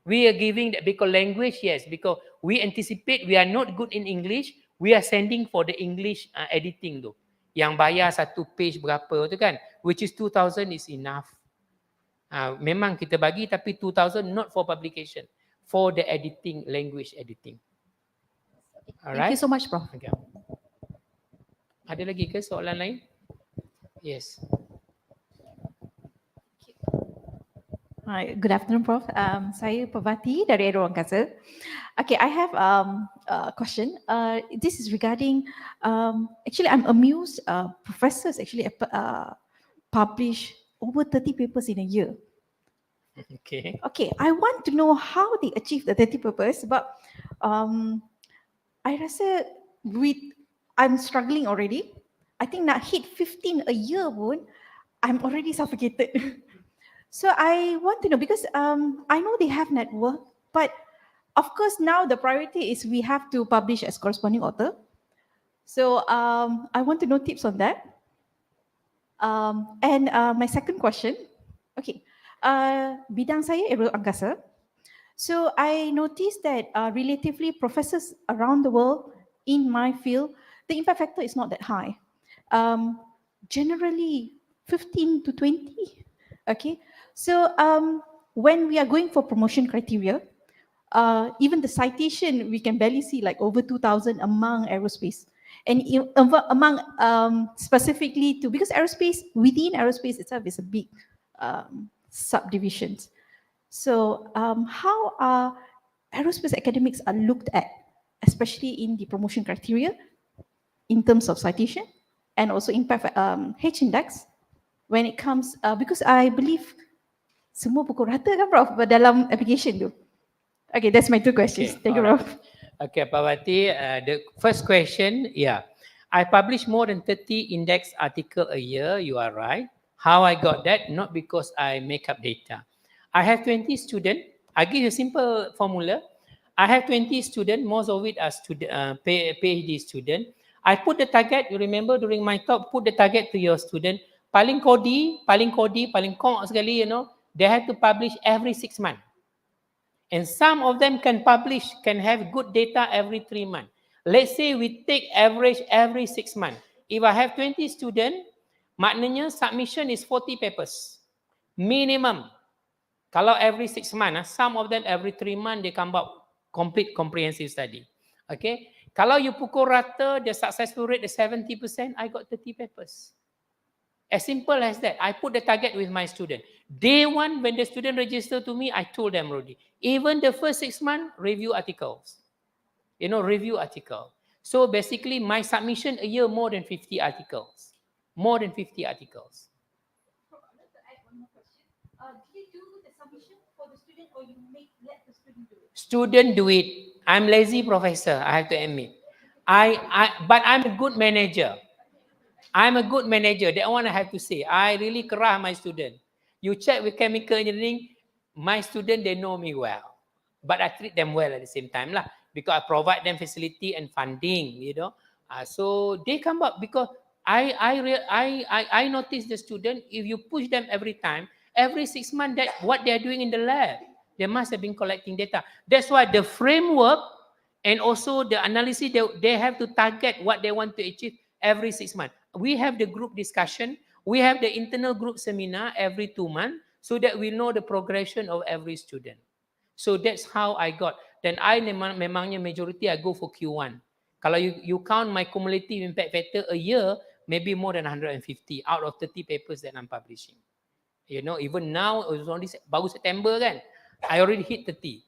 We are giving that because language, yes, because we anticipate we are not good in English, we are sending for the English editing tu. Yang bayar satu page berapa tu kan, which is 2,000 is enough. Memang kita bagi tapi 2,000 not for publication, for the editing, language editing. Alright? Thank you so much, Prof. Okay. Ada lagi ke soalan lain? Yes. Hi, good afternoon, Prof. Saya Pavati dari Aero Angkasa. Okay, I have a question. This is regarding, actually I'm amused, professors actually publish over 30 papers in a year. Okay. Okay, I want to know how they achieve the 30 papers, but I rasa I'm struggling already. I think nak hit 15 a year pun, I'm already suffocated. So I want to know, because I know they have network, but of course now the priority is we have to publish as corresponding author. So I want to know tips on that. And my second question, okay, bidang saya Aero Angkasa. So I noticed that relatively professors around the world in my field, the impact factor is not that high. Generally 15 to 20. Okay, so when we are going for promotion criteria, even the citation we can barely see like over 2,000 among aerospace, and among specifically to, because aerospace, within aerospace itself is a big subdivisions. So how are aerospace academics are looked at, especially in the promotion criteria, in terms of citation and also impact H index when it comes, because I believe semua pukul rata kan Prof dalam application tu. Okay, that's my 2 questions. Okay, Thank you, alright. Prof. Okay, Pavati, the first question, yeah. I publish more than 30 index article a year, you are right. How I got that? Not because I make up data. I have 20 students. I give you a simple formula. I have 20 students, most of it are PhD students. I put the target, you remember during my talk, put the target to your student. Paling kodi, paling kong sekali, they have to publish every 6 months. And some of them can publish, can have good data every 3 months. Let's say we take average every 6 months. If I have 20 students, maknanya submission is 40 papers. Minimum. Kalau every 6 months, some of them every 3 months, they come out complete comprehensive study. Okay. Kalau you pukul rata, the successful rate is 70%, I got 30 papers. As simple as that. I put the target with my student. Day 1, when the student registered to me, I told them already. Even the first 6 months, review articles. Review article. So basically, my submission a year, more than 50 articles. More than 50 articles. I'd like to add one more question. Do you do the submission for the student, or you let the student do it? Student do it. I'm lazy professor, I have to admit. But I'm a good manager. I'm a good manager. That one I have to say. I really kerah my student. You check with chemical engineering, my student, they know me well. But I treat them well at the same time lah. because I provide them facility and funding, you know. So they come up because I notice the student, if you push them every time, every 6 months, that what they are doing in the lab, they must have been collecting data. That's why the framework and also the analysis, they have to target what they want to achieve every 6 months. We have the group discussion, we have the internal group seminar every 2 months, so that we know the progression of every student. So that's how I got. Then I memangnya majority I go for Q1. Kalau you count my cumulative impact factor a year, maybe more than 150 out of 30 papers that I'm publishing. You know, even now, it was only baru September kan, I already hit 30.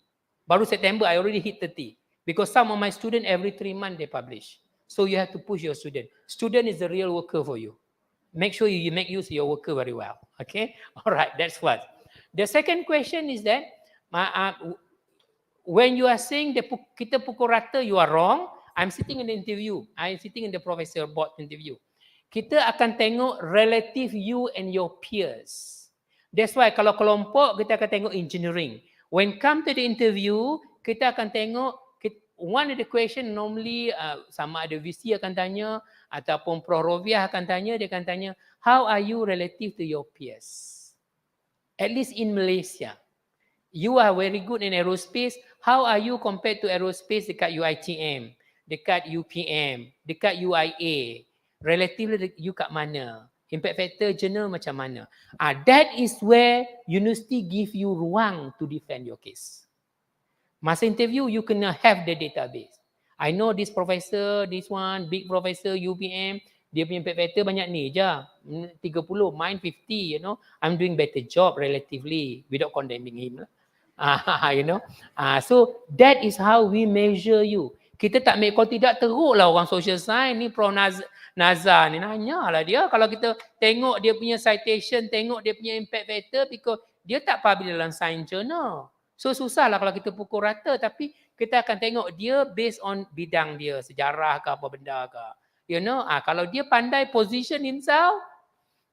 Baru September, I already hit 30. Because some of my students, every 3 months, they publish. So you have to push your student. Student is the real worker for you. Make sure you make use of your worker very well. Okay? All right, that's what. The second question is that, when you are saying kita pukul rata, you are wrong. I'm sitting in the interview. I'm sitting in the professor board interview. Kita akan tengok relative you and your peers. That's why kalau kelompok, kita akan tengok engineering. When come to the interview, kita akan tengok, one of the question normally sama ada VC akan tanya ataupun Prof Roviah akan tanya, dia akan tanya, how are you relative to your peers? At least in Malaysia. You are very good in aerospace. How are you compared to aerospace dekat UiTM, dekat UPM, dekat UIA? Relatively you kat mana? Impact factor journal macam mana? That is where university give you ruang to defend your case. Masa interview, you kena have the database. I know this professor, this one, big professor, UPM, dia punya impact factor banyak ni je. 30, mine 50, you know. I'm doing better job relatively without condemning him lah. You know. So that is how we measure you. Kita tak make, kalau tidak teruklah orang social science ni, Prof Nazar ni nanyalah dia. Kalau kita tengok dia punya citation, tengok dia punya impact factor, because dia tak publish dalam science journal. So susahlah kalau kita pukul rata, tapi kita akan tengok dia based on bidang dia, sejarah ke apa benda ke. You know, kalau dia pandai position himself,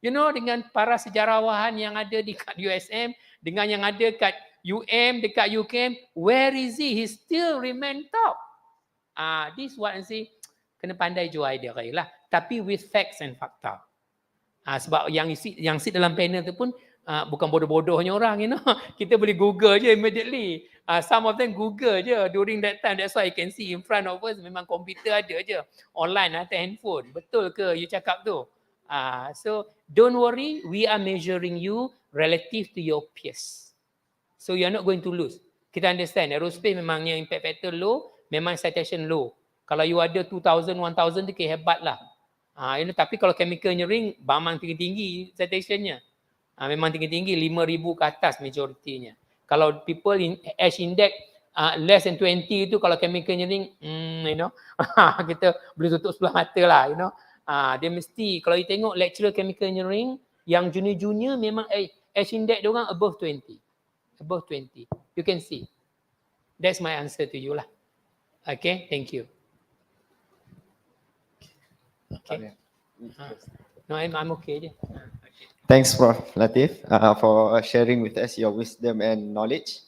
you know, dengan para sejarawahan yang ada di kat USM, dengan yang ada kat dekat UKM, where is he? He still remain top. This what I say, kena pandai jual idea lah. Tapi with facts and fakta. Sebab yang sit dalam panel tu pun bukan bodoh-bodohnya orang, you know. Kita boleh Google je immediately. Some of them Google je during that time. That's why I can see in front of us, memang komputer ada je. Online atau handphone. Betul ke you cakap tu? So don't worry, we are measuring you relative to your peers. So you are not going to lose. Kita understand, aerospace memangnya impact factor low, memang citation low. Kalau you ada 2,000, 1,000 tu hebat lah. You know, tapi kalau chemical engineering, memang tinggi-tinggi citationnya. Memang tinggi-tinggi, 5,000 ke atas majoritinya. Kalau people in H index less than 20 tu, kalau chemical engineering, you know, kita boleh tutup sebelah mata lah, you know. Dia mesti, kalau you tengok lecturer chemical engineering, yang junior-junior memang H index diorang above 20. Above 20. You can see. That's my answer to you lah. Okay, thank you. Okay. No, I'm okay je. Thanks, Prof Latif, for sharing with us your wisdom and knowledge.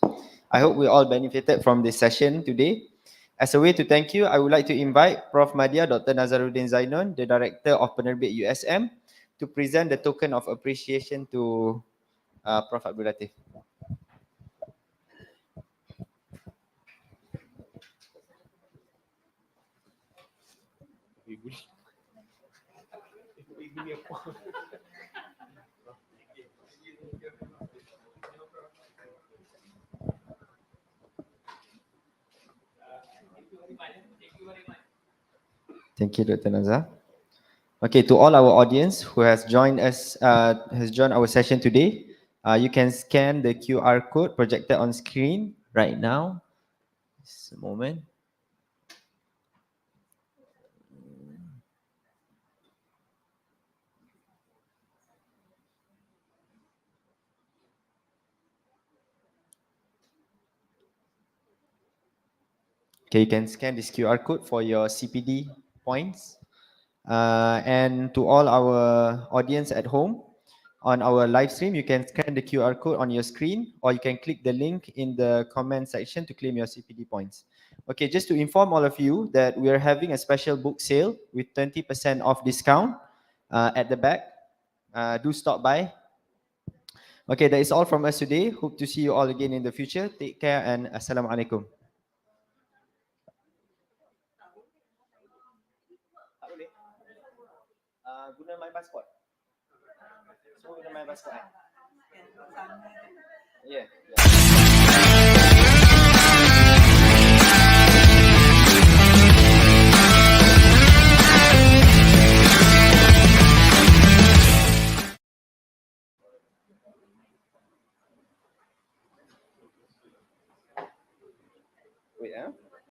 I hope we all benefited from this session today. As a way to thank you, I would like to invite Prof Madya Dr. Nazaruddin Zainon, the Director of Penerbit USM, to present the token of appreciation to Prof Abdul Latif. Thank you, Dr. Nazar. Okay, to all our audience who has joined us, has joined our session today, you can scan the QR code projected on screen right now. Just a moment. Okay, you can scan this QR code for your CPD points. And to all our audience at home, on our live stream, you can scan the QR code on your screen, or you can click the link in the comment section to claim your CPD points. Okay, just to inform all of you that we are having a special book sale with 20% off discount at the back. Do stop by. Okay, that is all from us today. Hope to see you all again in the future. Take care and Assalamualaikum. Tak boleh. Guna my passport. So guna my passport. Yeah.